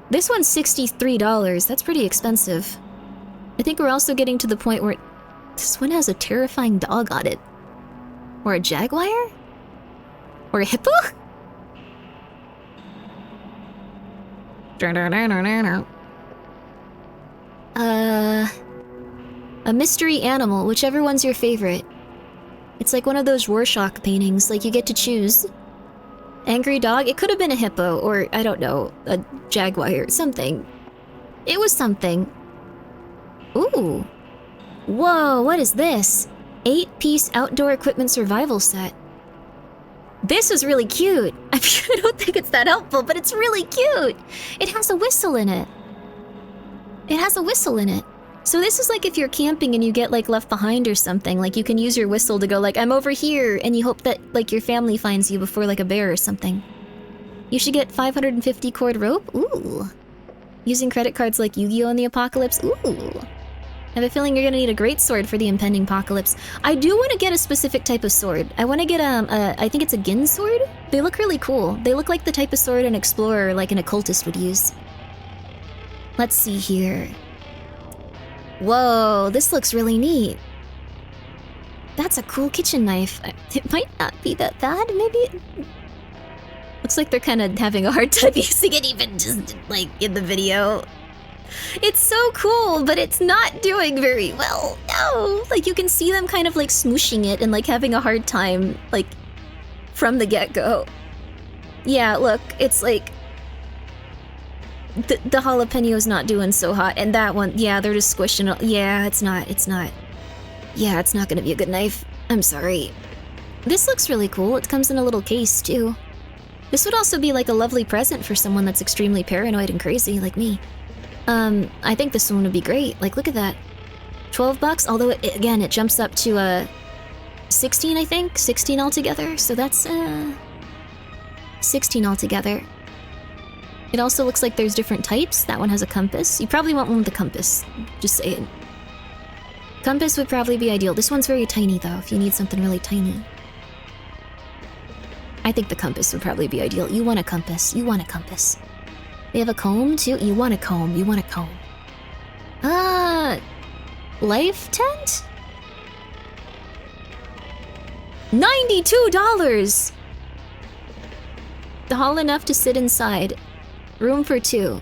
This one's $63. That's pretty expensive. I think we're also getting to the point where this one has a terrifying dog on it. Or a jaguar? Or a hippo? A mystery animal, whichever one's your favorite. It's like one of those Rorschach paintings, like you get to choose. Angry dog? It could have been a hippo, or I don't know, a jaguar, something. It was something. Ooh. Whoa, what is this? 8-piece outdoor equipment survival set. This is really cute. I don't think it's that helpful, but it's really cute. It has a whistle in it. It has a whistle in it. So this is like if you're camping and you get like left behind or something, like you can use your whistle to go like, I'm over here, and you hope that like your family finds you before like a bear or something. You should get 550 cord rope. Ooh. Using credit cards like Yu-Gi-Oh! In the apocalypse. Ooh. I have a feeling you're gonna need a great sword for the impending apocalypse. I do want to get a specific type of sword. I want to get I think it's a Gin sword? They look really cool. They look like the type of sword an explorer, like an occultist, would use. Let's see here. Whoa, this looks really neat. That's a cool kitchen knife. It might not be that bad, maybe? Looks like they're kind of having a hard time using it even just, like, in the video. It's so cool, but it's not doing very well. No! Like, you can see them kind of, like, smooshing it and, like, having a hard time, like, from the get-go. Yeah, look, it's like... The jalapeno's not doing so hot, and that one, yeah, they're just squishing it. Yeah, it's not. Yeah, it's not gonna be a good knife. I'm sorry. This looks really cool. It comes in a little case, too. This would also be like a lovely present for someone that's extremely paranoid and crazy, like me. I think this one would be great. Like, look at that. 12 bucks, although, again, it jumps up to, 16, I think? 16 altogether, so that's, 16 altogether. It also looks like there's different types. That one has a compass. You probably want one with a compass. Just saying. Compass would probably be ideal. This one's very tiny, though, if you need something really tiny. I think the compass would probably be ideal. You want a compass. You want a compass. They have a comb, too? You want a comb. You want a comb. Life tent? $92! Tall enough to sit inside. Room for 2.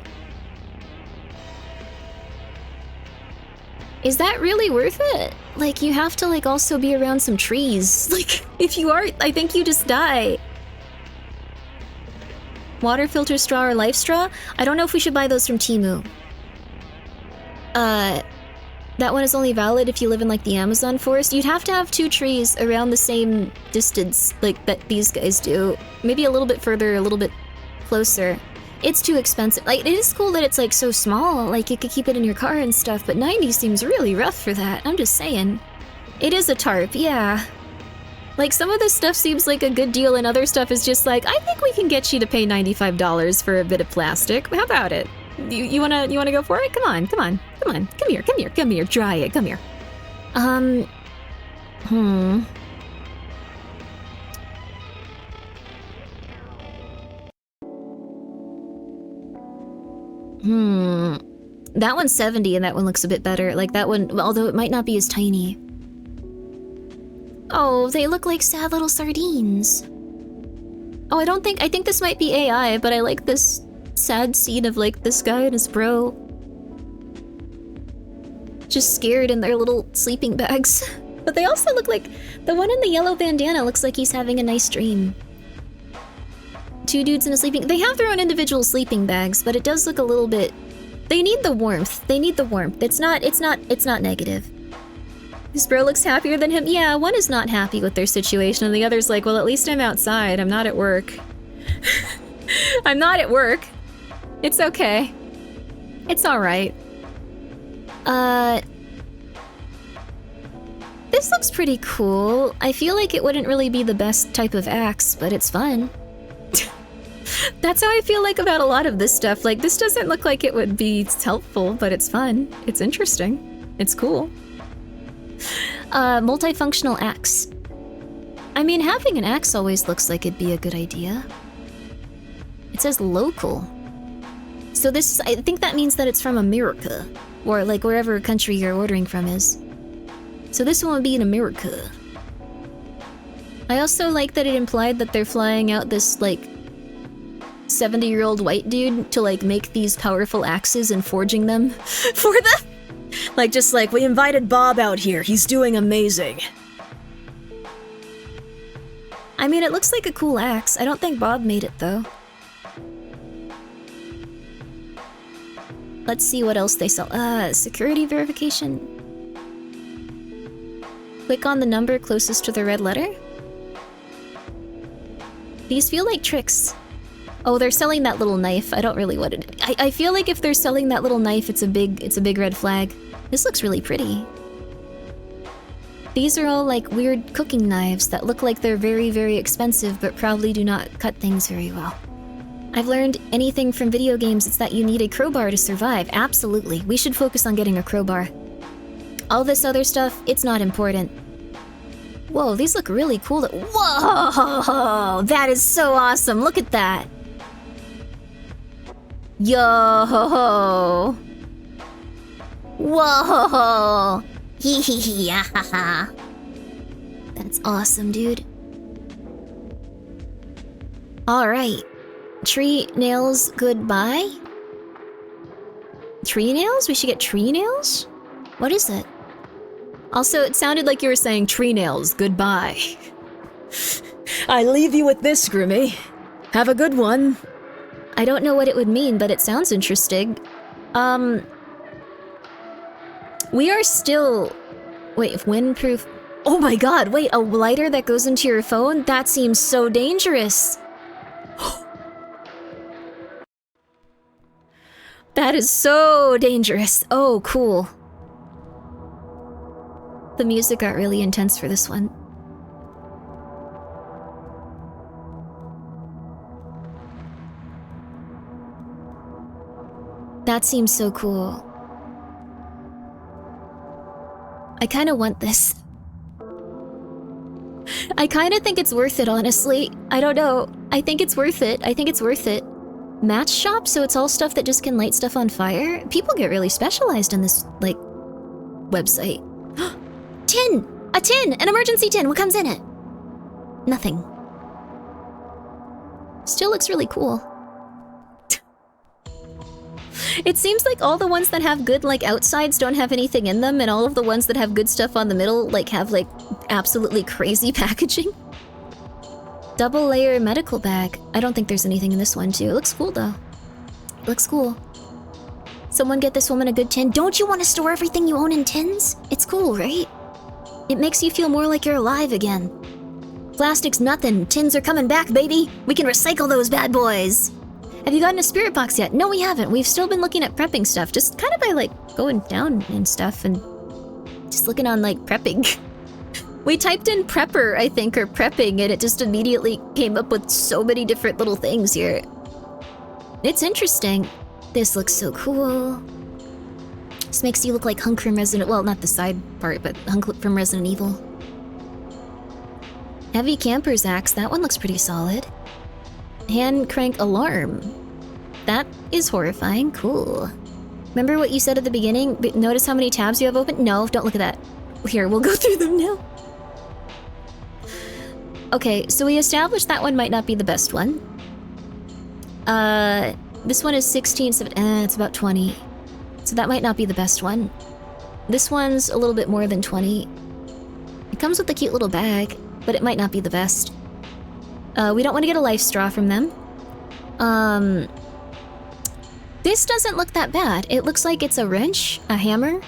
Is that really worth it? Like, you have to, like, also be around some trees. Like, if you are, I think you just die. Water filter straw or life straw? I don't know if we should buy those from Temu. That one is only valid if you live in, like, the Amazon forest. You'd have to have 2 trees around the same distance, like, that these guys do. Maybe a little bit further, a little bit closer. It's too expensive. Like, it is cool that it's, like, so small. Like, you could keep it in your car and stuff, but 90 seems really rough for that. I'm just saying. It is a tarp, yeah. Like, some of this stuff seems like a good deal, and other stuff is just like, I think we can get you to pay $95 for a bit of plastic. How about it? You wanna go for it? Come on. Come here, try it, come here. That one's 70 and that one looks a bit better. Like that one, although it might not be as tiny. Oh, they look like sad little sardines. Oh, I think this might be AI, but I like this sad scene of like this guy and his bro. Just scared in their little sleeping bags. But they also look like, the one in the yellow bandana looks like he's having a nice dream. 2 dudes in a sleeping... They have their own individual sleeping bags, but it does look a little bit... They need the warmth. They need the warmth. It's not negative. His bro looks happier than him. Yeah, one is not happy with their situation, and the other's like, well, at least I'm outside. I'm not at work. I'm not at work. It's okay. It's alright. This looks pretty cool. I feel like it wouldn't really be the best type of axe, but it's fun. That's how I feel like about a lot of this stuff. Like, this doesn't look like it would be helpful, but it's fun. It's interesting. It's cool. Multifunctional axe. I mean, having an axe always looks like it'd be a good idea. It says local. So this, I think that means that it's from America. Or, like, wherever country you're ordering from is. So this one would be in America. I also like that it implied that they're flying out this, like, 70-year-old white dude to, like, make these powerful axes and forging them for them. Like, just like, we invited Bob out here. He's doing amazing. I mean, it looks like a cool axe. I don't think Bob made it, though. Let's see what else they sell. Security verification. Click on the number closest to the red letter. These feel like tricks. Oh, they're selling that little knife. I don't really want it. I feel like if they're selling that little knife, it's a big red flag. This looks really pretty. These are all like weird cooking knives that look like they're very, very expensive, but probably do not cut things very well. I've learned anything from video games, it's that you need a crowbar to survive. Absolutely. We should focus on getting a crowbar. All this other stuff, it's not important. Whoa, these look really cool. Whoa! That is so awesome. Look at that. Yo! Whoa! Hee hee hee, ah ha ha. That's awesome, dude. Alright. Tree nails, goodbye. Tree nails? We should get tree nails? What is it? Also, it sounded like you were saying tree nails, goodbye. I leave you with this, Grimmi. Have a good one. I don't know what it would mean, but it sounds interesting. We are still... Wait, windproof... Oh my god, wait, a lighter that goes into your phone? That seems so dangerous. That is so dangerous. Oh, cool. The music got really intense for this one. That seems so cool. I kind of want this. I kind of think it's worth it, honestly. I don't know. I think it's worth it. I think it's worth it. Match shop, so it's all stuff that just can light stuff on fire? People get really specialized in this, like, website. Tin! A tin! An emergency tin! What comes in it? Nothing. Still looks really cool. It seems like all the ones that have good, like, outsides don't have anything in them, and all of the ones that have good stuff on the middle, like, have, like, absolutely crazy packaging. Double layer medical bag. I don't think there's anything in this one, too. It looks cool, though. It looks cool. Someone get this woman a good tin. Don't you want to store everything you own in tins? It's cool, right? It makes you feel more like you're alive again. Plastic's nothing. Tins are coming back, baby. We can recycle those bad boys. Have you gotten a spirit box yet? No, we haven't. We've still been looking at prepping stuff. Just kind of by, like, going down and stuff and just looking on, like, prepping. We typed in prepper, I think, or prepping, and it just immediately came up with so many different little things here. It's interesting. This looks so cool. This makes you look like Hunk from Resident... Well, not the side part, but Hunk from Resident Evil. Heavy Camper's Axe. That one looks pretty solid. Hand crank alarm. That is horrifying. Cool. Remember what you said at the beginning? Notice how many tabs you have open? No, don't look at that. Here, we'll go through them now. Okay, so we established that one might not be the best one. This one is 16, so it's about 20. So that might not be the best one. This one's a little bit more than 20. It comes with a cute little bag, but it might not be the best. We don't want to get a life straw from them. This doesn't look that bad. It looks like it's a wrench, a hammer,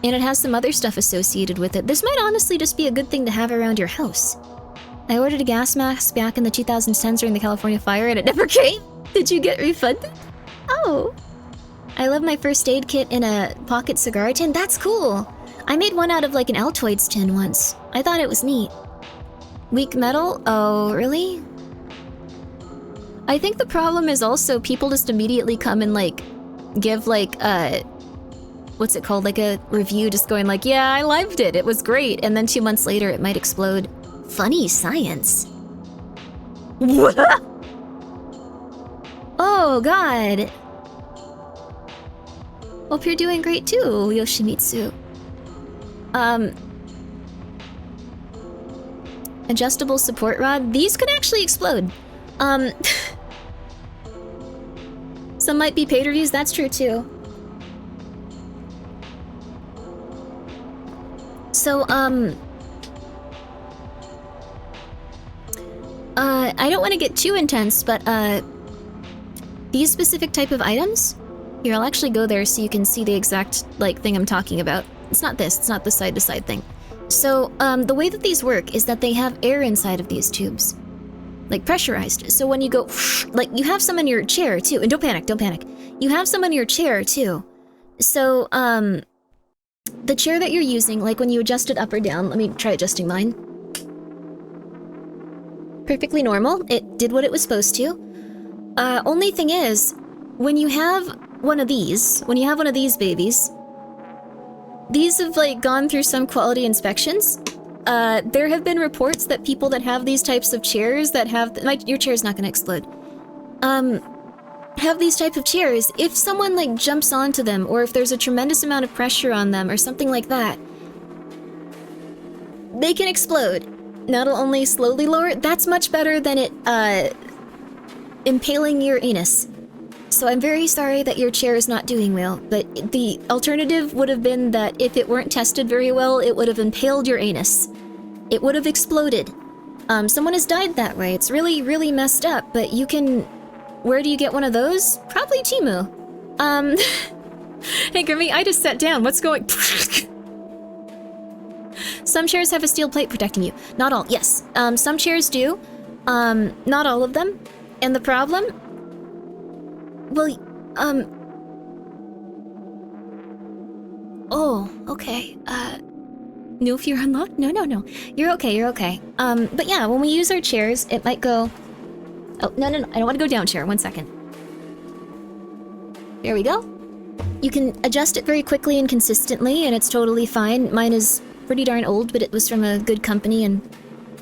and it has some other stuff associated with it. This might honestly just be a good thing to have around your house. I ordered a gas mask back in the 2010s during the California fire and it never came. Did you get refunded? Oh. I love my first aid kit in a pocket cigar tin. That's cool. I made one out of like an Altoids tin once. I thought it was neat. Weak metal? Oh, really? I think the problem is also people just immediately come and like give like what's it called? Like a review just going like, yeah, I loved it. It was great. And then 2 months later it might explode. Funny science. Oh, God. Hope you're doing great too, Yoshimitsu. Adjustable support rod. These could actually explode. Some might be paid reviews, that's true too. So, I don't want to get too intense, but these specific type of items, here, I'll actually go there so you can see the exact like thing I'm talking about. It's not this, it's not the side-to-side thing. So the way that these work is that they have air inside of these tubes, like pressurized. So when you go, like you have some in your chair too, and don't panic, don't panic. You have some in your chair too. So the chair that you're using, like when you adjust it up or down, let me try adjusting mine. Perfectly normal. It did what it was supposed to. Only thing is, when you have one of these babies, these have like gone through some quality inspections. There have been reports that people that have these types of chairs that have, your chair's not gonna explode. Have these type of chairs, if someone like jumps onto them, or if there's a tremendous amount of pressure on them or something like that, they can explode. That'll only slowly lower it. That's much better than it, impaling your anus. So I'm very sorry that your chair is not doing well, but the alternative would have been that if it weren't tested very well, it would have impaled your anus. It would have exploded. Someone has died that way. It's really, really messed up, but you can... Where do you get one of those? Probably Temu. Hey Grimmi, I just sat down. What's going... Some chairs have a steel plate protecting you. Not all, yes. Some chairs do. Not all of them. And the problem... Well, Oh, okay. No fear unlocked? No. You're okay, you're okay. But yeah, when we use our chairs, it might go... Oh, no. I don't want to go down, chair. 1 second. There we go. You can adjust it very quickly and consistently, and it's totally fine. Mine is pretty darn old, but it was from a good company and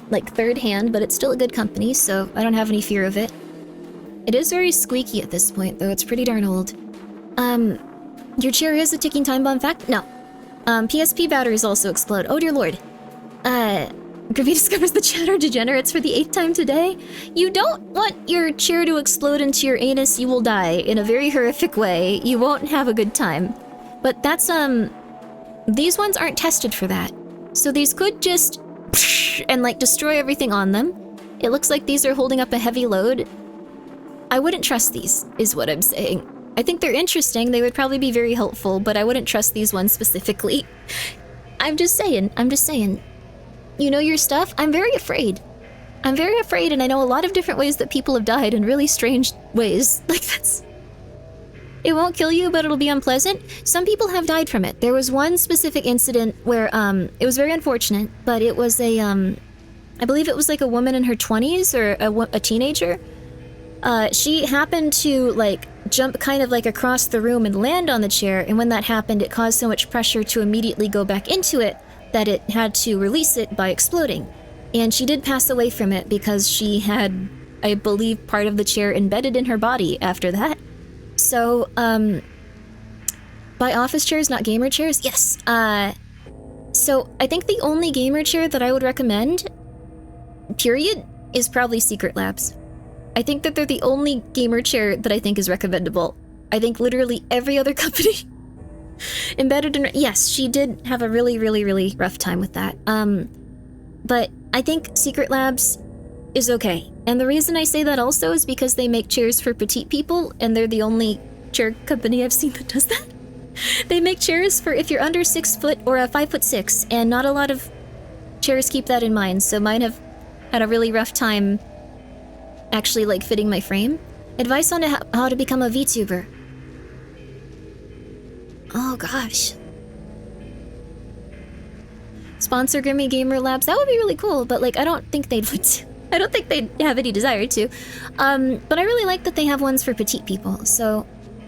like third hand, but it's still a good company, so I don't have any fear of it. It is very squeaky at this point, though. It's pretty darn old. Your chair is a ticking time bomb fact? No. PSP batteries also explode. Oh dear lord. Grimmi discovers the chatter degenerates for the 8th time today. You don't want your chair to explode into your anus. You will die in a very horrific way. You won't have a good time. But that's, these ones aren't tested for that. So these could just and like destroy everything on them. It looks like these are holding up a heavy load. I wouldn't trust these, is what I'm saying. I think they're interesting, they would probably be very helpful, but I wouldn't trust these ones specifically. I'm just saying. You know your stuff? I'm very afraid. And I know a lot of different ways that people have died in really strange ways. Like that's... It won't kill you, but it'll be unpleasant. Some people have died from it. There was one specific incident where, it was very unfortunate, but it was a, I believe it was like a woman in her 20s, or a teenager. She happened to, like, jump kind of like across the room and land on the chair, and when that happened, it caused so much pressure to immediately go back into it that it had to release it by exploding. And she did pass away from it because she had, I believe, part of the chair embedded in her body after that. So, buy office chairs, not gamer chairs? Yes. So I think the only gamer chair that I would recommend, period, is probably Secret Labs. I think that they're the only gamer chair that I think is recommendable. I think literally every other company embedded in... Yes, she did have a really, really, really rough time with that. But I think Secret Labs is okay. And the reason I say that also is because they make chairs for petite people, and they're the only chair company I've seen that does that. They make chairs for if you're under 6 foot or 5'6", and not a lot of chairs keep that in mind, so mine have had a really rough time actually like fitting my frame. Advice on how to become a VTuber. Oh gosh. Sponsor Grimmi Gamer Labs. That would be really cool, but like I don't think they'd have any desire to. But I really like that they have ones for petite people. So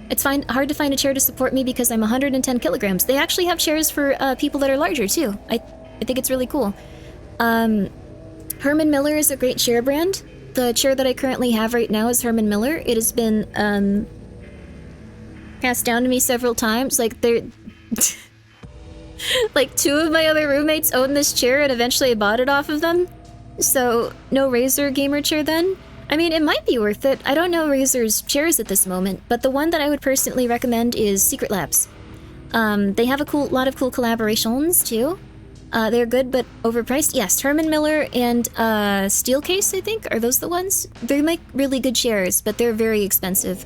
it's hard to find a chair to support me because I'm 110 kilograms. They actually have chairs for people that are larger too. I think it's really cool. Herman Miller is a great chair brand. The chair that I currently have right now is Herman Miller. It has been passed down to me several times. Like they're like 2 of my other roommates own this chair, and eventually I bought it off of them. So no Razer gamer chair then. I mean, it might be worth it. I don't know Razer's chairs at this moment, but the one that I would personally recommend is Secret Labs. They have a lot of cool collaborations too. They're good but overpriced. Yes, Herman Miller and Steelcase, I think. Are those the ones? They make really good chairs, but they're very expensive.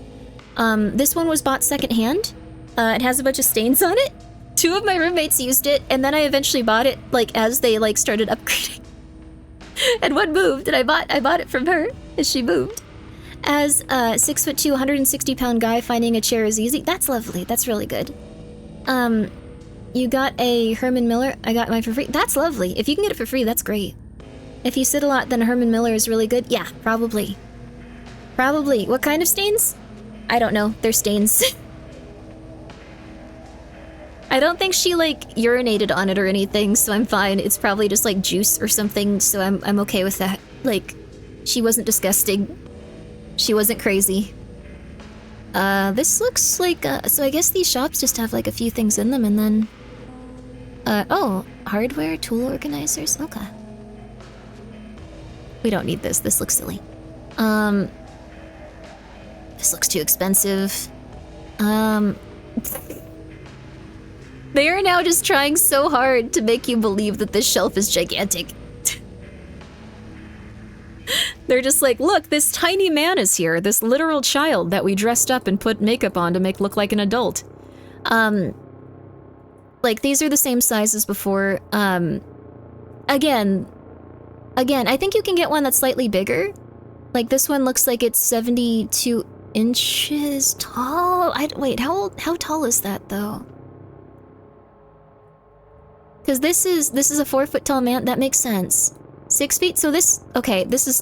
This one was bought secondhand. It has a bunch of stains on it. 2 of my roommates used it, and then I eventually bought it like as they like started upgrading. And one moved, and I bought it from her as she moved. As a 6'2", 160-pound guy finding a chair is easy. That's lovely. That's really good. You got a Herman Miller. I got mine for free. That's lovely. If you can get it for free, that's great. If you sit a lot, then a Herman Miller is really good. Yeah, probably. Probably. What kind of stains? I don't know. They're stains. I don't think she, like, urinated on it or anything, so I'm fine. It's probably just, like, juice or something, so I'm okay with that. Like, she wasn't disgusting. She wasn't crazy. This looks like, so I guess these shops just have, like, a few things in them, and then... oh, hardware, tool organizers, okay. We don't need this. This looks silly. This looks too expensive. They are now just trying so hard to make you believe that this shelf is gigantic. They're just like, look, this tiny man is here, this literal child that we dressed up and put makeup on to make look like an adult. Like, these are the same size as before. Again, I think you can get one that's slightly bigger. Like, this one looks like it's 72 inches tall. Wait, how tall is that, though? Because this is a 4-foot tall man. That makes sense. 6 feet. So this. Okay, this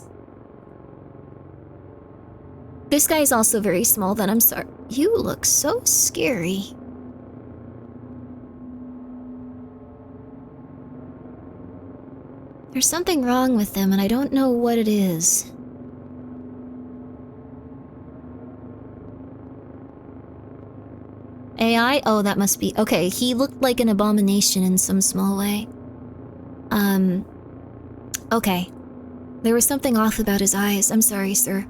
guy is also very small. Then I'm sorry. You look so scary. There's something wrong with them, and I don't know what it is. AI? Oh, that must be... Okay, he looked like an abomination in some small way. Okay. There was something off about his eyes. I'm sorry, sir.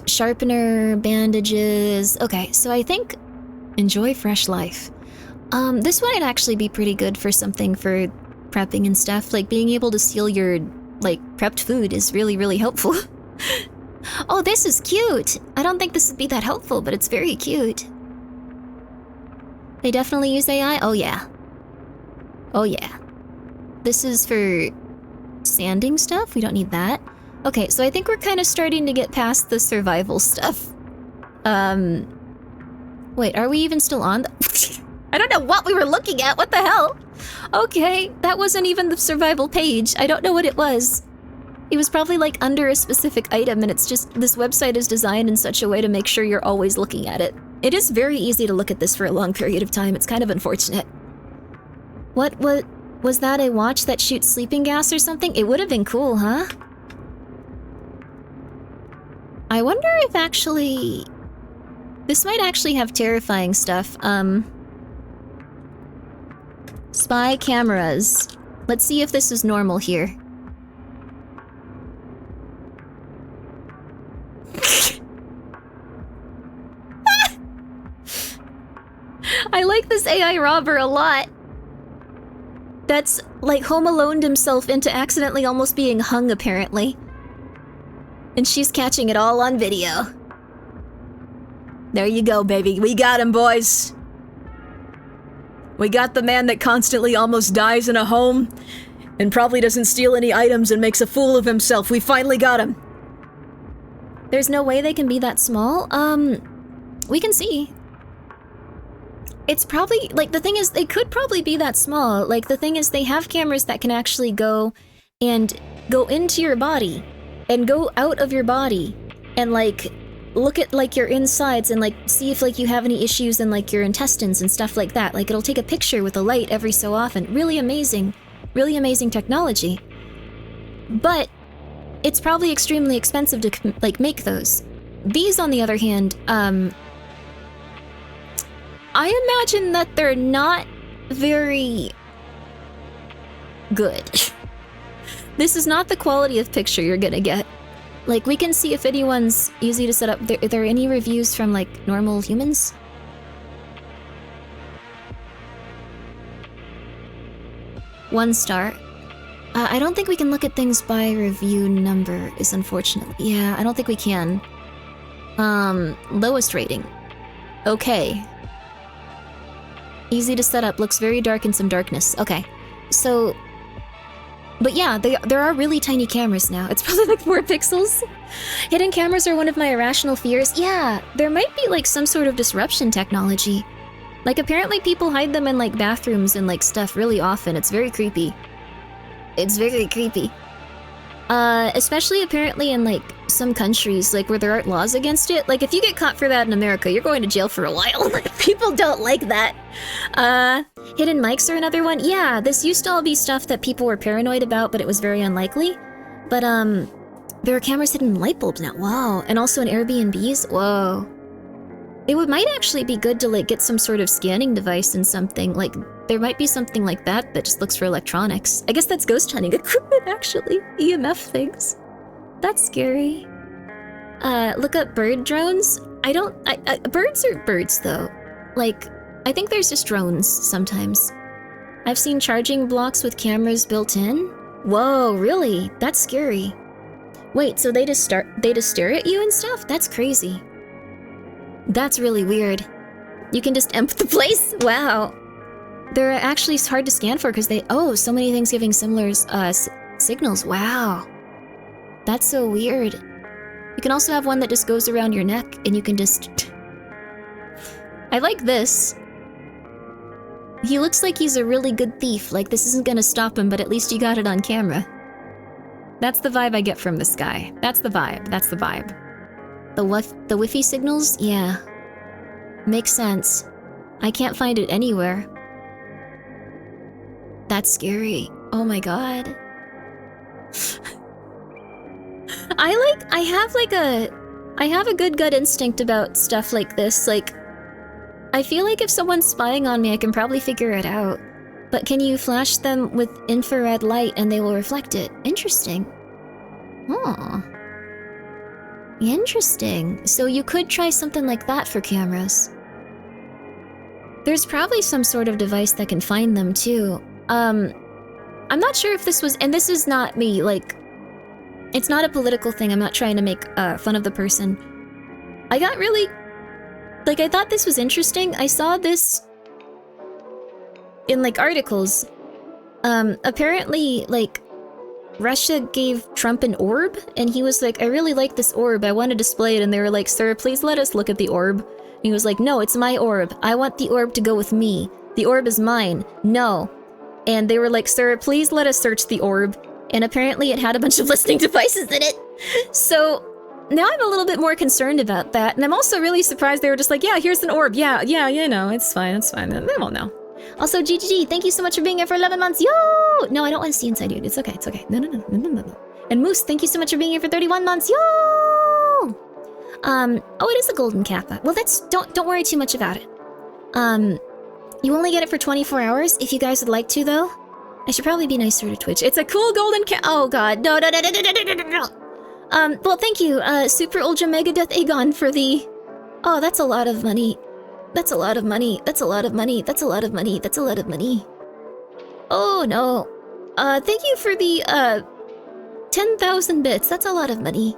Sharpener, bandages... Okay, so I think... Enjoy fresh life. This one would actually be pretty good for something for prepping and stuff. Like, being able to seal your, like, prepped food is really, really helpful. Oh, this is cute! I don't think this would be that helpful, but it's very cute. They definitely use AI? Oh, yeah. Oh, yeah. This is for sanding stuff? We don't need that. Okay, so I think we're kind of starting to get past the survival stuff. Wait, are we even still on? I don't know what we were looking at. What the hell? Okay, that wasn't even the survival page. I don't know what it was. It was probably like under a specific item, and it's just this website is designed in such a way to make sure you're always looking at it. It is very easy to look at this for a long period of time. It's kind of unfortunate. What was that, a watch that shoots sleeping gas or something? It would have been cool, huh? I wonder if actually... This might actually have terrifying stuff. Spy cameras. Let's see if this is normal here. I like this AI robber a lot. That's, like, Home Aloned himself into accidentally almost being hung, apparently. And she's catching it all on video. There you go, baby. We got him, boys. We got the man that constantly almost dies in a home and probably doesn't steal any items and makes a fool of himself. We finally got him. There's no way they can be that small? We can see. It's probably, like, the thing is, they could probably be that small. Like, the thing is, they have cameras that can actually go into your body and go out of your body and, like, look at, like, your insides and, like, see if, like, you have any issues in, like, your intestines and stuff like that. Like, it'll take a picture with a light every so often. Really amazing technology. But it's probably extremely expensive to, like, make those. These, on the other hand, I imagine that they're not very good. This is not the quality of picture you're gonna get. Like, we can see if anyone's easy to set up. Are there any reviews from, like, normal humans? 1 star. I don't think we can look at things by review number, is unfortunately. Yeah, I don't think we can. Lowest rating. Okay. Easy to set up, looks very dark in some darkness. Okay, so... But yeah, there are really tiny cameras now. It's probably like 4 pixels. Hidden cameras are one of my irrational fears. Yeah, there might be like some sort of disruption technology. Like apparently people hide them in like bathrooms and like stuff really often. It's very creepy. It's very creepy. Especially apparently in like some countries like where there aren't laws against it. Like if you get caught for that in America, you're going to jail for a while. Like people don't like that. Hidden mics are another one. Yeah, this used to all be stuff that people were paranoid about, but it was very unlikely. But there are cameras hidden in light bulbs now. Wow. And also in Airbnbs. Whoa. Might actually be good to like get some sort of scanning device and something. Like there might be something like that that just looks for electronics. I guess that's ghost hunting equipment actually. EMF things. That's scary. Look up bird drones. Birds are birds though. Like, I think there's just drones sometimes. I've seen charging blocks with cameras built in. Whoa, really? That's scary. Wait, so they just stare at you and stuff? That's crazy. That's really weird. You can just emp the place? Wow. They're actually hard to scan for because so many things giving similar signals. Wow. That's so weird. You can also have one that just goes around your neck and you can just... I like this. He looks like he's a really good thief. Like this isn't gonna stop him, but at least you got it on camera. That's the vibe I get from this guy. That's the vibe. That's the vibe. The Wi-Fi signals? Yeah. Makes sense. I can't find it anywhere. That's scary. Oh my god. I have a good gut instinct about stuff like this. Like, I feel like if someone's spying on me, I can probably figure it out. But can you flash them with infrared light and they will reflect it? Interesting. Oh. Interesting. So you could try something like that for cameras. There's probably some sort of device that can find them too. I'm not sure if this was, and this is not me, like, it's not a political thing. I'm not trying to make fun of the person. I got really, like, I thought this was interesting. I saw this in, like, articles. Apparently, like, Russia gave Trump an orb, and he was like, I really like this orb, I want to display it, and they were like, sir, please let us look at the orb. And he was like, no, it's my orb. I want the orb to go with me. The orb is mine. No. And they were like, sir, please let us search the orb. And apparently it had a bunch of listening devices in it. So now I'm a little bit more concerned about that, and I'm also really surprised they were just like, yeah, here's an orb. Yeah, you know, it's fine, it's fine. They won't know. Also, GGG, thank you so much for being here for 11 months. Yo! No, I don't want to see inside you. It's okay, it's okay. No. And Moose, thank you so much for being here for 31 months. Yo! Oh, it is a golden kappa. Well, don't worry too much about it. You only get it for 24 hours. If you guys would like to, though, I should probably be nicer to Twitch. It's a cool golden oh god, no. Well, thank you, Super Ultra Mega Death Aegon for the... Oh, that's a lot of money. That's a lot of money. That's a lot of money. That's a lot of money. That's a lot of money. Oh, no. Thank you for the, 10,000 bits. That's a lot of money.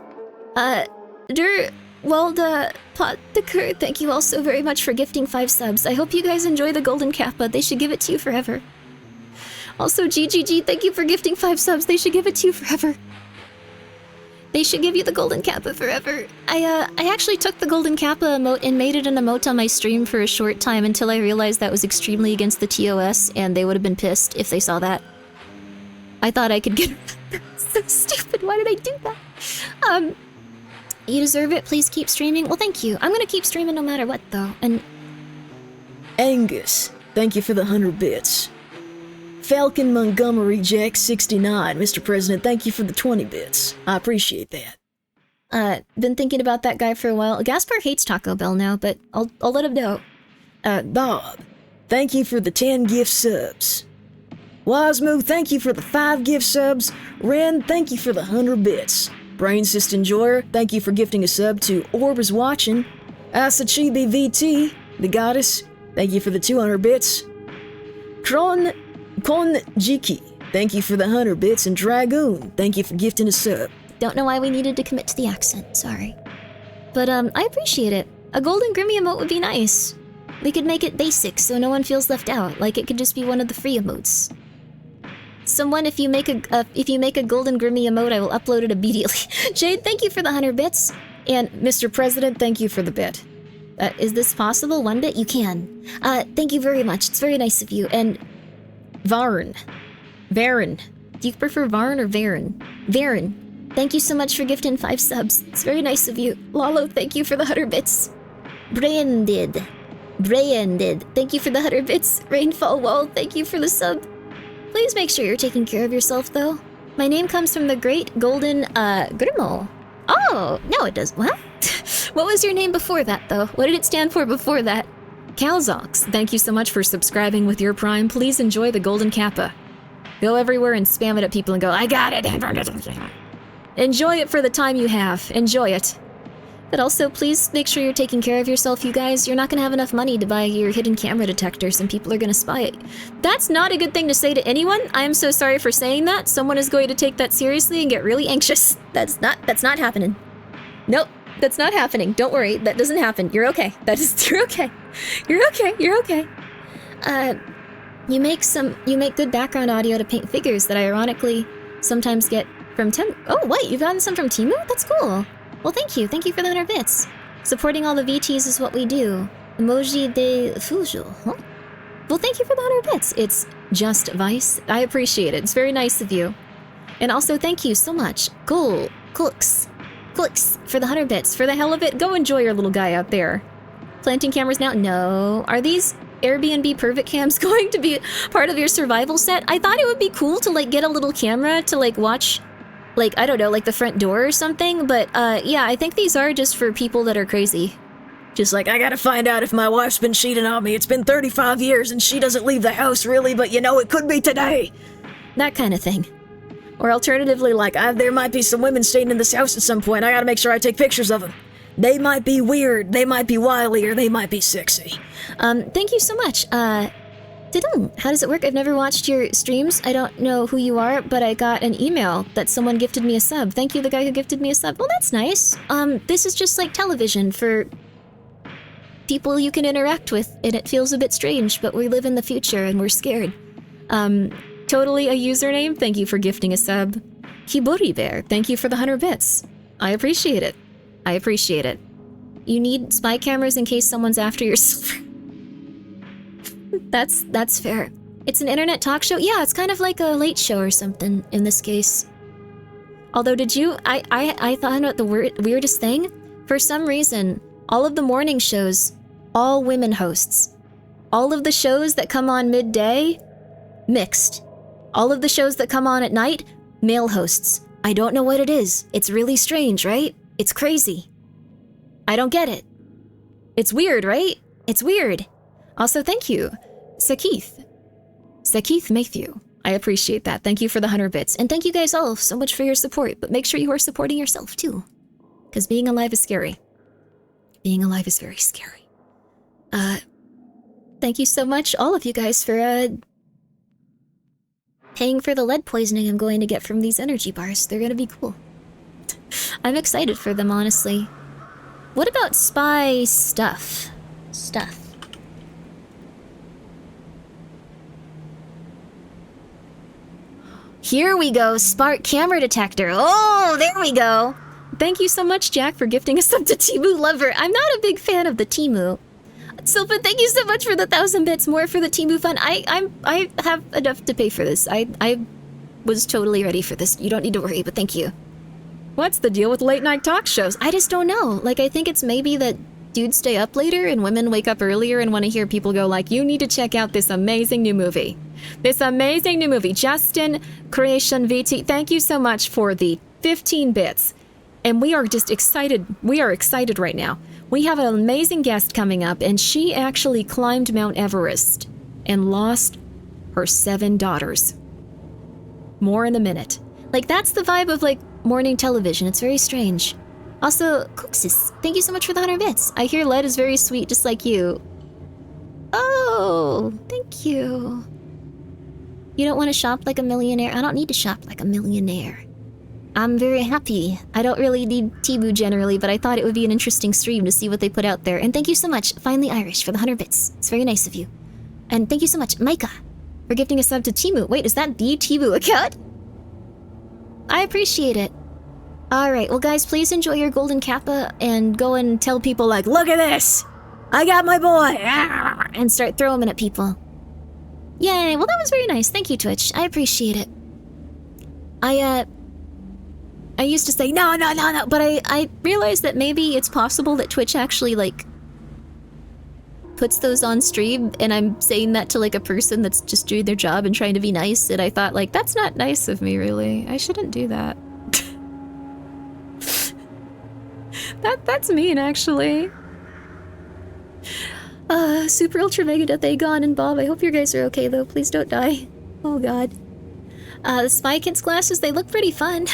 Thank you all so very much for gifting 5 subs. I hope you guys enjoy the golden kappa. They should give it to you forever. Also, GGG, thank you for gifting 5 subs. They should give it to you forever. They should give you the golden kappa forever. I actually took the golden kappa emote and made it an emote on my stream for a short time until I realized that was extremely against the TOS, and they would have been pissed if they saw that. I thought I could get... That's so stupid. Why did I do that? You deserve it. Please keep streaming. Well, thank you. I'm gonna keep streaming no matter what, though, and... Angus, thank you for the 100 bits. Falcon Montgomery Jack 69, Mr. President, thank you for the 20 bits. I appreciate that. Been thinking about that guy for a while. Gaspar hates Taco Bell now, but I'll let him know. Bob, thank you for the 10 gift subs. Wasmo, thank you for the 5 gift subs. Ren, thank you for the 100 bits. Brain Cyst Enjoyer, thank you for gifting a sub to Orb is Watching. Asachibi VT, the goddess, thank you for the 200 bits. Kron Kon Jiki, thank you for the 100 bits, and Dragoon, thank you for gifting a sub. Don't know why we needed to commit to the accent, sorry. But I appreciate it. A golden Grimmi emote would be nice. We could make it basic so no one feels left out, like it could just be one of the free emotes. Someone, if you make a golden Grimmi emote, I will upload it immediately. Jade, thank you for the 100 bits. And Mr. President, thank you for the bit. Is this possible? 1 bit? You can. Thank you very much. It's very nice of you. And Varn. Do you prefer Varn or Varen? Varen. Thank you so much for gifting 5 subs. It's very nice of you. Lalo, thank you for the 100 bits. Branded. Thank you for the 100 bits. Rainfall Wall, thank you for the sub. Please make sure you're taking care of yourself, though. My name comes from the great golden, Grimmo. Oh, no it doesn't. What? What was your name before that, though? What did it stand for before that? Calzox, thank you so much for subscribing with your Prime. Please enjoy the golden kappa. Go everywhere and spam it at people and go, I got it! Enjoy it for the time you have. Enjoy it. But also, please make sure you're taking care of yourself, you guys. You're not gonna have enough money to buy your hidden camera detectors and people are gonna spy it. That's not a good thing to say to anyone. I am so sorry for saying that. Someone is going to take that seriously and get really anxious. That's not happening. Nope, that's not happening. Don't worry, that doesn't happen. You're okay. You're okay. You're okay. You make good background audio to paint figures that I ironically sometimes get from Temu. Oh, wait, you've gotten some from Temu? That's cool. Well, thank you. Thank you for the 100 bits. Supporting all the VTs is what we do. Emoji de fujo. Huh? Well, thank you for the 100 bits. It's just Vice. I appreciate it. It's very nice of you. And also, thank you so much. Clicks for the 100 bits. For the hell of it, go enjoy your little guy out there. Planting cameras now? No. Are these Airbnb pervert cams going to be part of your survival set? I thought it would be cool to, like, get a little camera to, like, watch... like, I don't know, like the front door or something, but, yeah, I think these are just for people that are crazy. Just like, I gotta find out if my wife's been cheating on me. It's been 35 years and she doesn't leave the house, really, but you know, it could be today. That kind of thing. Or alternatively, like, there might be some women staying in this house at some point. I gotta make sure I take pictures of them. They might be weird, they might be wily, or they might be sexy. Thank you so much. How does it work? I've never watched your streams. I don't know who you are, but I got an email that someone gifted me a sub. Thank you, the guy who gifted me a sub. Well, that's nice. This is just like television for people you can interact with, and it feels a bit strange, but we live in the future and we're scared. Totally a username. Thank you for gifting a sub. Hibori Bear, thank you for the 100 bits. I appreciate it. You need spy cameras in case someone's after your silver. That's fair. It's an internet talk show? Yeah, it's kind of like a late show or something in this case. Although I thought about the weirdest thing. For some reason, all of the morning shows, all women hosts. All of the shows that come on midday, mixed. All of the shows that come on at night, male hosts. I don't know what it is. It's really strange, right? It's crazy. I don't get it. It's weird, right? It's weird. Also, thank you, Sakith Matthew. I appreciate that. Thank you for the 100 bits. And thank you guys all so much for your support, but make sure you are supporting yourself too. Because being alive is scary. Being alive is very scary. Thank you so much, all of you guys, for, paying for the lead poisoning I'm going to get from these energy bars. They're gonna be cool. I'm excited for them, honestly. What about spy stuff? Here we go, Spark camera detector. Oh, there we go. Thank you so much, Jack, for gifting us up to Temu Lover. I'm not a big fan of the Temu. Silva, thank you so much for the 1,000 bits. More for the Temu fund. I have enough to pay for this. I was totally ready for this. You don't need to worry, but thank you. What's the deal with late night talk shows? I just don't know. Like, I think it's maybe that dudes stay up later and women wake up earlier and want to hear people go like, you need to check out this amazing new movie. Justin Creation VT, thank you so much for the 15 bits. And we are just excited. We are excited right now. We have an amazing guest coming up, and she actually climbed Mount Everest and lost her 7 daughters. More in a minute. Like, that's the vibe of, like, morning television. It's very strange. Also, Cooksis, thank you so much for the 100 bits. I hear lead is very sweet, just like you. Oh, thank you. You don't want to shop like a millionaire? I don't need to shop like a millionaire. I'm very happy. I don't really need Temu generally, but I thought it would be an interesting stream to see what they put out there. And thank you so much, Finally Irish, for the 100 bits. It's very nice of you. And thank you so much, Micah, for gifting a sub to Temu. Wait, is that the Temu account? I appreciate it. Alright, well guys, please enjoy your golden kappa and go and tell people like, look at this! I got my boy! And start throwing it at people. Yay, well that was very nice. Thank you, Twitch. I appreciate it. I used to say, no, but I realized that maybe it's possible that Twitch actually, like, puts those on stream, and I'm saying that to, like, a person that's just doing their job and trying to be nice, and I thought, like, that's not nice of me, really. I shouldn't do that. That's mean, actually. Super Ultra Mega Death Aegon and Bob, I hope you guys are okay, though. Please don't die. Oh, God. The Spy Kids glasses, they look pretty fun.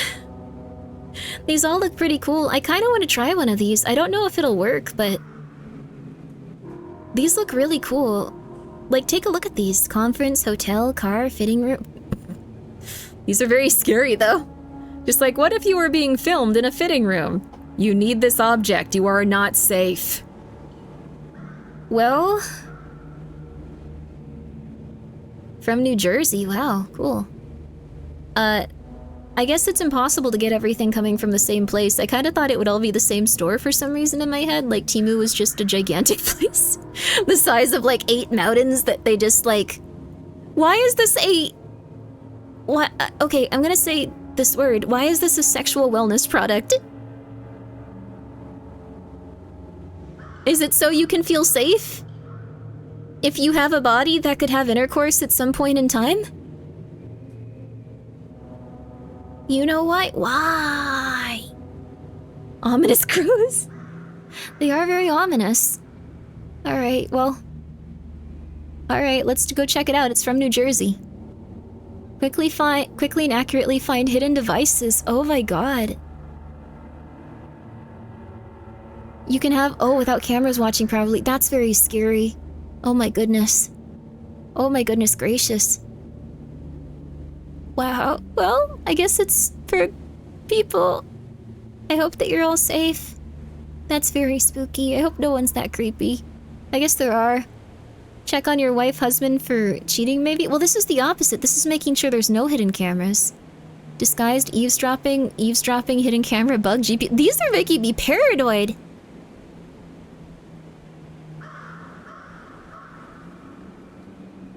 These all look pretty cool. I kind of want to try one of these. I don't know if it'll work, but these look really cool. Like, take a look at these. Conference, hotel, car, fitting room. These are very scary, though. Just like, what if you were being filmed in a fitting room? You need this object. You are not safe. Well... From New Jersey. Wow, cool. I guess it's impossible to get everything coming from the same place. I kind of thought it would all be the same store for some reason in my head. Like, Temu was just a gigantic place. The size of, like, 8 mountains that they just, like... Why is this a... What? Okay, I'm gonna say this word. Why is this a sexual wellness product? Is it so you can feel safe? If you have a body that could have intercourse at some point in time? You know why? Why? Ominous crews? They are very ominous. Alright, well... Alright, let's go check it out. It's from New Jersey. Quickly and accurately find hidden devices. Oh my god. You can have... Oh, without cameras watching probably. That's very scary. Oh my goodness. Oh my goodness gracious. Wow. Well, I guess it's for people. I hope that you're all safe. That's very spooky. I hope no one's that creepy. I guess there are. Check on your wife, husband for cheating, maybe? Well, this is the opposite. This is making sure there's no hidden cameras. Disguised eavesdropping, hidden camera, bug, GP. These are making me paranoid.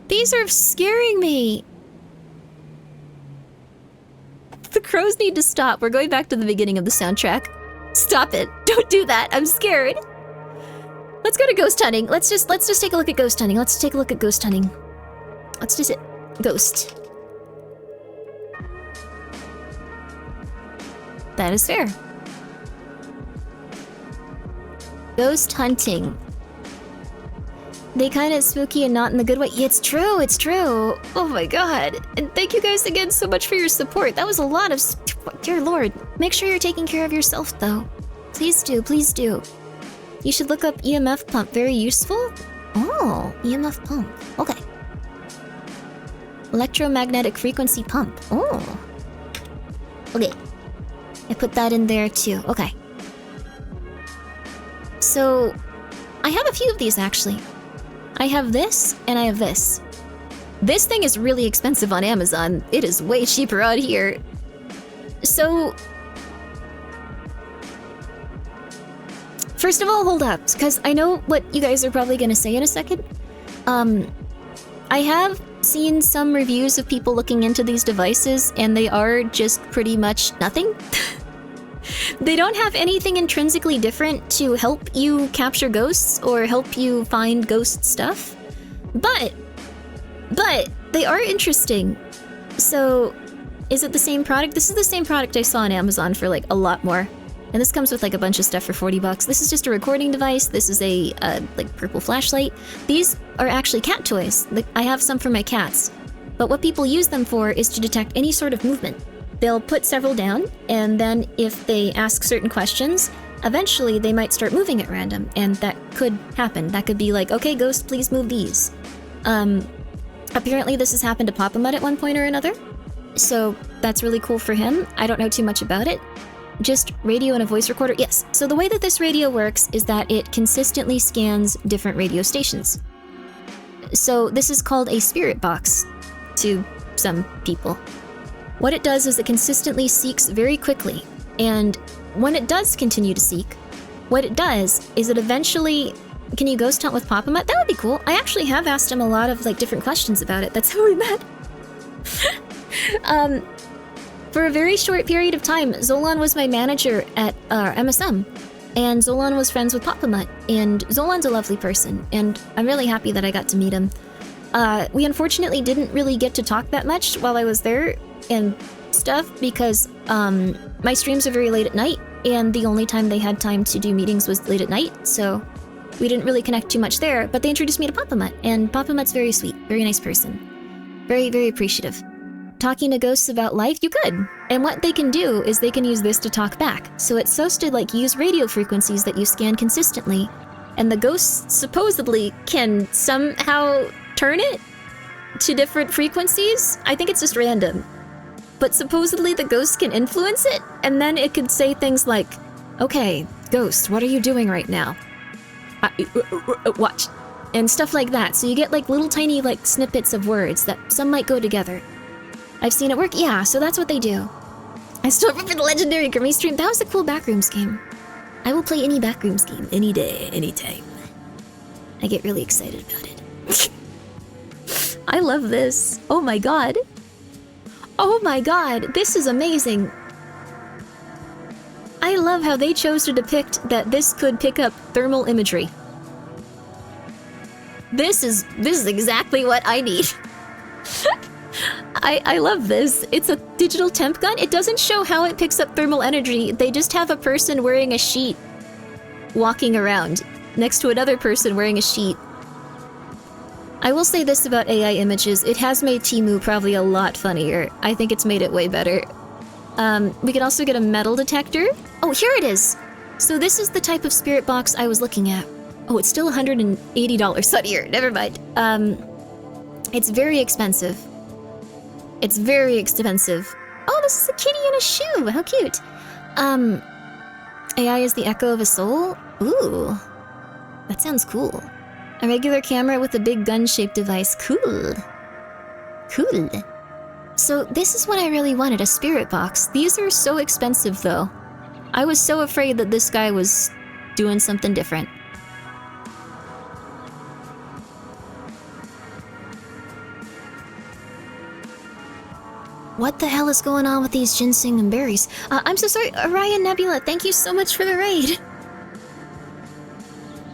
These are scaring me. The crows need to stop. We're going back to the beginning of the soundtrack. Stop it. Don't do that. I'm scared. Let's go to ghost hunting. Let's just take a look at ghost hunting. Let's take a look at ghost hunting. Let's just hit ghost. That is fair. Ghost hunting. They kind of spooky and not in the good way. Yeah, it's true, it's true. Oh my god. And thank you guys again so much for your support. That was a lot of... Dear lord. Make sure you're taking care of yourself, though. Please do, please do. You should look up EMF pump. Very useful? Oh, EMF pump. Okay. Electromagnetic frequency pump. Oh. Okay. I put that in there too. Okay. So, I have a few of these actually. I have this, and I have this. This thing is really expensive on Amazon. It is way cheaper out here. So... First of all, hold up, because I know what you guys are probably going to say in a second. I have seen some reviews of people looking into these devices, and they are just pretty much nothing. They don't have anything intrinsically different to help you capture ghosts or help you find ghost stuff. But they are interesting. So, is it the same product? This is the same product I saw on Amazon for like a lot more. And this comes with like a bunch of stuff for 40 bucks. This is just a recording device. This is a like purple flashlight. These are actually cat toys. Like, I have some for my cats. But what people use them for is to detect any sort of movement. They'll put several down, and then if they ask certain questions, eventually they might start moving at random, and that could happen. That could be like, okay, ghost, please move these. Apparently this has happened to Papa Mutt at one point or another, so that's really cool for him. I don't know too much about it. Just radio and a voice recorder. Yes, so the way that this radio works is that it consistently scans different radio stations. So this is called a spirit box to some people. What it does is it consistently seeks very quickly, and when it does continue to seek, what it does is it eventually... Can you ghost hunt with Papa Mutt? That would be cool. I actually have asked him a lot of different questions about it. That's how we met. For a very short period of time, Zolan was my manager at MSM, and Zolan was friends with Papa Mutt, and Zolan's a lovely person, and I'm really happy that I got to meet him. We unfortunately didn't really get to talk that much while I was there and stuff because my streams are very late at night, and the only time they had time to do meetings was late at night, so we didn't really connect too much there, but they introduced me to Papa Mutt, and Papa Mutt's very sweet, very nice person. Very, very appreciative. Talking to ghosts about life, you could. And what they can do is they can use this to talk back. So it's supposed to use radio frequencies that you scan consistently, and the ghosts supposedly can somehow turn it to different frequencies. I think it's just random. But supposedly the ghosts can influence it, and then it could say things like, okay, ghost, what are you doing right now? Watch. And stuff like that. So you get little tiny snippets of words that some might go together. I've seen it work. Yeah, so that's what they do. I still remember the legendary Grimmi stream. That was a cool Backrooms game. I will play any Backrooms game, any day, anytime. I get really excited about it. I love this. Oh my god. Oh my god, this is amazing. I love how they chose to depict that this could pick up thermal imagery. This is exactly what I need. I love this. It's a digital temp gun. It doesn't show how it picks up thermal energy. They just have a person wearing a sheet walking around next to another person wearing a sheet. I will say this about AI images. It has made Temu probably a lot funnier. I think it's made it way better. We could also get a metal detector. Oh, here it is! So this is the type of spirit box I was looking at. Oh, it's still $180 sunnier. Never mind. It's very expensive. It's very expensive. Oh, this is a kitty in a shoe! How cute! AI is the echo of a soul? Ooh. That sounds cool. A regular camera with a big gun-shaped device. Cool. Cool. So this is what I really wanted, a spirit box. These are so expensive, though. I was so afraid that this guy was doing something different. What the hell is going on with these ginseng and berries? I'm so sorry, Orion Nebula, thank you so much for the raid.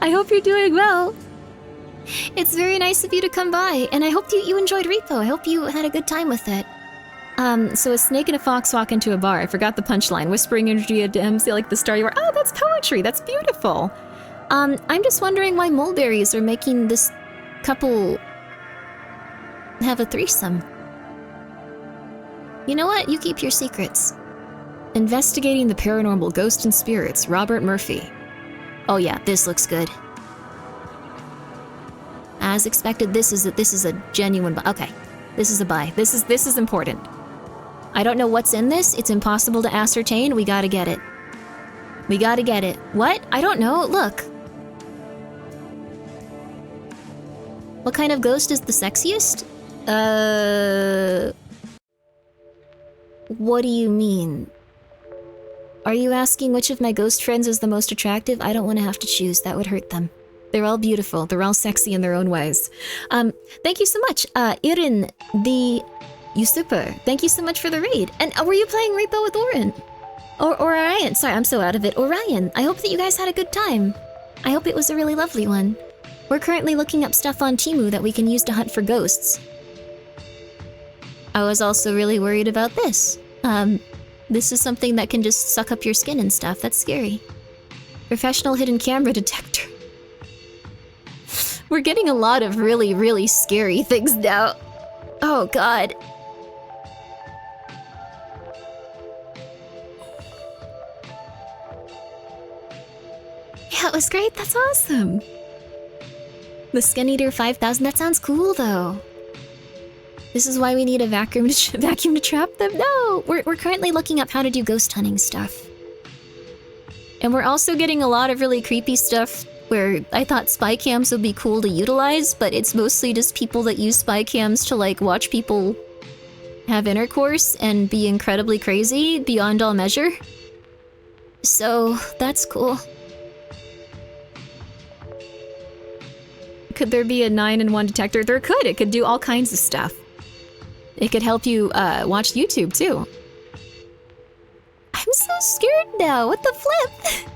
I hope you're doing well. It's very nice of you to come by, and I hope you enjoyed Repo. I hope you had a good time with it. So a snake and a fox walk into a bar. I forgot the punchline. Whispering energy at MC like the star you are. Oh, that's poetry. That's beautiful. I'm just wondering why mulberries are making this couple have a threesome. You know what? You keep your secrets. Investigating the paranormal ghosts and spirits, Robert Murphy. Oh yeah, this looks good. As expected, this is a genuine buy. Okay, this is a buy. This is important. I don't know what's in this. It's impossible to ascertain. We gotta get it. We gotta get it. What? I don't know. Look. What kind of ghost is the sexiest? What do you mean? Are you asking which of my ghost friends is the most attractive? I don't want to have to choose. That would hurt them. They're all beautiful. They're all sexy in their own ways. Thank you so much. Irin, the usurper. Thank you so much for the raid. And were you playing Repo with Orin? Or Orion? Sorry, I'm so out of it. Orion. I hope that you guys had a good time. I hope it was a really lovely one. We're currently looking up stuff on Temu that we can use to hunt for ghosts. I was also really worried about this. This is something that can just suck up your skin and stuff. That's scary. Professional hidden camera detector. We're getting a lot of really, really scary things now. Oh god. Yeah, it was great. That's awesome. The Skin Eater 5000. That sounds cool, though. This is why we need a vacuum to trap them? No! We're currently looking up how to do ghost hunting stuff. And we're also getting a lot of really creepy stuff where I thought spy cams would be cool to utilize, but it's mostly just people that use spy cams to, like, watch people have intercourse and be incredibly crazy beyond all measure. So, that's cool. Could there be a 9-in-1 detector? There could. It could do all kinds of stuff. It could help you watch YouTube too. I'm so scared now. What the flip?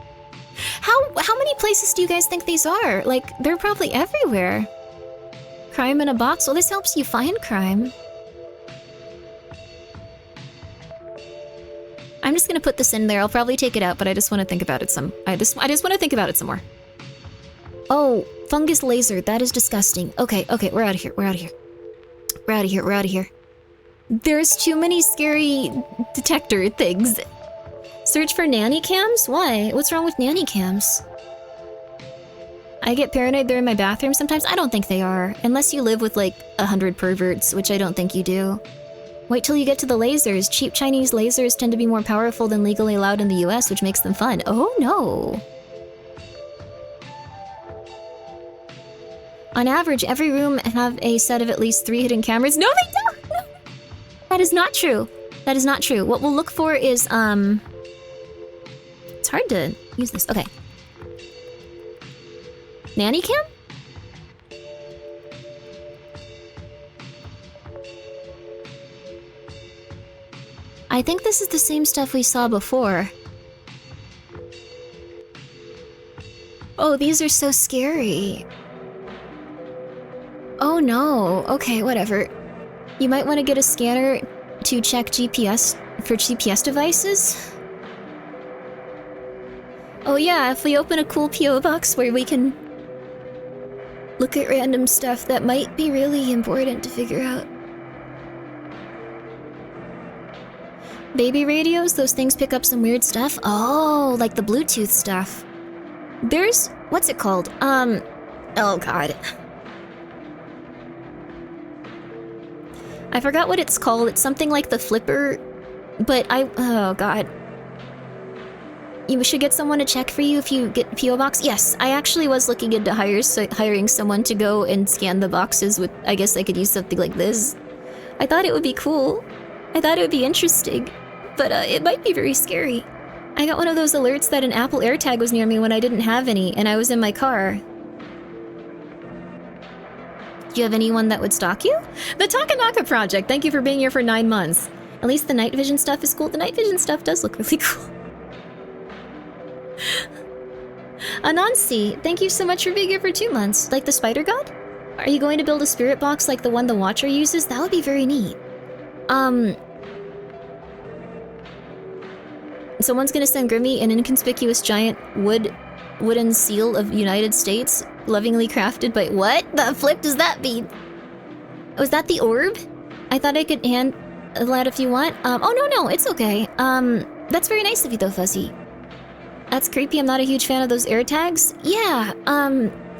How many places do you guys think these are? Like, they're probably everywhere. Crime in a box? Well, this helps you find crime. I'm just gonna put this in there. I'll probably take it out, but I just want to think about it some. I just want to think about it some more. Oh, fungus laser. That is disgusting. Okay, we're out of here. We're out of here. There's too many scary detector things. Search for nanny cams? Why? What's wrong with nanny cams? I get paranoid they're in my bathroom sometimes. I don't think they are. Unless you live with like 100 perverts, which I don't think you do. Wait till you get to the lasers. Cheap Chinese lasers tend to be more powerful than legally allowed in the US, which makes them fun. Oh no. On average, every room have a set of at least 3 hidden cameras. No, they don't! No. That is not true. That is not true. What we'll look for is, it's hard to use this. Okay. Nanny cam? I think this is the same stuff we saw before. Oh, these are so scary. Oh no. Okay, whatever. You might want to get a scanner to check GPS for GPS devices. Oh yeah, if we open a cool PO box where we can look at random stuff that might be really important to figure out. Baby radios, those things pick up some weird stuff. Oh, like the Bluetooth stuff. There's, what's it called? Oh god. I forgot what it's called. It's something like the flipper, but oh god. You should get someone to check for you if you get P.O. Box. Yes, I actually was looking into hiring someone to go and scan the boxes with, I guess I could use something like this. I thought it would be cool. I thought it would be interesting, but it might be very scary. I got one of those alerts that an Apple AirTag was near me when I didn't have any, and I was in my car. Do you have anyone that would stalk you? The Takanaka Project, thank you for being here for 9 months. At least the night vision stuff is cool. The night vision stuff does look really cool. Anansi, thank you so much for being here for 2 months. Like the spider god? Are you going to build a spirit box like the one the Watcher uses? That would be very neat. Someone's gonna send Grimmi an inconspicuous giant wooden seal of United States, lovingly crafted by— what the flip does that mean? Was that the orb? I thought I could hand that if you want. Oh no, it's okay. That's very nice of you though, Fuzzy. That's creepy. I'm not a huge fan of those AirTags. Yeah,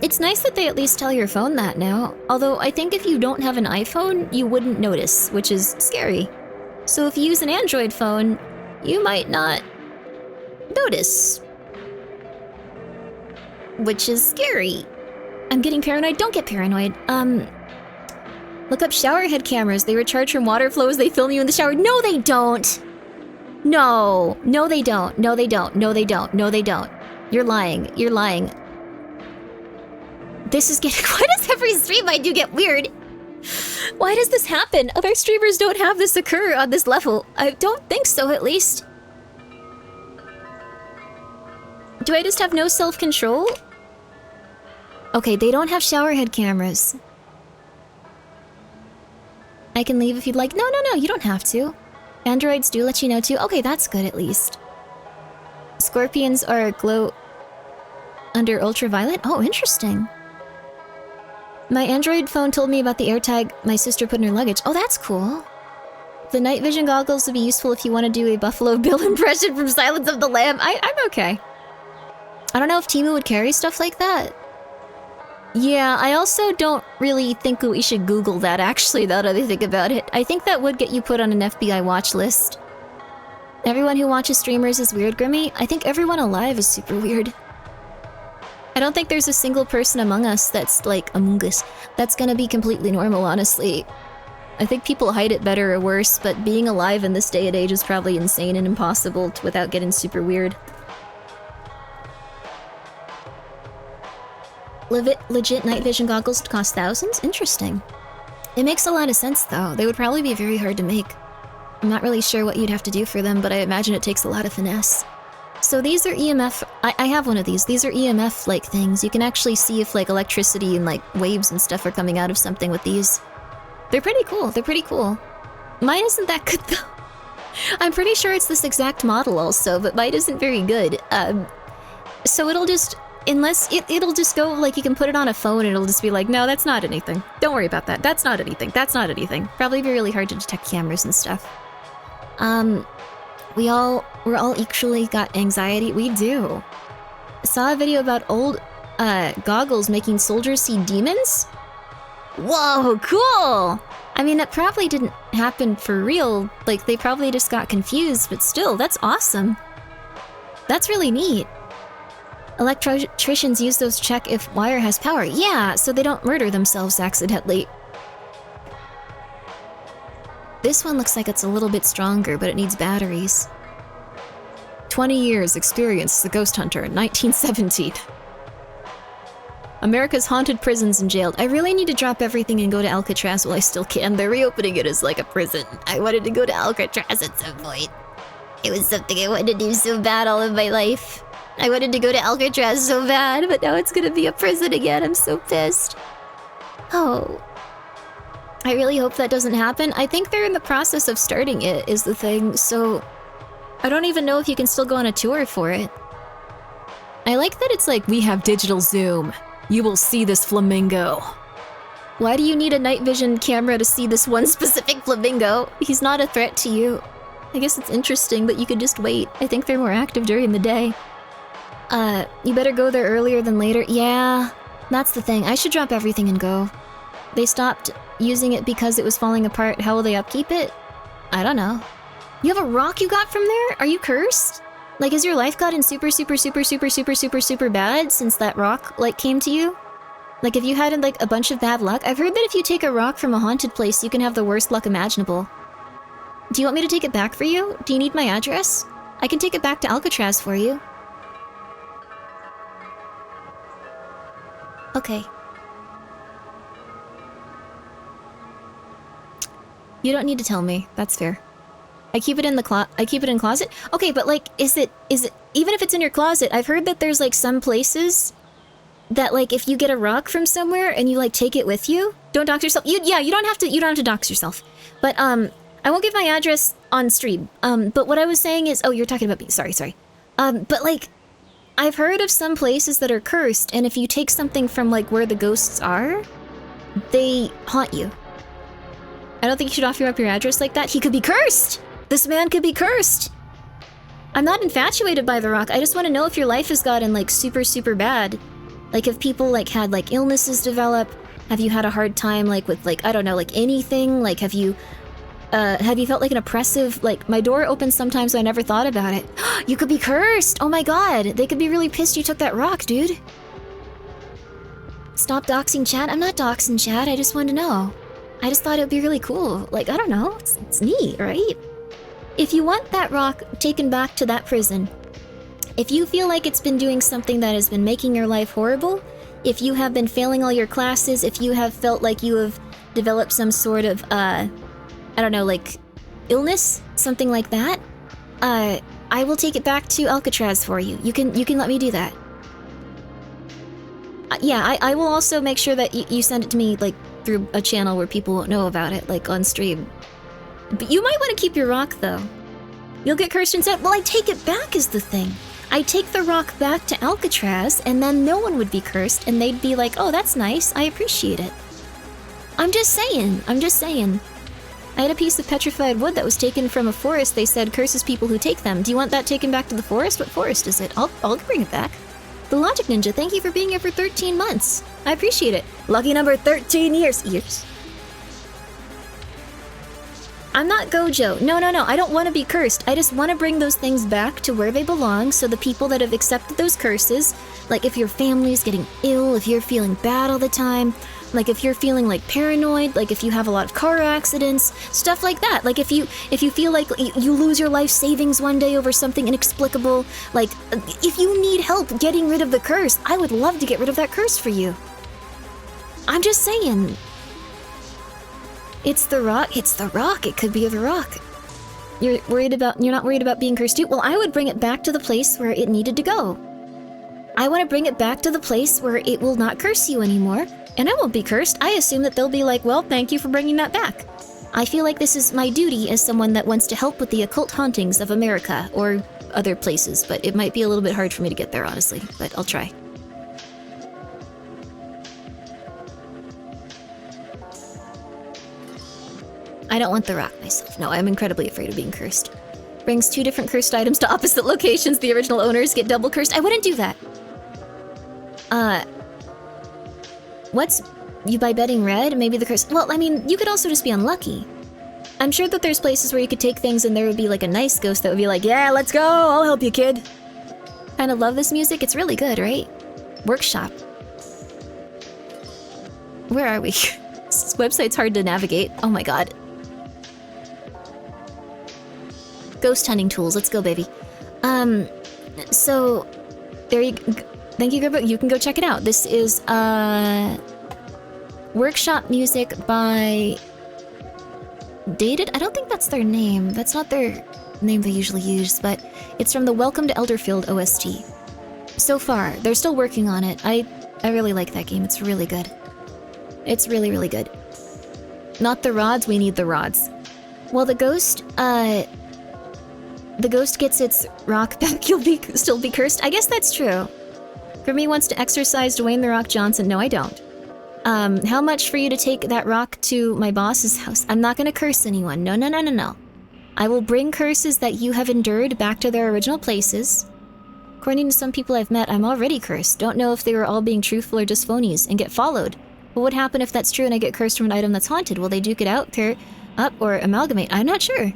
it's nice that they at least tell your phone that now. Although I think if you don't have an iPhone, you wouldn't notice, which is scary. So if you use an Android phone, you might not notice. Which is scary. I'm getting paranoid. Don't get paranoid. Look up shower head cameras. They recharge from water flows. They film you in the shower. No, they don't. No, they don't. No, they don't. No, they don't. No, they don't. You're lying. You're lying. This is getting— why does every stream I do get weird? Why does this happen? Other streamers don't have this occur on this level. I don't think so, at least. Do I just have no self-control? Okay, they don't have shower head cameras. I can leave if you'd like. No, you don't have to. Androids do let you know too. Okay, that's good at least. Scorpions are glow under ultraviolet? Oh, interesting. My Android phone told me about the AirTag my sister put in her luggage. Oh, that's cool. The night vision goggles would be useful if you want to do a Buffalo Bill impression from Silence of the Lamb. I'm okay. I don't know if Temu would carry stuff like that. Yeah, I also don't really think we should Google that, actually, now that I think about it. I think that would get you put on an FBI watch list. Everyone who watches streamers is weird, Grimmi. I think everyone alive is super weird. I don't think there's a single person among us that's, like, among us, that's gonna be completely normal, honestly. I think people hide it better or worse, but being alive in this day and age is probably insane and impossible without getting super weird. Legit night vision goggles cost thousands? Interesting. It makes a lot of sense, though. They would probably be very hard to make. I'm not really sure what you'd have to do for them, but I imagine it takes a lot of finesse. So these are EMF... I have one of these. These are EMF-like things. You can actually see if, like, electricity and, like, waves and stuff are coming out of something with these. They're pretty cool. They're pretty cool. Mine isn't that good, though. I'm pretty sure it's this exact model also, but mine isn't very good. So it'll just... Unless it'll just go, like, you can put it on a phone and it'll just be like, no, that's not anything. Don't worry about that. That's not anything. That's not anything. Probably be really hard to detect cameras and stuff. We're all equally got anxiety. We do. Saw a video about old, goggles making soldiers see demons? Whoa, cool! I mean, that probably didn't happen for real. Like, they probably just got confused, but still, that's awesome. That's really neat. Electricians use those to check if wire has power. Yeah, so they don't murder themselves accidentally. This one looks like it's a little bit stronger, but it needs batteries. 20 years experience as a ghost hunter in 1917. America's haunted prisons and jailed. I really need to drop everything and go to Alcatraz while I still can. They're reopening it as like a prison. I wanted to go to Alcatraz at some point. It was something I wanted to do so bad all of my life. I wanted to go to Alcatraz so bad, but now it's gonna be a prison again. I'm so pissed. Oh. I really hope that doesn't happen. I think they're in the process of starting it, is the thing, so... I don't even know if you can still go on a tour for it. I like that it's like, we have digital zoom. You will see this flamingo. Why do you need a night vision camera to see this one specific flamingo? He's not a threat to you. I guess it's interesting, but you could just wait. I think they're more active during the day. You better go there earlier than later. Yeah, that's the thing. I should drop everything and go. They stopped using it because it was falling apart. How will they upkeep it? I don't know. You have a rock you got from there? Are you cursed? Like, has your life gotten super bad since that rock, like, came to you? Like, if you had, like, a bunch of bad luck? I've heard that if you take a rock from a haunted place, you can have the worst luck imaginable. Do you want me to take it back for you? Do you need my address? I can take it back to Alcatraz for you. Okay. You don't need to tell me. That's fair. I keep it in the I keep it in closet? Okay, but like, is it, even if it's in your closet, I've heard that there's like some places that like, if you get a rock from somewhere and you like take it with you, don't dox yourself. Yeah, you don't have to dox yourself. But, I won't give my address on stream. But what I was saying is, oh, you're talking about me. Sorry. But like, I've heard of some places that are cursed, and if you take something from like where the ghosts are, they haunt you. I don't think you should offer up your address like that. He could be cursed! This man could be cursed! I'm not infatuated by the rock. I just want to know if your life has gotten like super bad. Like if people like had like illnesses develop. Have you had a hard time like with like, I don't know, like anything? Like have you felt like an oppressive, like my door opens sometimes so I never thought about it. You could be cursed! Oh my god! They could be really pissed you took that rock, dude. Stop doxing chat? I'm not doxing chat, I just wanted to know. I just thought it would be really cool. Like, I don't know, it's neat, right? If you want that rock taken back to that prison, if you feel like it's been doing something that has been making your life horrible, if you have been failing all your classes, if you have felt like you have developed some sort of, I don't know, like, illness, something like that, I will take it back to Alcatraz for you. You can let me do that. Yeah, I will also make sure that you send it to me, like, through a channel where people won't know about it, like, on stream. But you might want to keep your rock, though. You'll get cursed instead. Well, I take it back is the thing. I take the rock back to Alcatraz, and then no one would be cursed, and they'd be like, oh, that's nice, I appreciate it. I'm just saying. I had a piece of petrified wood that was taken from a forest. They said curses people who take them. Do you want that taken back to the forest? What forest is it? I'll bring it back. The Logic Ninja, thank you for being here for 13 months. I appreciate it. Lucky number 13 years. I'm not Gojo. No. I don't want to be cursed. I just want to bring those things back to where they belong so the people that have accepted those curses, like if your family's getting ill, if you're feeling bad all the time, like if you're feeling like paranoid, like if you have a lot of car accidents, stuff like that. Like if you feel like you lose your life savings one day over something inexplicable, like if you need help getting rid of the curse, I would love to get rid of that curse for you. I'm just saying. It's the rock. It could be the rock. You're not worried about being cursed too? Well, I would bring it back to the place where it needed to go. I want to bring it back to the place where it will not curse you anymore, and I won't be cursed. I assume that they'll be like, well, thank you for bringing that back. I feel like this is my duty as someone that wants to help with the occult hauntings of America, or other places, but it might be a little bit hard for me to get there, honestly, but I'll try. I don't want the rock myself. No, I'm incredibly afraid of being cursed. Brings 2 different cursed items to opposite locations. The original owners get double cursed. I wouldn't do that. What's... You buy betting red? Maybe the curse... Well, I mean, you could also just be unlucky. I'm sure that there's places where you could take things and there would be like a nice ghost that would be like, yeah, let's go, I'll help you, kid. Kinda love this music. It's really good, right? Workshop. Where are we? This website's hard to navigate. Oh my god. Ghost hunting tools. Let's go, baby. So there you thank you, Grimmi. You can go check it out. This is workshop music by Dated. I don't think that's their name. That's not their name they usually use, but it's from the Welcome to Elderfield OST. So far, they're still working on it. I really like that game. It's really good. It's really, really good. Not the rods. We need the rods. Well, the ghost gets its rock back, you'll still be cursed. I guess that's true. Grimmi wants to exorcise Dwayne The Rock Johnson. No, I don't. How much for you to take that rock to my boss's house? I'm not gonna curse anyone. No. I will bring curses that you have endured back to their original places. According to some people I've met, I'm already cursed. Don't know if they were all being truthful or just phonies and get followed. What would happen if that's true and I get cursed from an item that's haunted? Will they duke it out, pair up, or amalgamate? I'm not sure.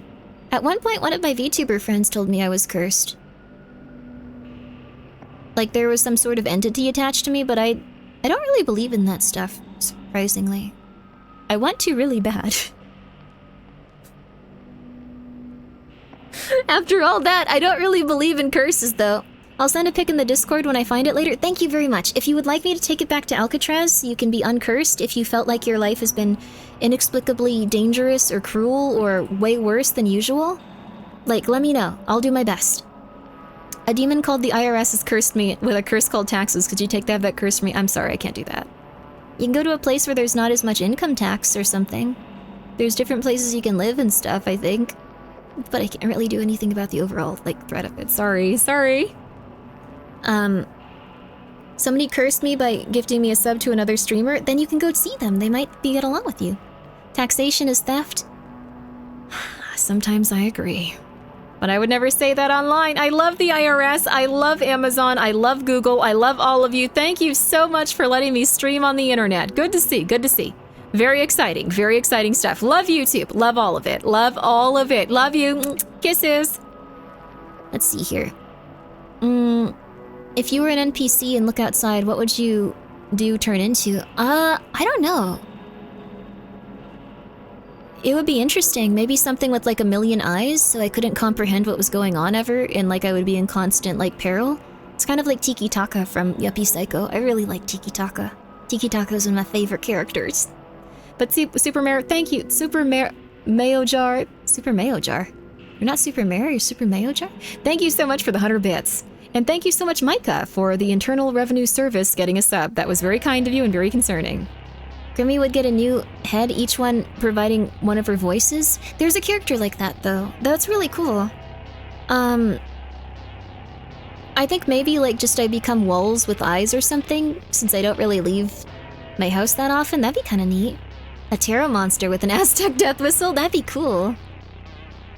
At one point, one of my VTuber friends told me I was cursed. Like there was some sort of entity attached to me, but I don't really believe in that stuff, surprisingly. I want to really bad. After all that, I don't really believe in curses, though. I'll send a pic in the Discord when I find it later. Thank you very much. If you would like me to take it back to Alcatraz, you can be uncursed if you felt like your life has been inexplicably dangerous or cruel or way worse than usual. Like, let me know. I'll do my best. A demon called the IRS has cursed me with a curse called taxes. Could you take that curse from me? I'm sorry, I can't do that. You can go to a place where there's not as much income tax or something. There's different places you can live and stuff, I think. But I can't really do anything about the overall, like, threat of it. Sorry. Somebody cursed me by gifting me a sub to another streamer, then you can go see them. They might get along with you. Taxation is theft. Sometimes I agree. But I would never say that online. I love the IRS, I love Amazon, I love Google, I love all of you. Thank you so much for letting me stream on the internet. Good to see, good to see. Very exciting stuff. Love YouTube, love all of it. Love you. Kisses. Let's see here. If you were an NPC and look outside, what would you turn into? I don't know. It would be interesting. Maybe something with like a million eyes, so I couldn't comprehend what was going on ever, and like I would be in constant like peril. It's kind of like Tiki Taka from Yuppie Psycho. I really like Tiki Taka. Tiki Taka is one of my favorite characters. But Super Mario, thank you. Super Mayo Jar. You're not Super Mario, you're Super Mayo Jar? Thank you so much for the 100 bits. And thank you so much, Micah, for the Internal Revenue Service getting a sub. That was very kind of you and very concerning. Grimmi would get a new head, each one providing one of her voices. There's a character like that, though. That's really cool. I think maybe, like, just I become walls with eyes or something, since I don't really leave my house that often. That'd be kind of neat. A tarot monster with an Aztec death whistle? That'd be cool.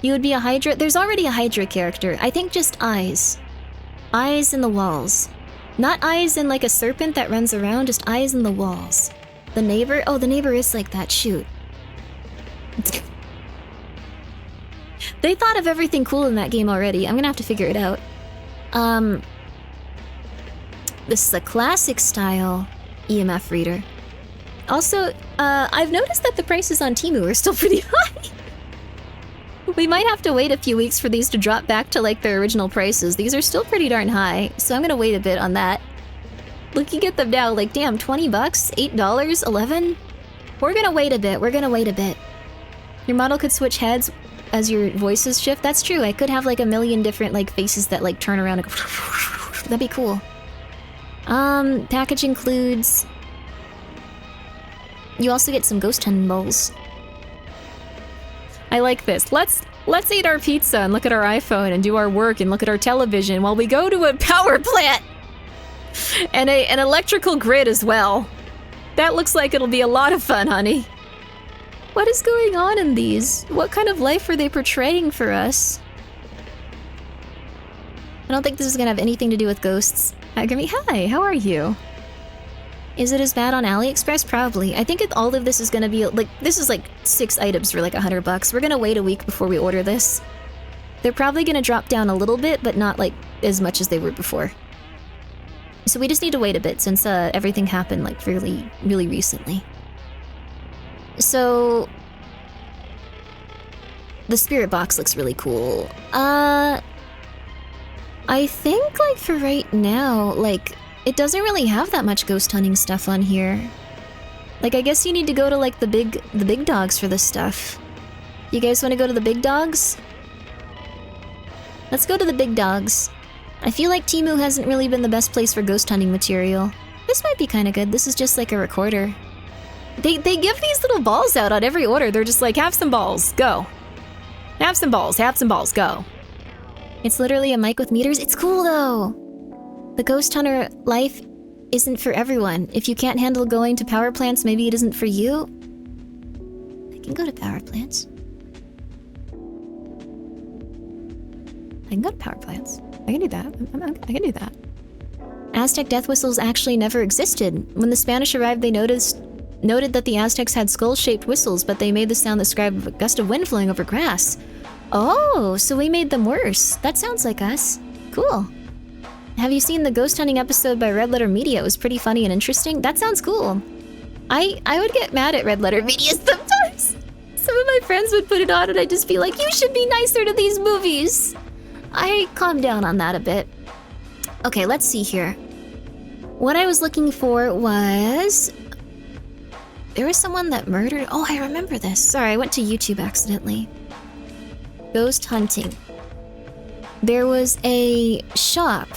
You would be a Hydra? There's already a Hydra character. I think just eyes. Eyes in the walls. Not eyes in like a serpent that runs around, just eyes in the walls. The neighbor? Oh, the neighbor is like that, shoot. They thought of everything cool in that game already. I'm gonna have to figure it out. This is a classic style EMF reader. Also, I've noticed that the prices on Temu are still pretty high. We might have to wait a few weeks for these to drop back to like their original prices. These are still pretty darn high, so I'm gonna wait a bit on that. Looking at them now, like damn, 20 bucks? $8? $11? We're gonna wait a bit, we're gonna wait a bit. Your model could switch heads as your voices shift. That's true, I could have like a million different like faces that like turn around and go that'd be cool. Package includes... You also get some ghost hunting bowls. I like this. Let's eat our pizza and look at our iPhone and do our work and look at our television while we go to a power plant! And an electrical grid as well. That looks like it'll be a lot of fun, honey. What is going on in these? What kind of life are they portraying for us? I don't think this is gonna have anything to do with ghosts. Hi, Grimmi. Hi, how are you? Is it as bad on AliExpress? Probably. I think all of this is gonna be, like, this is like 6 items for like $100. We're gonna wait a week before we order this. They're probably gonna drop down a little bit, but not like as much as they were before. So we just need to wait a bit since everything happened like really, really recently. So... The spirit box looks really cool. I think, like, for right now, like, it doesn't really have that much ghost hunting stuff on here. Like, I guess you need to go to, like, the big dogs for this stuff. You guys want to go to the big dogs? Let's go to the big dogs. I feel like Temu hasn't really been the best place for ghost hunting material. This might be kind of good. This is just like a recorder. They give these little balls out on every order. They're just like, have some balls, go. Have some balls, go. It's literally a mic with meters. It's cool though. The ghost hunter life isn't for everyone. If you can't handle going to power plants, maybe it isn't for you. I can go to power plants. I can go to power plants. I can do that. I can do that. Aztec death whistles actually never existed. When the Spanish arrived, they noted that the Aztecs had skull-shaped whistles, but they made the sound describe a gust of wind flowing over grass. Oh, so we made them worse. That sounds like us. Cool. Have you seen the ghost hunting episode by Red Letter Media? It was pretty funny and interesting. That sounds cool. I would get mad at Red Letter Media sometimes. Some of my friends would put it on and I'd just be like, you should be nicer to these movies. I calmed down on that a bit. Okay, let's see here. What I was looking for was... There was someone that murdered... Oh, I remember this. Sorry, I went to YouTube accidentally. Ghost hunting. There was a shop.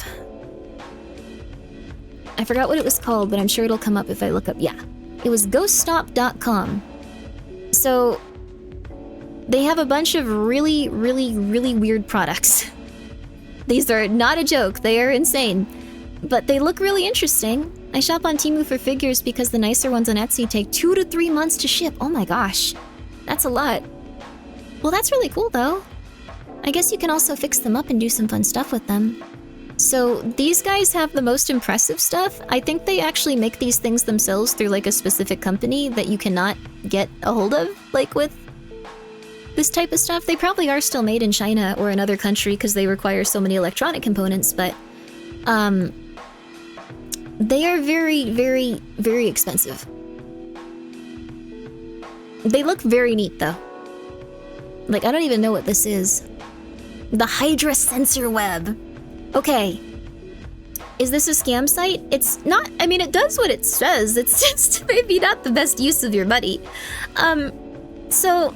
I forgot what it was called, but I'm sure it'll come up if I look up. Yeah. It was ghoststop.com. So... They have a bunch of really, really, really weird products. These are not a joke. They are insane. But they look really interesting. I shop on Temu for figures because the nicer ones on Etsy take 2 to 3 months to ship. Oh my gosh. That's a lot. Well, that's really cool though. I guess you can also fix them up and do some fun stuff with them. So these guys have the most impressive stuff. I think they actually make these things themselves through like a specific company that you cannot get a hold of, like with this type of stuff. They probably are still made in China or another country because they require so many electronic components, but they are very, very, very expensive. They look very neat though. Like, I don't even know what this is. The Hydra Sensor Web. Okay. Is this a scam site? It's not, I mean, it does what it says. It's just maybe not the best use of your money. So...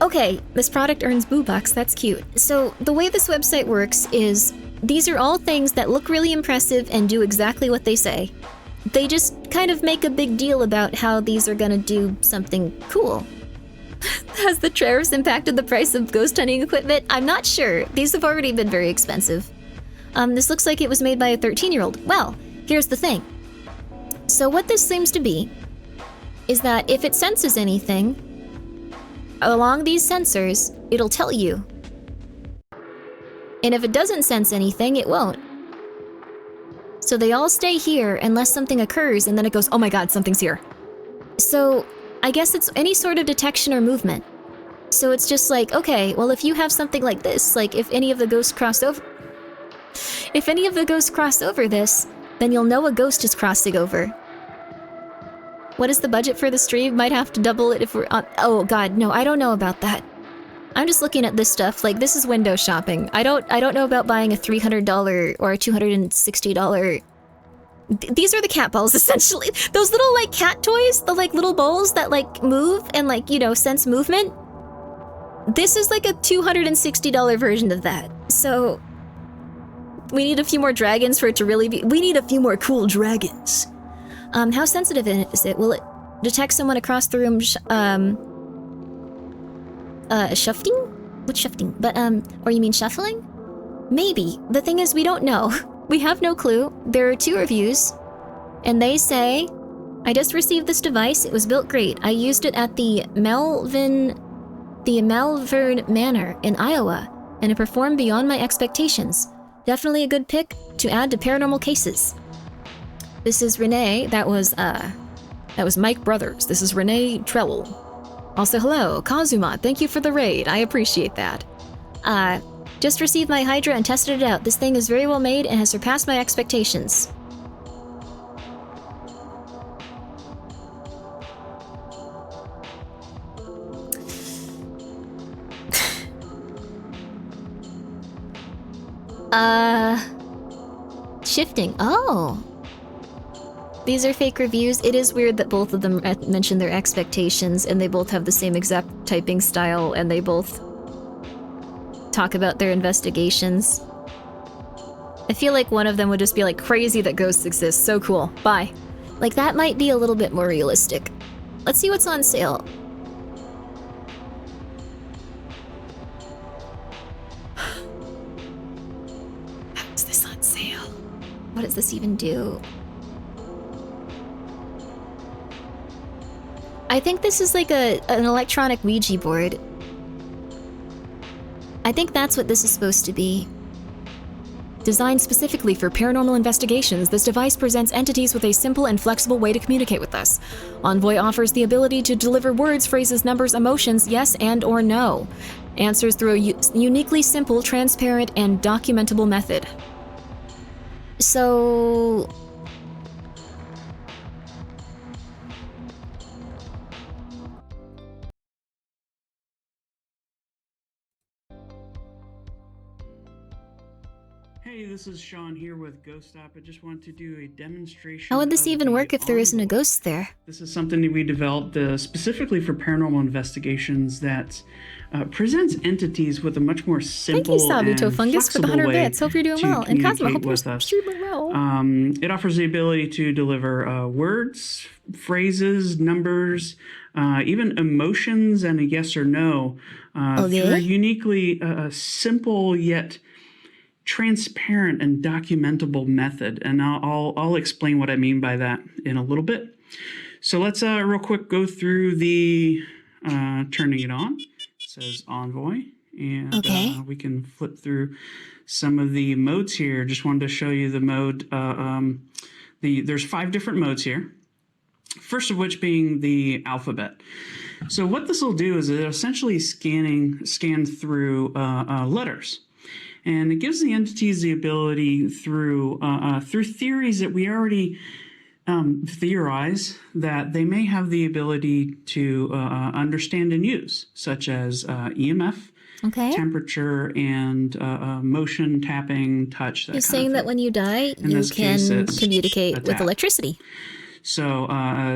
Okay, this product earns boo bucks, that's cute. So, the way this website works is, these are all things that look really impressive and do exactly what they say. They just kind of make a big deal about how these are gonna do something cool. Has the tariffs impacted the price of ghost hunting equipment? I'm not sure. These have already been very expensive. This looks like it was made by a 13-year-old. Well, here's the thing. So what this seems to be is that if it senses anything, along these sensors, it'll tell you. And if it doesn't sense anything, it won't. So they all stay here unless something occurs, and then it goes, oh my god, something's here. So I guess it's any sort of detection or movement. So it's just like, okay, well, if you have something like this, like if any of the ghosts cross over... If any of the ghosts cross over this, then you'll know a ghost is crossing over. What is the budget for the stream? Might have to double it if we're on... Oh god, no, I don't know about that. I'm just looking at this stuff, like this is window shopping. I don't know about buying a $300 or a $260... These are the cat balls, essentially. Those little, like, cat toys, the, like, little balls that, like, move and, like, you know, sense movement. This is, like, a $260 version of that. So, we need a few more dragons for it to really be... We need a few more cool dragons. How sensitive is it? Will it detect someone across the room, shifting? What's shifting? But, or you mean shuffling? Maybe. The thing is, we don't know. We have no clue. There are 2 reviews, and they say, I just received this device. It was built great. I used it at the Malvern Manor in Iowa, and it performed beyond my expectations. Definitely a good pick to add to paranormal cases. This is Renee. That was Mike Brothers. This is Renee Trell. Also, hello, Kazuma. Thank you for the raid. I appreciate that. Just received my Hydra and tested it out. This thing is very well made and has surpassed my expectations. Shifting. Oh. These are fake reviews. It is weird that both of them mention their expectations and they both have the same exact typing style and they both talk about their investigations. I feel like one of them would just be like, crazy that ghosts exist, so cool, bye. Like, that might be a little bit more realistic. Let's see what's on sale. How is this on sale? What does this even do? I think this is like an electronic Ouija board. I think that's what this is supposed to be. Designed specifically for paranormal investigations, this device presents entities with a simple and flexible way to communicate with us. Envoy offers the ability to deliver words, phrases, numbers, emotions, yes and or no. Answers through a uniquely simple, transparent, and documentable method. So... Hey, this is Sean here with Ghost Stop. I just want to do a demonstration. How would this even work if there isn't a Envoy. ghost there? This is something that we developed specifically for paranormal investigations that presents entities with a much more simple Thank you, Sabuto and Fungus, for the flexible 100 way bits. Hope you're doing to well. And Cosmo, hope communicate you're with us. doing well. It offers the ability to deliver words, phrases, numbers, even emotions, and a yes or no through a uniquely simple yet transparent and documentable method, and I'll explain what I mean by that in a little bit. So let's real quick go through the turning it on. It says Envoy, and we can flip through some of the modes here. Just wanted to show you the mode. There's 5 different modes here. First of which being the alphabet. So what this will do is it essentially scan through letters. And it gives the entities the ability through theories that we already theorize that they may have the ability to understand and use, such as EMF, temperature, and motion, tapping, touch. That He's saying that when you die, you can communicate with electricity. So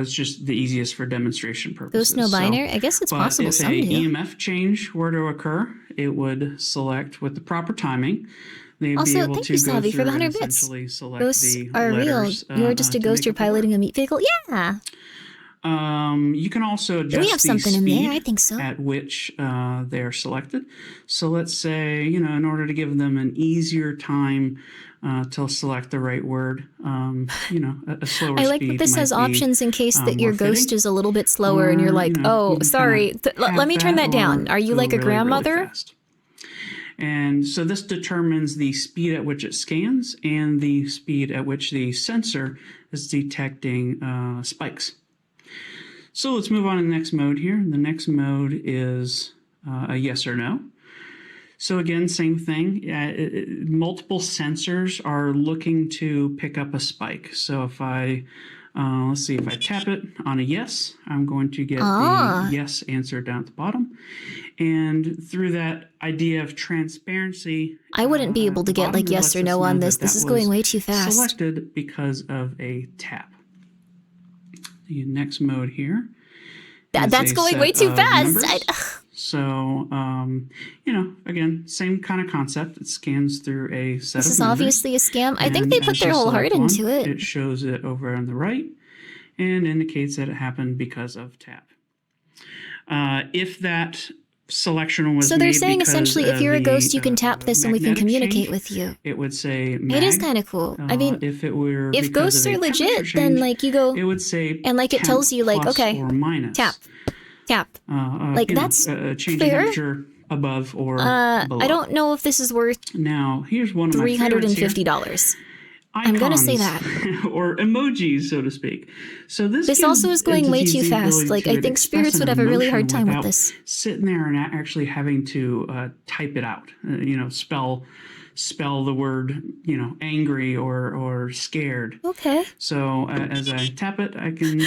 it's just the easiest for demonstration purposes. Ghost no binary? I guess it's possible someday. If an EMF change were to occur, it would select with the proper timing. They'd be able thank to you, go Savi, for through the and 100 bits. essentially select Ghosts the are real. letters, You're just a to ghost. make You're up the word. piloting a meat vehicle. Yeah. You can also adjust We have something the in speed there. I think so. at which they're selected. So let's say, in order to give them an easier time to select the right word, a slower I like speed that this might has be, options in case that your more ghost fitting. is a little bit slower and you're like, You oh, can sorry. kinda Let me turn that have down. or Are you go like a really, really grandmother? fast. And so this determines the speed at which it scans and the speed at which the sensor is detecting spikes. So let's move on to the next mode here. The next mode is a yes or no. So again, same thing. Multiple sensors are looking to pick up a spike. So if I, let's see, if I tap it on a yes, I'm going to get the yes answer down at the bottom. And through that idea of transparency, I wouldn't be able to get like yes or no on this. This is going way too fast. Selected because of a tap. The next mode here. That's going way too fast. So, you know, again, same kind of concept. It scans through a set of numbers. This is obviously a scam. I think they put their whole heart into it. It shows it over on the right and indicates that it happened because of tap. If that selection was so they're saying essentially if you're a ghost, you can tap this and we can communicate with you. It would say mag. It is kind of cool. I mean, if ghosts are legit, then like you go, it would say and like it tells you like, okay, tap. Like that's change fair. temperature above or below. I don't know if this is worth now. Here's one of my $350. I'm gonna say that, or emojis, so to speak. So this also is going way too fast. Like I think spirits would have a really hard time with this. Sitting there and actually having to type it out. You know, spell the word, you know, angry or scared. Okay. So as I tap it, I can.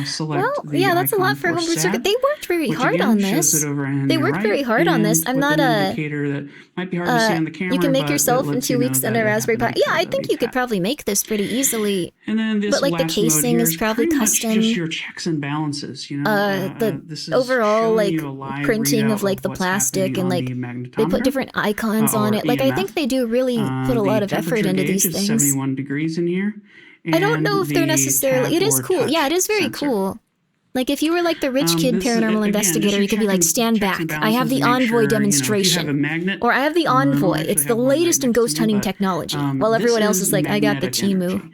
Select that's a lot for Homebrew Circuit. They worked very hard on this. They worked very hard on this. I'm not a indicator that might be hard to see on the camera. You can make yourself in 2 weeks on a Raspberry Pi. Yeah, I think you could probably make this pretty easily. And then this but like the casing is probably custom. Just your checks and balances, you know. The overall like printing of like the plastic and like they put different icons on it. Like I think they do really put a lot of effort into these things. 71 degrees in here. I don't know if they're necessarily. It is cool. Yeah, it is very cool. Like if you were like the rich kid paranormal investigator, you could be like, stand back. I have the Envoy demonstration. Or I have the Envoy. It's the latest in ghost hunting technology. While everyone else is like, I got the Temu.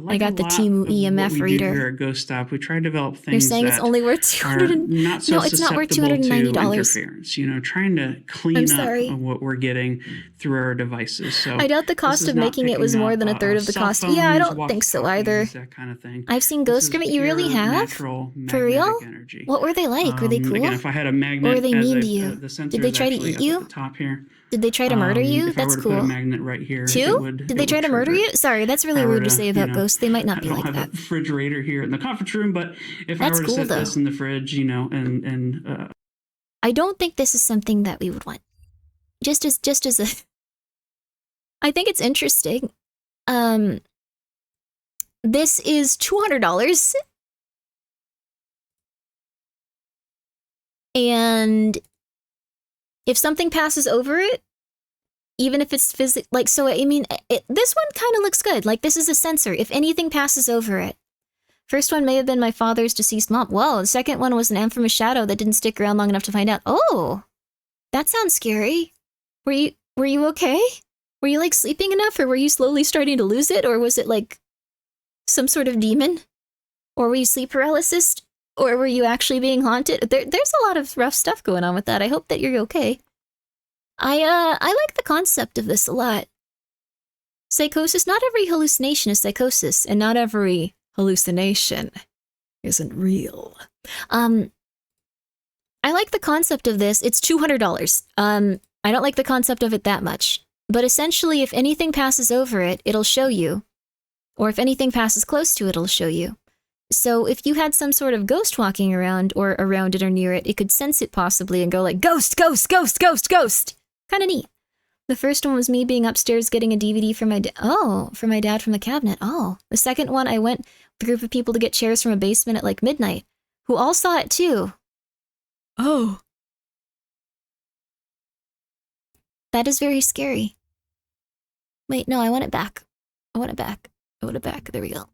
I got the Temu EMF reader. Ghost Stop. We try to develop things. You're saying it's only worth $200? No, it's not worth $290. You know, trying to clean up what we're getting through our devices. So I doubt the cost of making it was more than a third of the cost. Yeah, I don't think so either. That kind of thing. I've seen Ghost Grimmi. You really have? For real? What were they like? Were they cool? Again, if I had a magnet, or were they mean to you? Did they try to eat you? At the top here. Did they try to murder you? That's cool. Put a magnet right here, Did they try to murder you? Sorry, that's really rude to say about ghosts. They might not be like that. I don't have a refrigerator here in the conference room, but if I were to set this in the fridge, you know, and I don't think this is something that we would want. Just as a, I think it's interesting. This is $200, and if something passes over it, even if it's like, so I mean, this one kind of looks good. Like this is a sensor. If anything passes over it. First one may have been my father's deceased mom. Well, the second one was an infamous shadow that didn't stick around long enough to find out. Oh, that sounds scary. Were you okay? Were you like sleeping enough, or were you slowly starting to lose it, or was it like some sort of demon? Or were you sleep paralysis? Or were you actually being haunted? There's a lot of rough stuff going on with that. I hope that you're okay. I like the concept of this a lot. Psychosis, not every hallucination is psychosis, and not every hallucination isn't real. I like the concept of this. It's $200. I don't like the concept of it that much. But essentially, if anything passes over it, it'll show you. Or if anything passes close to it, it'll show you. So if you had some sort of ghost walking around or around it or near it, it could sense it possibly and go like, ghost, ghost, ghost, ghost, ghost. Kind of neat. The first one was me being upstairs getting a DVD for my dad from the cabinet. Oh, the second one I went with a group of people to get chairs from a basement at like midnight, who all saw it too. Oh. That is very scary. Wait, no, I want it back. I want it back. There we go.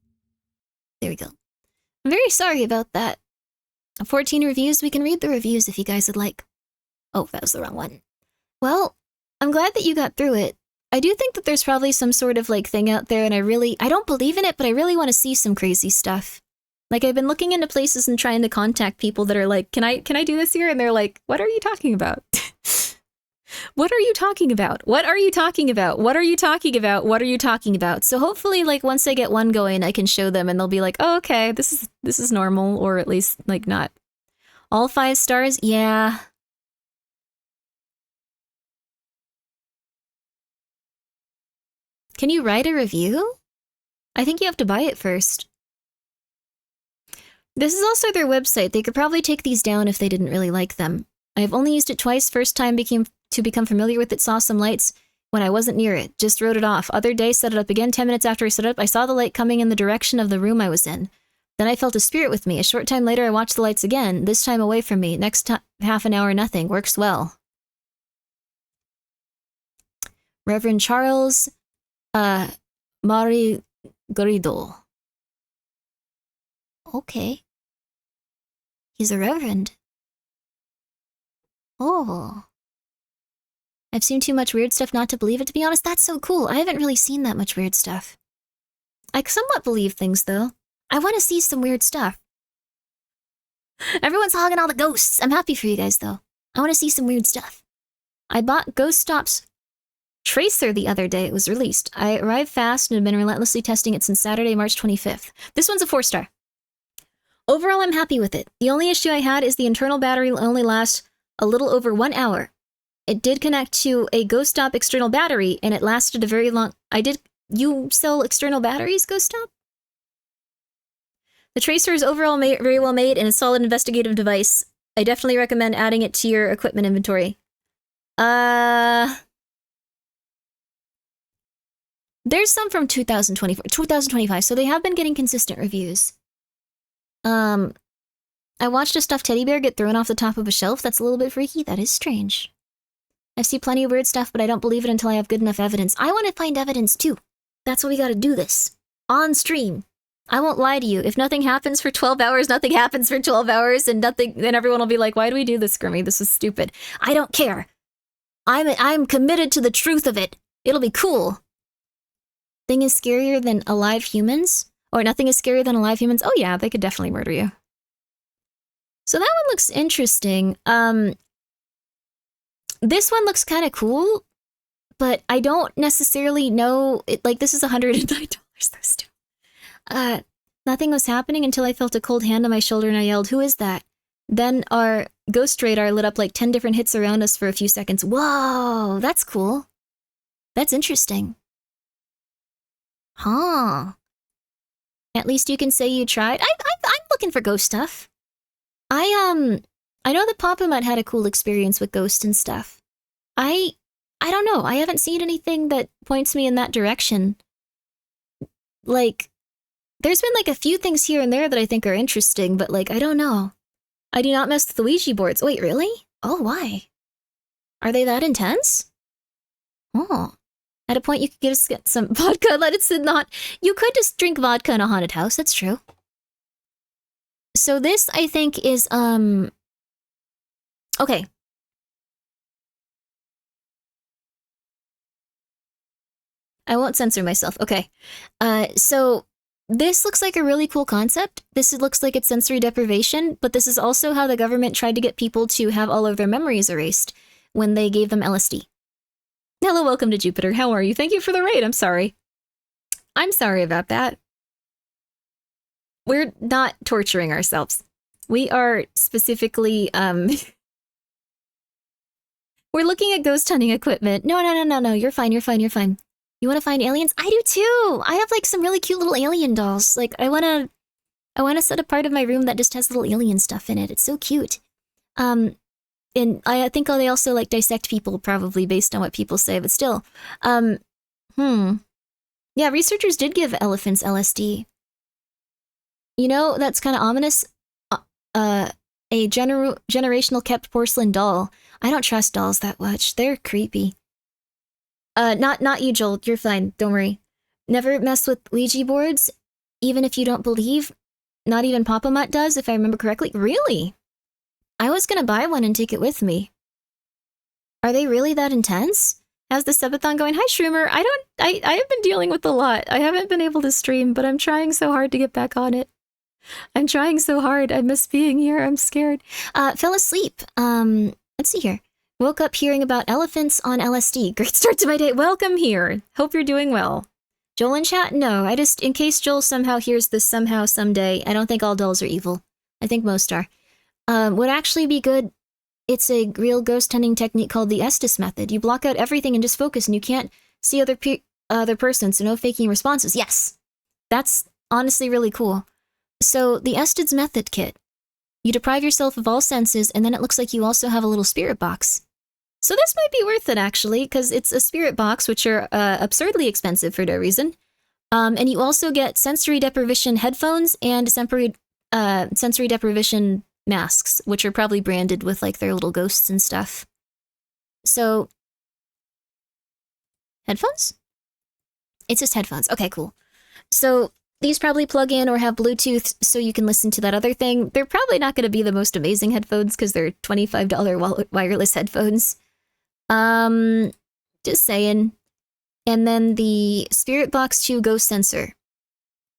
I'm very sorry about that. 14 reviews. We can read the reviews if you guys would like. Oh, that was the wrong one. Well, I'm glad that you got through it. I do think that there's probably some sort of like thing out there, and I don't believe in it, but I really want to see some crazy stuff. Like I've been looking into places and trying to contact people that are like, can I do this here? And they're like, what are you talking about? What are you talking about? What are you talking about? What are you talking about? What are you talking about? So hopefully, like, once I get one going, I can show them and they'll be like, oh, okay, this is normal, or at least, like, not. All 5 stars? Yeah. Can you write a review? I think you have to buy it first. This is also their website. They could probably take these down if they didn't really like them. I've only used it twice. First time to become familiar with it, saw some lights when I wasn't near it. Just wrote it off. Other day, set it up again. 10 minutes after I set it up, I saw the light coming in the direction of the room I was in. Then I felt a spirit with me. A short time later, I watched the lights again, this time away from me. Next half an hour, nothing. Works well. Reverend Charles, Mari Gorido. Okay. He's a reverend. Oh. I've seen too much weird stuff not to believe it. To be honest, that's so cool. I haven't really seen that much weird stuff. I somewhat believe things, though. I want to see some weird stuff. Everyone's hogging all the ghosts. I'm happy for you guys, though. I want to see some weird stuff. I bought Ghost Stop's Tracer the other day it was released. I arrived fast and have been relentlessly testing it since Saturday, March 25th. This one's a 4-star. Overall, I'm happy with it. The only issue I had is the internal battery will only last a little over 1 hour. It did connect to a Ghost Stop external battery, and it lasted a very long... You sell external batteries, Ghost Stop? The Tracer is overall very well made and a solid investigative device. I definitely recommend adding it to your equipment inventory. There's some from 2025, so they have been getting consistent reviews. I watched a stuffed teddy bear get thrown off the top of a shelf. That's a little bit freaky. That is strange. I've seen plenty of weird stuff, but I don't believe it until I have good enough evidence. I want to find evidence, too. That's why we gotta do this. On stream. I won't lie to you. If nothing happens for 12 hours, nothing happens for 12 hours, and then everyone will be like, why do we do this, Grimmi? This is stupid. I don't care. I'm committed to the truth of it. It'll be cool. Thing is scarier than alive humans? Or nothing is scarier than alive humans? Oh yeah, they could definitely murder you. So that one looks interesting. This one looks kind of cool, but I don't necessarily know... this is $109, those two. Nothing was happening until I felt a cold hand on my shoulder and I yelled, "Who is that?" Then our ghost radar lit up like 10 different hits around us for a few seconds. Whoa, that's cool. That's interesting. Huh. At least you can say you tried. I'm looking for ghost stuff. I know that Papa Mutt had a cool experience with ghosts and stuff. I don't know. I haven't seen anything that points me in that direction. Like, there's been like a few things here and there that I think are interesting, but like, I don't know. I do not mess with the Ouija boards. Wait, really? Oh, why? Are they that intense? Oh. At a point, you could give us some vodka, let it sit not. You could just drink vodka in a haunted house, that's true. So this, I think, is, okay. I won't censor myself, okay. So this looks like a really cool concept. This looks like it's sensory deprivation, but this is also how the government tried to get people to have all of their memories erased when they gave them LSD. Hello, welcome to Jupiter. How are you? Thank you for the raid. I'm sorry. I'm sorry about that. We're not torturing ourselves. We are specifically, we're looking at ghost hunting equipment. No. You're fine. You want to find aliens? I do too. I have like some really cute little alien dolls. Like I want to set a part of my room that just has little alien stuff in it. It's so cute. And I think they also like dissect people probably based on what people say, but still. Yeah, researchers did give elephants LSD. You know, that's kind of ominous. A generational kept porcelain doll. I don't trust dolls that much. They're creepy. Not you, Joel. You're fine. Don't worry. Never mess with Ouija boards, even if you don't believe. Not even Papa Mutt does, if I remember correctly. Really? I was gonna buy one and take it with me. Are they really that intense? How's the Subathon going? Hi, Shroomer. I have been dealing with a lot. I haven't been able to stream, but I'm trying so hard to get back on it. I'm trying so hard. I miss being here. I'm scared. Fell asleep. Let's see here. Woke up hearing about elephants on LSD. Great start to my day. Welcome here. Hope you're doing well. Joel in chat? No, I just, in case Joel somehow hears this somehow someday, I don't think all dolls are evil. I think most are. Would actually be good. It's a real ghost hunting technique called the Estes method. You block out everything and just focus, and you can't see other person, so no faking responses. Yes, that's honestly really cool. So the Estes method kit. You deprive yourself of all senses, and then it looks like you also have a little spirit box. So this might be worth it, actually, because it's a spirit box, which are absurdly expensive for no reason. And you also get sensory deprivation headphones and sensory deprivation masks, which are probably branded with, like, their little ghosts and stuff. So, headphones? It's just headphones. Okay, cool. So, these probably plug in or have Bluetooth so you can listen to that other thing. They're probably not going to be the most amazing headphones because they're $25 wireless headphones. Just saying. And then the Spirit Box 2 ghost sensor.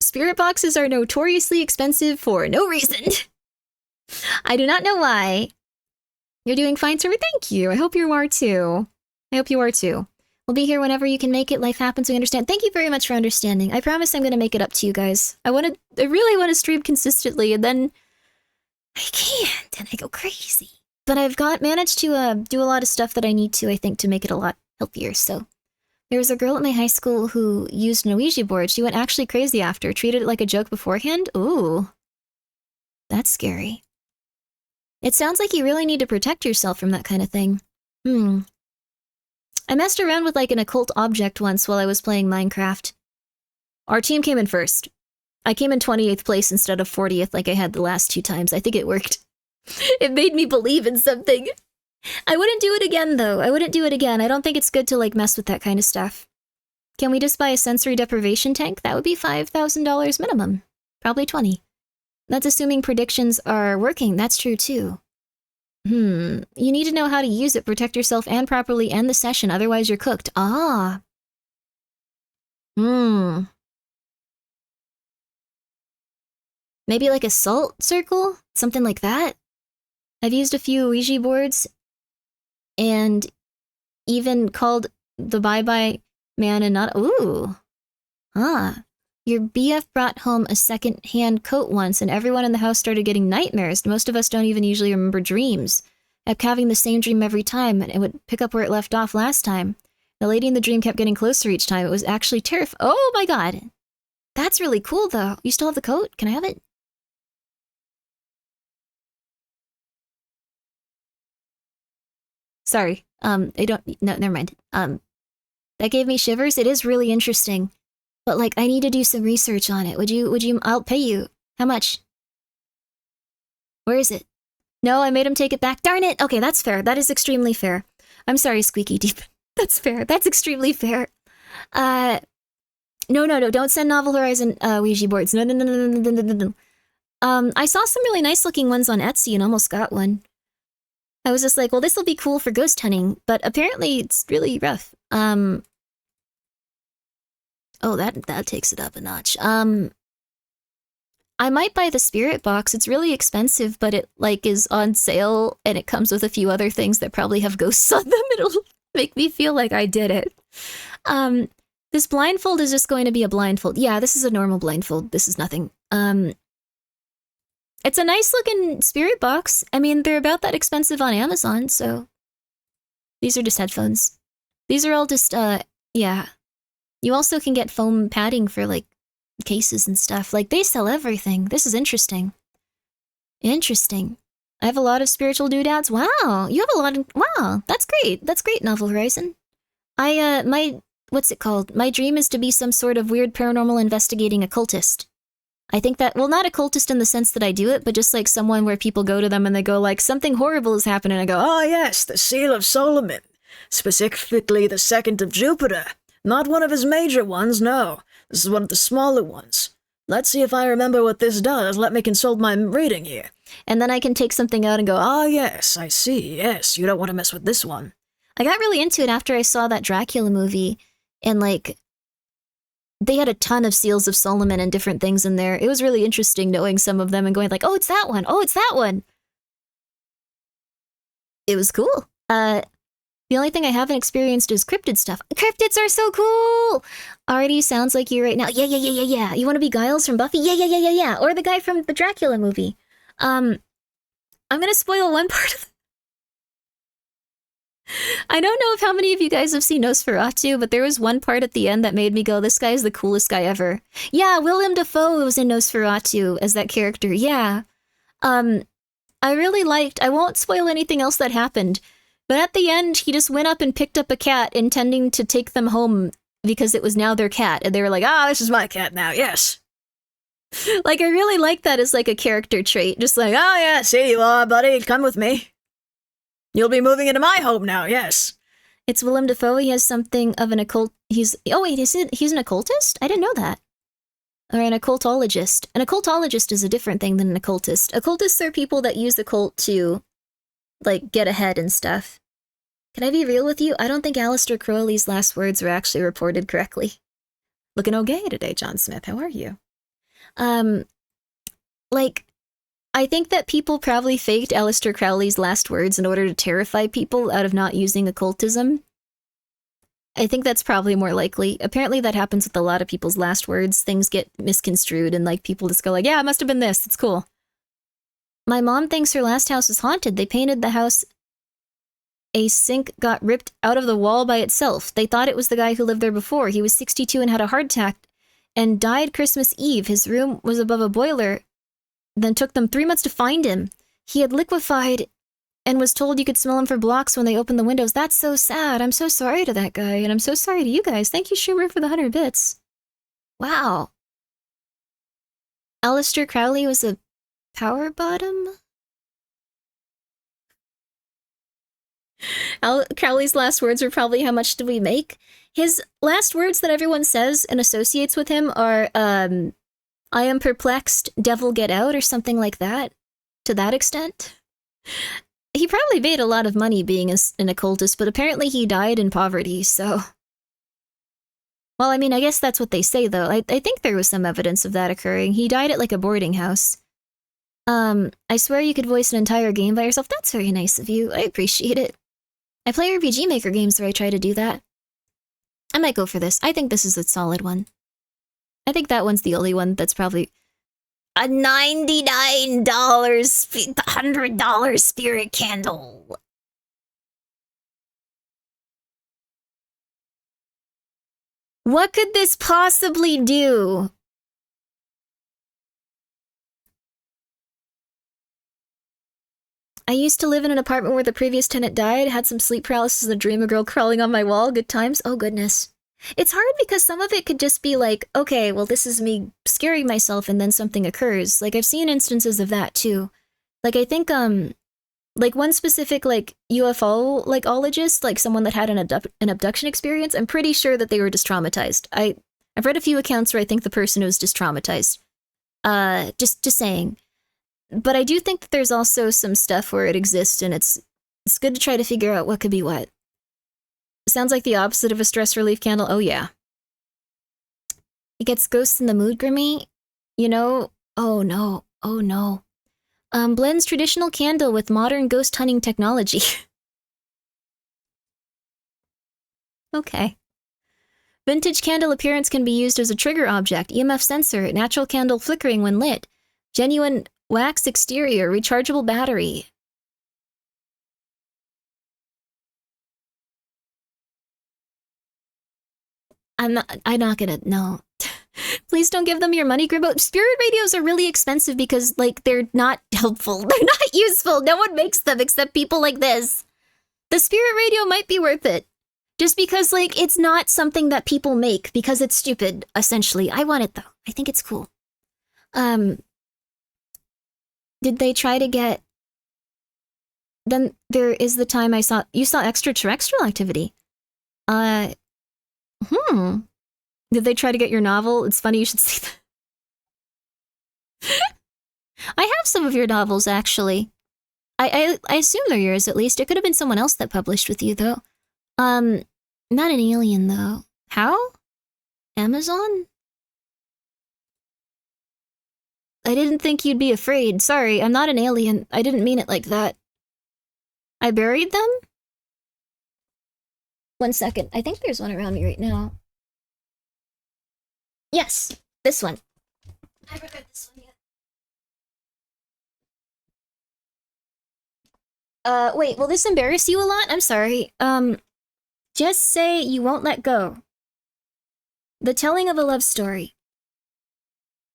Spirit boxes are notoriously expensive for no reason. I do not know why. You're doing fine, sir. Thank you. I hope you are too. I hope you are too. We'll be here whenever you can make it. Life happens, we understand. Thank you very much for understanding. I promise I'm going to make it up to you guys. I really want to stream consistently, and then I can't, and I go crazy. But I've managed to do a lot of stuff that I need to, I think, to make it a lot healthier. So there was a girl at my high school who used an Ouija board. She went actually crazy after, treated it like a joke beforehand. Ooh, that's scary. It sounds like you really need to protect yourself from that kind of thing. I messed around with like an occult object once while I was playing Minecraft. Our team came in first. I came in 28th place instead of 40th like I had the last 2 times. I think it worked. It made me believe in something. I wouldn't do it again, though. I wouldn't do it again. I don't think it's good to like mess with that kind of stuff. Can we just buy a sensory deprivation tank? That would be $5,000 minimum. Probably 20. That's assuming predictions are working. That's true, too. You need to know how to use it, protect yourself, and properly end the session, otherwise you're cooked. Ah. Maybe like a salt circle? Something like that? I've used a few Ouija boards, and even called the bye-bye man and not— ooh. Your BF brought home a second-hand coat once, and everyone in the house started getting nightmares. Most of us don't even usually remember dreams. I kept having the same dream every time, and it would pick up where it left off last time. The lady in the dream kept getting closer each time. It was actually terrifying. Oh my god. That's really cool, though. You still have the coat? Can I have it? Sorry. I don't— no, never mind. That gave me shivers. It is really interesting. But, like, I need to do some research on it. Would you, I'll pay you. How much? Where is it? No, I made him take it back. Darn it! Okay, that's fair. That is extremely fair. I'm sorry, Squeaky Deep. That's fair. That's extremely fair. No, don't send Novel Horizon, Ouija boards. No. I saw some really nice looking ones on Etsy and almost got one. I was just like, well, this will be cool for ghost hunting, but apparently it's really rough. Oh, that takes it up a notch. I might buy the spirit box. It's really expensive, but it, like, is on sale, and it comes with a few other things that probably have ghosts on them. It'll make me feel like I did it. This blindfold is just going to be a blindfold. Yeah, this is a normal blindfold. This is nothing. It's a nice looking spirit box. I mean, they're about that expensive on Amazon, so... These are just headphones. These are all just, yeah. You also can get foam padding for, like, cases and stuff. Like, they sell everything. This is interesting. Interesting. I have a lot of spiritual doodads. Wow, you have a lot of— wow, that's great. That's great, Novel Horizon. What's it called? My dream is to be some sort of weird paranormal investigating occultist. I think that— well, not occultist in the sense that I do it, but just like someone where people go to them and they go like, something horrible is happening, and I go, oh yes, the Seal of Solomon. Specifically the second of Jupiter. Not one of his major ones, no. This is one of the smaller ones. Let's see if I remember what this does. Let me consult my reading here. And then I can take something out and go, ah yes, I see, yes, you don't want to mess with this one. I got really into it after I saw that Dracula movie, and like, they had a ton of Seals of Solomon and different things in there. It was really interesting knowing some of them and going like, oh, it's that one. Oh, it's that one. It was cool. The only thing I haven't experienced is cryptid stuff. Cryptids are so cool! Already sounds like you right now. Yeah. You want to be Giles from Buffy? Yeah. Or the guy from the Dracula movie. I'm gonna spoil one part of I don't know if how many of you guys have seen Nosferatu, but there was one part at the end that made me go, this guy is the coolest guy ever. Yeah, Willem Dafoe was in Nosferatu as that character, yeah. I really liked, I won't spoil anything else that happened, but at the end, he just went up and picked up a cat, intending to take them home because it was now their cat, and they were like, this is my cat now, yes. Like, I really like that as, like, a character trait, just like, oh yeah, see you are, buddy, come with me. You'll be moving into my home now, yes. It's Willem Dafoe. He has something of an occult... He's an occultist? I didn't know that. Or an occultologist. An occultologist is a different thing than an occultist. Occultists are people that use the cult to, like, get ahead and stuff. Can I be real with you? I don't think Aleister Crowley's last words were actually reported correctly. Looking okay today, John Smith. How are you? I think that people probably faked Aleister Crowley's last words in order to terrify people out of not using occultism. I think that's probably more likely. Apparently that happens with a lot of people's last words. Things get misconstrued and like people just go like, yeah, it must have been this. It's cool. My mom thinks her last house is haunted. They painted the house. A sink got ripped out of the wall by itself. They thought it was the guy who lived there before. He was 62 and had a heart attack and died Christmas Eve. His room was above a boiler. Then took them 3 months to find him. He had liquefied and was told you could smell him for blocks when they opened the windows. That's so sad. I'm so sorry to that guy, and I'm so sorry to you guys. Thank you, Schumer, for the 100 bits. Wow. Aleister Crowley was a power bottom? Crowley's last words were probably, how much did we make? His last words that everyone says and associates with him are, I am perplexed, devil get out, or something like that, to that extent. He probably made a lot of money being an occultist, but apparently he died in poverty, so... Well, I mean, I guess that's what they say, though. I think there was some evidence of that occurring. He died at, like, a boarding house. I swear you could voice an entire game by yourself. That's very nice of you. I appreciate it. I play RPG Maker games where I try to do that. I might go for this. I think this is a solid one. I think that one's the only one that's probably a $99, $100 spirit candle. What could this possibly do? I used to live in an apartment where the previous tenant died, had some sleep paralysis and a dream of a girl crawling on my wall. Good times. Oh, goodness. It's hard because some of it could just be like, okay, well, this is me scaring myself and then something occurs. Like, I've seen instances of that, too. Like, I think, like, one specific, like, UFO, like, ologist, like, someone that had an abduction experience, I'm pretty sure that they were just traumatized. I've read a few accounts where I think the person was just traumatized. Just saying. But I do think that there's also some stuff where it exists, and it's good to try to figure out what could be what. Sounds like the opposite of a stress relief candle. Oh, yeah. It gets ghosts in the mood, Grimmy. You know? Oh, no. Oh, no. Blends traditional candle with modern ghost hunting technology. Okay. Vintage candle appearance can be used as a trigger object, EMF sensor, natural candle flickering when lit, genuine wax exterior, rechargeable battery. I'm not gonna, no. Please don't give them your money, Grimbo. Spirit radios are really expensive because, like, they're not helpful. They're not useful. No one makes them except people like this. The spirit radio might be worth it. Just because, like, it's not something that people make because it's stupid, essentially. I want it, though. I think it's cool. Did they try to get... Then there is the time you saw extraterrestrial activity. Did they try to get your novel? It's funny you should say that. I have some of your novels, actually. I assume they're yours, at least. It could have been someone else that published with you, though. Not an alien, though. How? Amazon? I didn't think you'd be afraid. Sorry, I'm not an alien. I didn't mean it like that. I buried them? 1 second. I think there's one around me right now. Yes, this one. I haven't read this one yet. Wait, will this embarrass you a lot? I'm sorry. Just say you won't let go. The telling of a love story.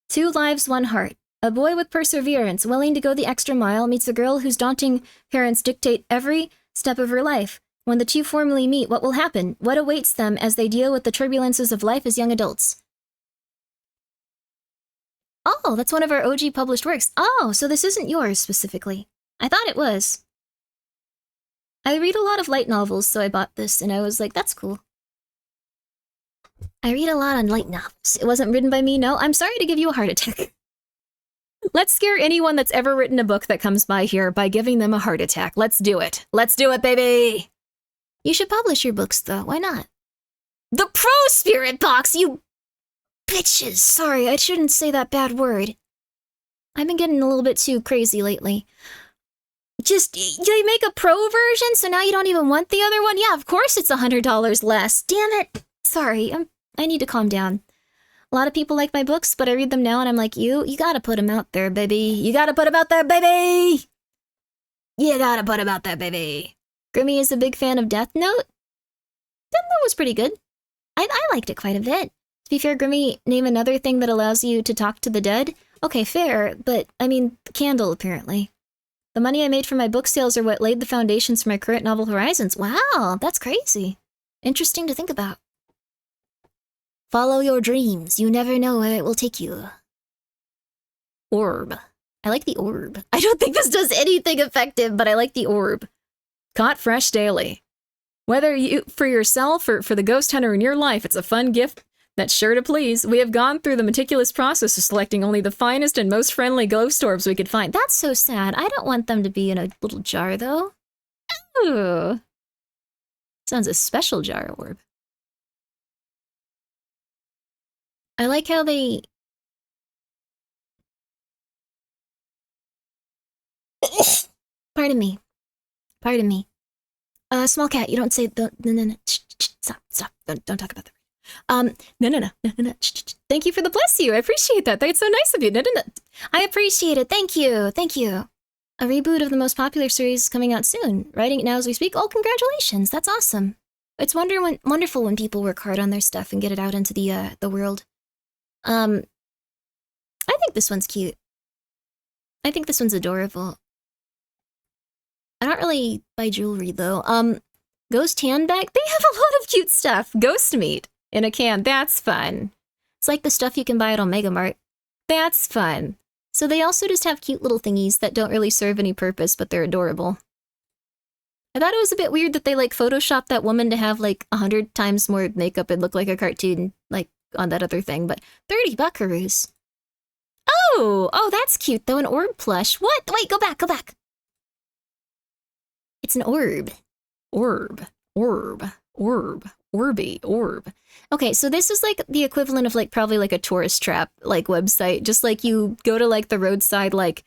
2 lives, 1 heart. A boy with perseverance, willing to go the extra mile, meets a girl whose daunting parents dictate every step of her life. When the two formally meet, what will happen? What awaits them as they deal with the turbulences of life as young adults? Oh, that's one of our OG published works. Oh, so this isn't yours specifically. I thought it was. I read a lot of light novels, so I bought this, and I was like, that's cool. I read a lot on light novels. It wasn't written by me, no. I'm sorry to give you a heart attack. Let's scare anyone that's ever written a book that comes by here by giving them a heart attack. Let's do it. Let's do it, baby! You should publish your books, though. Why not? The Pro Spirit Box, you bitches! Sorry, I shouldn't say that bad word. I've been getting a little bit too crazy lately. Just, they make a pro version, so now you don't even want the other one? Yeah, of course it's $100 less. Damn it! Sorry, I need to calm down. A lot of people like my books, but I read them now and I'm like, you gotta put them out there, baby. You gotta put them out there, baby! You gotta put them out there, baby. Grimmi is a big fan of Death Note. Death Note was pretty good. I liked it quite a bit. To be fair, Grimmi, name another thing that allows you to talk to the dead. Okay, fair, but, I mean, Candle, apparently. The money I made from my book sales are what laid the foundations for my current novel horizons. Wow, that's crazy. Interesting to think about. Follow your dreams. You never know where it will take you. Orb. I like the orb. I don't think this does anything effective, but I like the orb. Caught fresh daily. Whether you for yourself or for the ghost hunter in your life, it's a fun gift that's sure to please. We have gone through the meticulous process of selecting only the finest and most friendly ghost orbs we could find. That's so sad. I don't want them to be in a little jar, though. Ooh. Sounds a special jar orb. I like how they... Pardon me. Pardon me. Small cat, you don't say... No. Stop. Don't talk about that. No. Thank you for the bless you. I appreciate that. That's so nice of you. No. I appreciate it. Thank you. A reboot of the most popular series is coming out soon. Writing it now as we speak. Oh, congratulations. That's awesome. It's wonderful when people work hard on their stuff and get it out into the world. I think this one's cute. I think this one's adorable. I don't really buy jewelry, though. Ghost handbag? They have a lot of cute stuff. Ghost meat in a can. That's fun. It's like the stuff you can buy at Omega Mart. That's fun. So they also just have cute little thingies that don't really serve any purpose, but they're adorable. I thought it was a bit weird that they, like, photoshopped that woman to have, like, 100 times more makeup and look like a cartoon, like, on that other thing, but 30 buckaroos. Oh, that's cute, though. An orb plush. What? Wait, go back. It's an orb. Orby. Okay, so this is like the equivalent of like probably like a tourist trap like website. Just like you go to like the roadside like,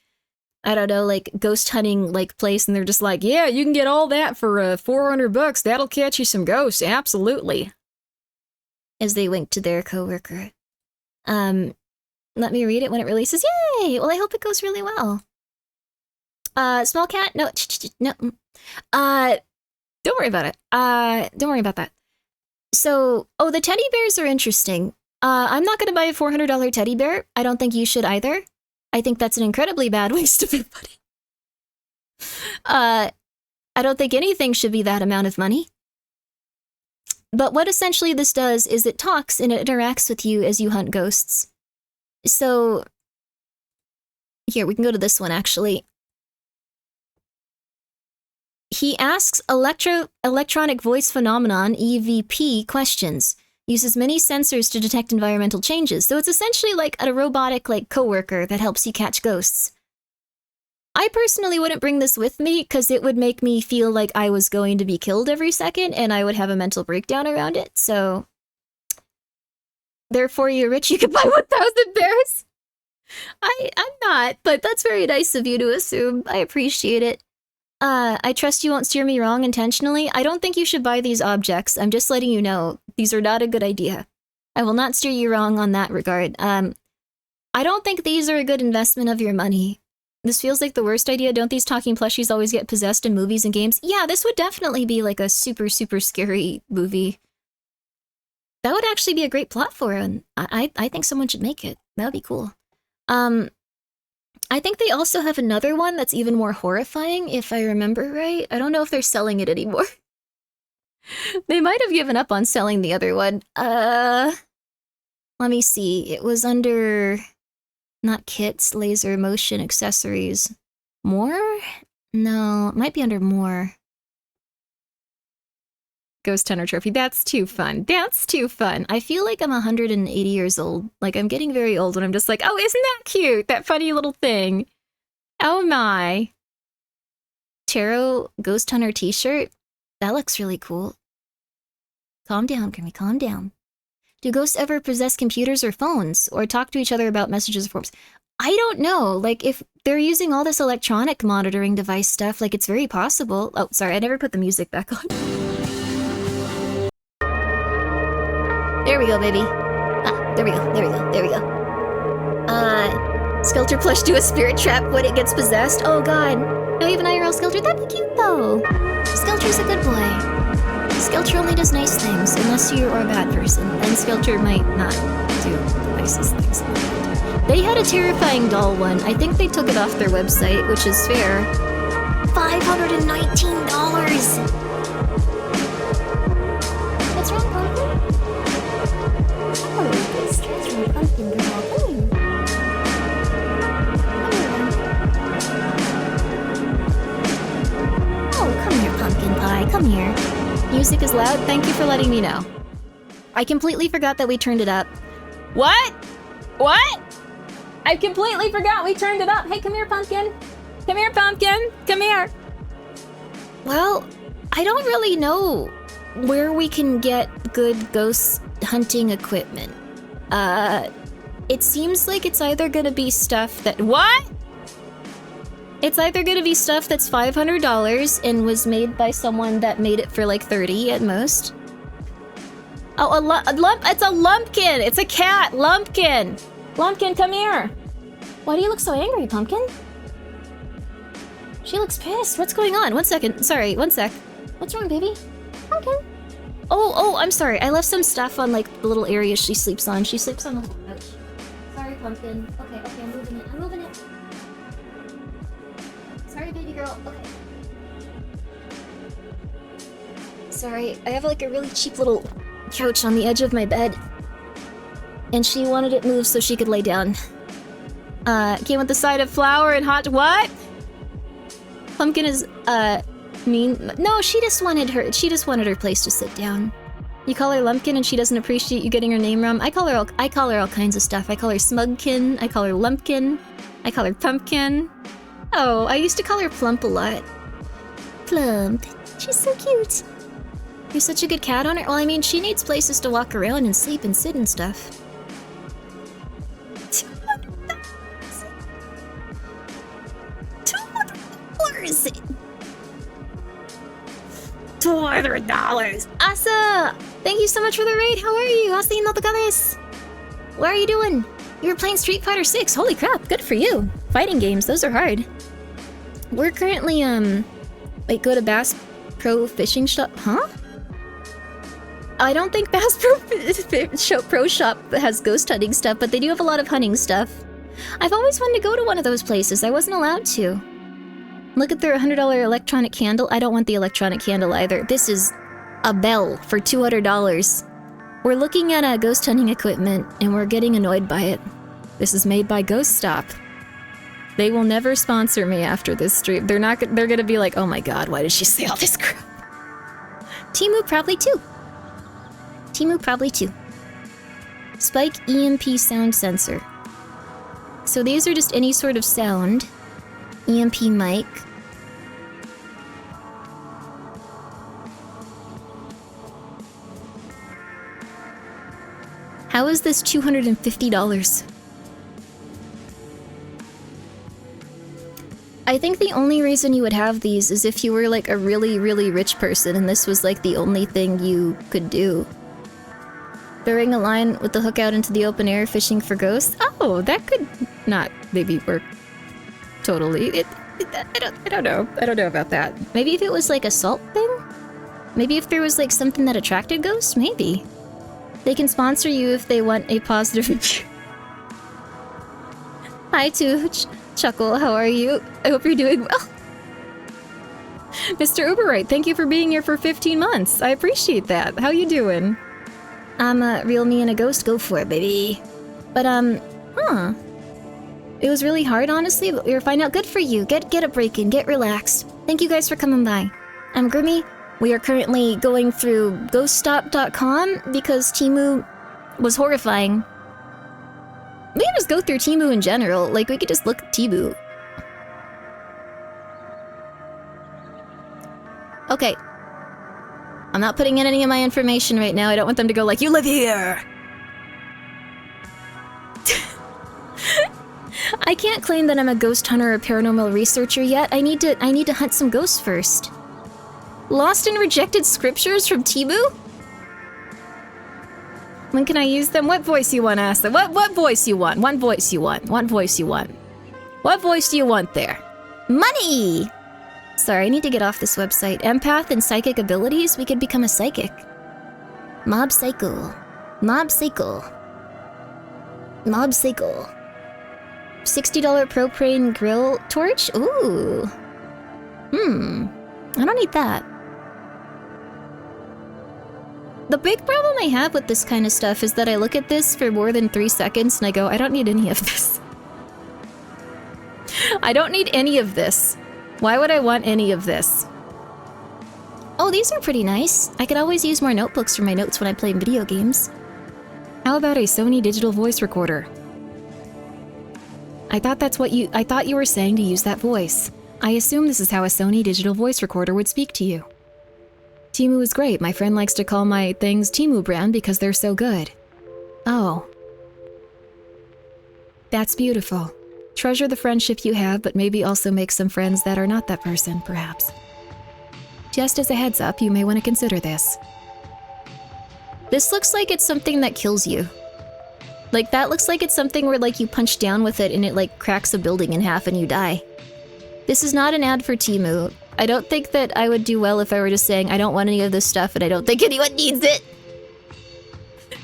I don't know, like ghost hunting like place and they're just like, yeah, you can get all that for 400 bucks. That'll catch you some ghosts. Absolutely. As they wink to their coworker. Let me read it when it releases. Yay! Well, I hope it goes really well. Small cat? No. Don't worry about it. Don't worry about that. So, the teddy bears are interesting. I'm not gonna buy a $400 teddy bear. I don't think you should either. I think that's an incredibly bad waste of your money. I don't think anything should be that amount of money. But what essentially this does is it talks and it interacts with you as you hunt ghosts. So, here, we can go to this one, actually. He asks electronic voice phenomenon, EVP, questions. Uses many sensors to detect environmental changes. So it's essentially like a robotic, like, coworker that helps you catch ghosts. I personally wouldn't bring this with me because it would make me feel like I was going to be killed every second and I would have a mental breakdown around it, so... Therefore, you're rich, you could buy 1,000 bears? I'm not, but that's very nice of you to assume. I appreciate it. I trust you won't steer me wrong intentionally. I don't think you should buy these objects. I'm just letting you know. These are not a good idea. I will not steer you wrong on that regard. I don't think these are a good investment of your money. This feels like the worst idea. Don't these talking plushies always get possessed in movies and games? Yeah, this would definitely be like a super, super scary movie. That would actually be a great plot for it, and I think someone should make it. That would be cool. I think they also have another one that's even more horrifying, if I remember right. I don't know if they're selling it anymore. They might have given up on selling the other one. Let me see. It was under... Not kits, laser, motion, accessories. More? No, it might be under more. Ghost Hunter Trophy. That's too fun. That's too fun. I feel like I'm 180 years old. Like, I'm getting very old when I'm just like, oh, isn't that cute? That funny little thing. Oh my. Tarot Ghost Hunter t-shirt? That looks really cool. Calm down, Grimmi, calm down. Do ghosts ever possess computers or phones? Or talk to each other about messages or forms? I don't know. Like, if they're using all this electronic monitoring device stuff, like, it's very possible. Oh, sorry, I never put the music back on. There we go, baby. Ah, there we go, there we go, there we go. Skelter plush do a spirit trap when it gets possessed? Oh god. No, even IRL Skelter? That'd be cute, though. Skelter's a good boy. Skelter only does nice things, unless you are a bad person. Then Skelter might not do the nicest things. They had a terrifying doll one. I think they took it off their website, which is fair. $519! What's wrong, Pumpkin? Oh, this stress from Pumpkin girl. Oh, come here, Pumpkin Pie. Come here. Music is loud. Thank you for letting me know. I completely forgot that we turned it up. What? What? I completely forgot we turned it up. Hey, come here, Pumpkin. Come here, Pumpkin. Come here. Well, I don't really know where we can get good ghost hunting equipment. It seems like it's either gonna be stuff that— What? It's either gonna be stuff that's $500 and was made by someone that made it for like 30 at most. Oh, it's a lumpkin! It's a cat! Lumpkin! Lumpkin, come here! Why do you look so angry, Pumpkin? She looks pissed. What's going on? 1 second. Sorry, 1 sec. What's wrong, baby? Pumpkin? Oh, I'm sorry. I left some stuff on like the little area she sleeps on. She sleeps on the little couch. Sorry, Pumpkin. Okay, I'm moving it. I'm moving it. Sorry, baby girl. Okay. Sorry, I have like a really cheap little couch on the edge of my bed. And she wanted it moved so she could lay down. Came with the side of flour and hot— What? Pumpkin is, mean— No, she just wanted her place to sit down. You call her Lumpkin and she doesn't appreciate you getting her name wrong. I call her all kinds of stuff. I call her Smugkin, I call her Lumpkin, I call her Pumpkin. Oh, I used to call her Plump a lot. Plump. She's so cute. You're such a good cat owner. Well, I mean, she needs places to walk around and sleep and sit and stuff. $200. $200. Asa! Thank you so much for the raid. How are you? Asa, no te cabes. What are you doing? You were playing Street Fighter 6. Holy crap, good for you. Fighting games, those are hard. We're currently, wait, go to Bass Pro Fishing Shop. Huh? I don't think Bass Pro Shop has ghost hunting stuff, but they do have a lot of hunting stuff. I've always wanted to go to one of those places. I wasn't allowed to. Look at their $100 electronic candle. I don't want the electronic candle either. This is a bell for $200. We're looking at ghost hunting equipment, and we're getting annoyed by it. This is made by Ghost Stop. They will never sponsor me after this stream. They're gonna be like, oh my god, why did she say all this crap? Temu probably too. Temu probably too. Spike EMP sound sensor. So these are just any sort of sound. EMP mic. How is this $250? I think the only reason you would have these is if you were like a really, really rich person and this was like the only thing you could do. Throwing a line with the hook out into the open air, fishing for ghosts? Oh, that could not maybe work totally. I don't know. I don't know about that. Maybe if it was like a salt thing? Maybe if there was like something that attracted ghosts? Maybe. They can sponsor you if they want a positive... Hi, Tooch. Chuckle, how are you? I hope you're doing well. Mr. Uberite, thank you for being here for 15 months. I appreciate that. How you doing? I'm a real me and a ghost. Go for it, baby. But, it was really hard, honestly, but we were fine out. Good for you. Get a break in. Get relaxed. Thank you guys for coming by. I'm Grimmi. We are currently going through ghoststop.com because Temu was horrifying. We can just go through Temu in general. Like, we could just look at Temu. Okay. I'm not putting in any of my information right now. I don't want them to go like, you live here! I can't claim that I'm a ghost hunter or paranormal researcher yet. I need to hunt some ghosts first. Lost and rejected scriptures from Temu? When can I use them? What voice you want to ask them? What voice you want? One voice you want. What voice you want? What voice do you want there? Money! Sorry, I need to get off this website. Empath and psychic abilities? We could become a psychic. Mob Psycho. Mob Psycho. Mob Psycho. $60 propane grill torch? Ooh. I don't need that. The big problem I have with this kind of stuff is that I look at this for more than 3 seconds and I go, I don't need any of this. I don't need any of this. Why would I want any of this? Oh, these are pretty nice. I could always use more notebooks for my notes when I play video games. How about a Sony digital voice recorder? I thought you were saying to use that voice. I assume this is how a Sony digital voice recorder would speak to you. Temu is great. My friend likes to call my things Temu brand because they're so good. Oh. That's beautiful. Treasure the friendship you have, but maybe also make some friends that are not that person, perhaps. Just as a heads up, you may want to consider this. This looks like it's something that kills you. Like, that looks like it's something where, like, you punch down with it and it, like, cracks a building in half and you die. This is not an ad for Temu. I don't think that I would do well if I were just saying, I don't want any of this stuff and I don't think anyone needs it!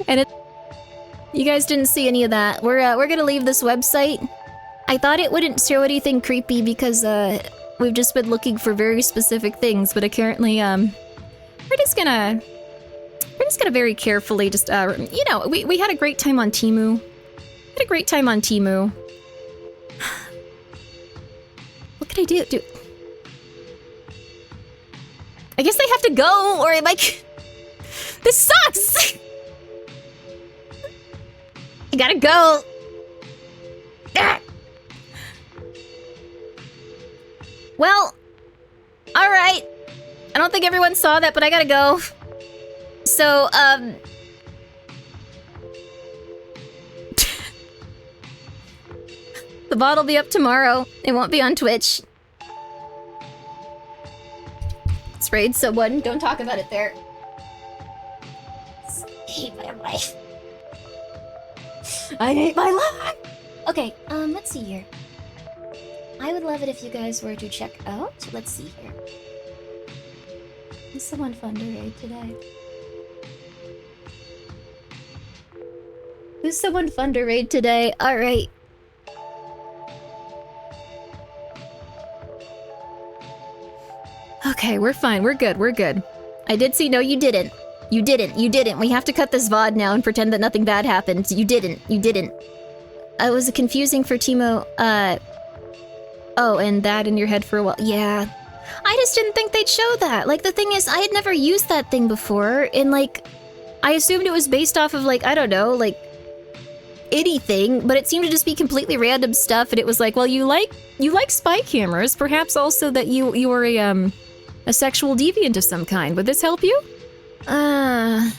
And you guys didn't see any of that. We're gonna leave this website. I thought it wouldn't show anything creepy because, we've just been looking for very specific things, but apparently, we're just gonna very carefully just, you know, we had a great time on Temu. What could I do? I guess they have to go, or am I... This sucks! I gotta go! Ah! Well, alright. I don't think everyone saw that, but I gotta go. So, the VOD will be up tomorrow. It won't be on Twitch. Sprayed someone. Don't talk about it there. I hate my life. I hate my life! Okay, let's see here. I would love it if you guys were to check out. Let's see here. Is someone fun to raid today? Who's someone fun to raid today? Alright. Okay, we're fine. We're good. I did see- no, you didn't. You didn't. We have to cut this VOD now and pretend that nothing bad happened. You didn't. It was confusing for Timo, oh, and that in your head for a while. Yeah. I just didn't think they'd show that. Like, the thing is, I had never used that thing before, and, like, I assumed it was based off of, like, I don't know, like, anything, but it seemed to just be completely random stuff, and it was like, well, you like spy cameras, perhaps also that you were a sexual deviant of some kind. Would this help you? Come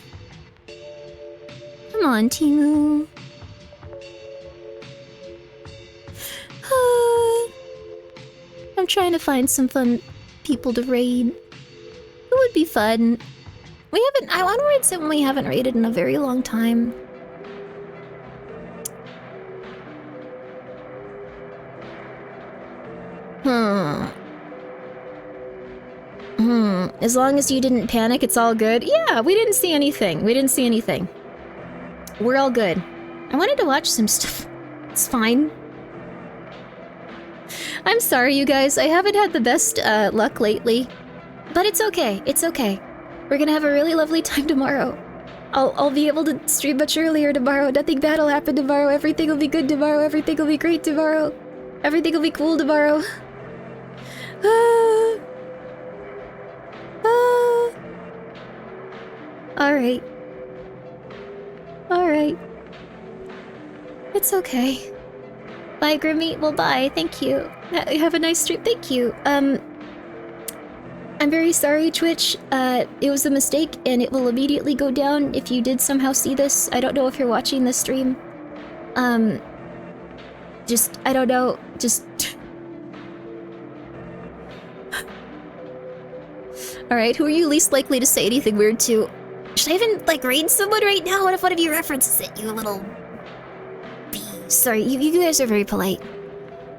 on, Temu. I'm I'm trying to find some fun people to raid. It would be fun. I want to raid someone we haven't raided in a very long time. As long as you didn't panic, it's all good. Yeah, we didn't see anything. We didn't see anything. We're all good. I wanted to watch some stuff. It's fine. I'm sorry, you guys. I haven't had the best luck lately. But it's okay. It's okay. We're gonna have a really lovely time tomorrow. I'll be able to stream much earlier tomorrow. Nothing bad will happen tomorrow. Everything will be good tomorrow. Everything will be great tomorrow. Everything will be cool tomorrow. Alright. Alright. It's okay. Bye, Grimmi. Well, bye. Thank you. Have a nice stream. Thank you. I'm very sorry, Twitch. It was a mistake, and it will immediately go down if you did somehow see this. I don't know if you're watching this stream. I don't know. Alright, who are you least likely to say anything weird to? Should I even, like, raid someone right now? What if one of you references it, you little... bee? Sorry, you guys are very polite.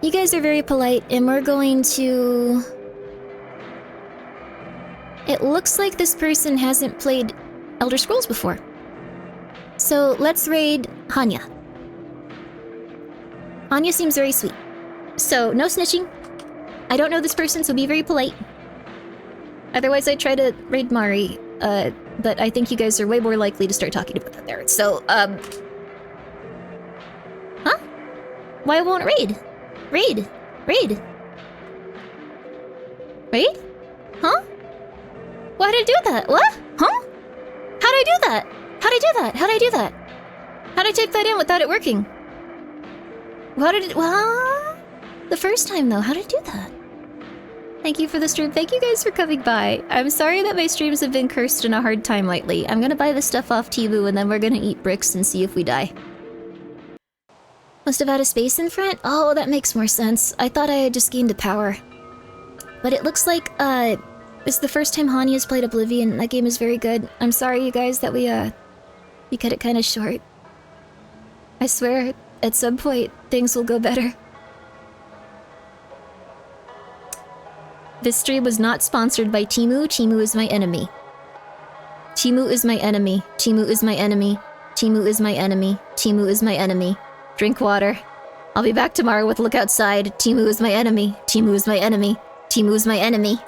You guys are very polite, and we're going to... It looks like this person hasn't played Elder Scrolls before. So, let's raid Hanya. Hanya seems very sweet. So, no snitching. I don't know this person, so be very polite. Otherwise, I'd try to raid Mari, but I think you guys are way more likely to start talking about that there. So, Huh? Why won't raid? Raid? Raid? Raid? Huh? Why'd I do that? What? Huh? How'd I do that? How'd I do that? How'd I do that? How'd I type that in without it working? How did it... Well, the first time, though. How did I do that? Thank you for the stream. Thank you guys for coming by. I'm sorry that my streams have been cursed in a hard time lately. I'm gonna buy this stuff off Temu, and then we're gonna eat bricks and see if we die. Must have had a space in front? Oh, that makes more sense. I thought I had just gained a power. But it looks like, it's the first time Hanya's played Oblivion. That game is very good. I'm sorry, you guys, that we cut it kind of short. I swear, at some point, things will go better. This stream was not sponsored by Temu. Temu is my enemy. Temu is my enemy. Temu is my enemy. Temu is my enemy. Temu is my enemy. Drink water. I'll be back tomorrow with Look Outside. Temu is my enemy. Temu is my enemy. Temu is my enemy.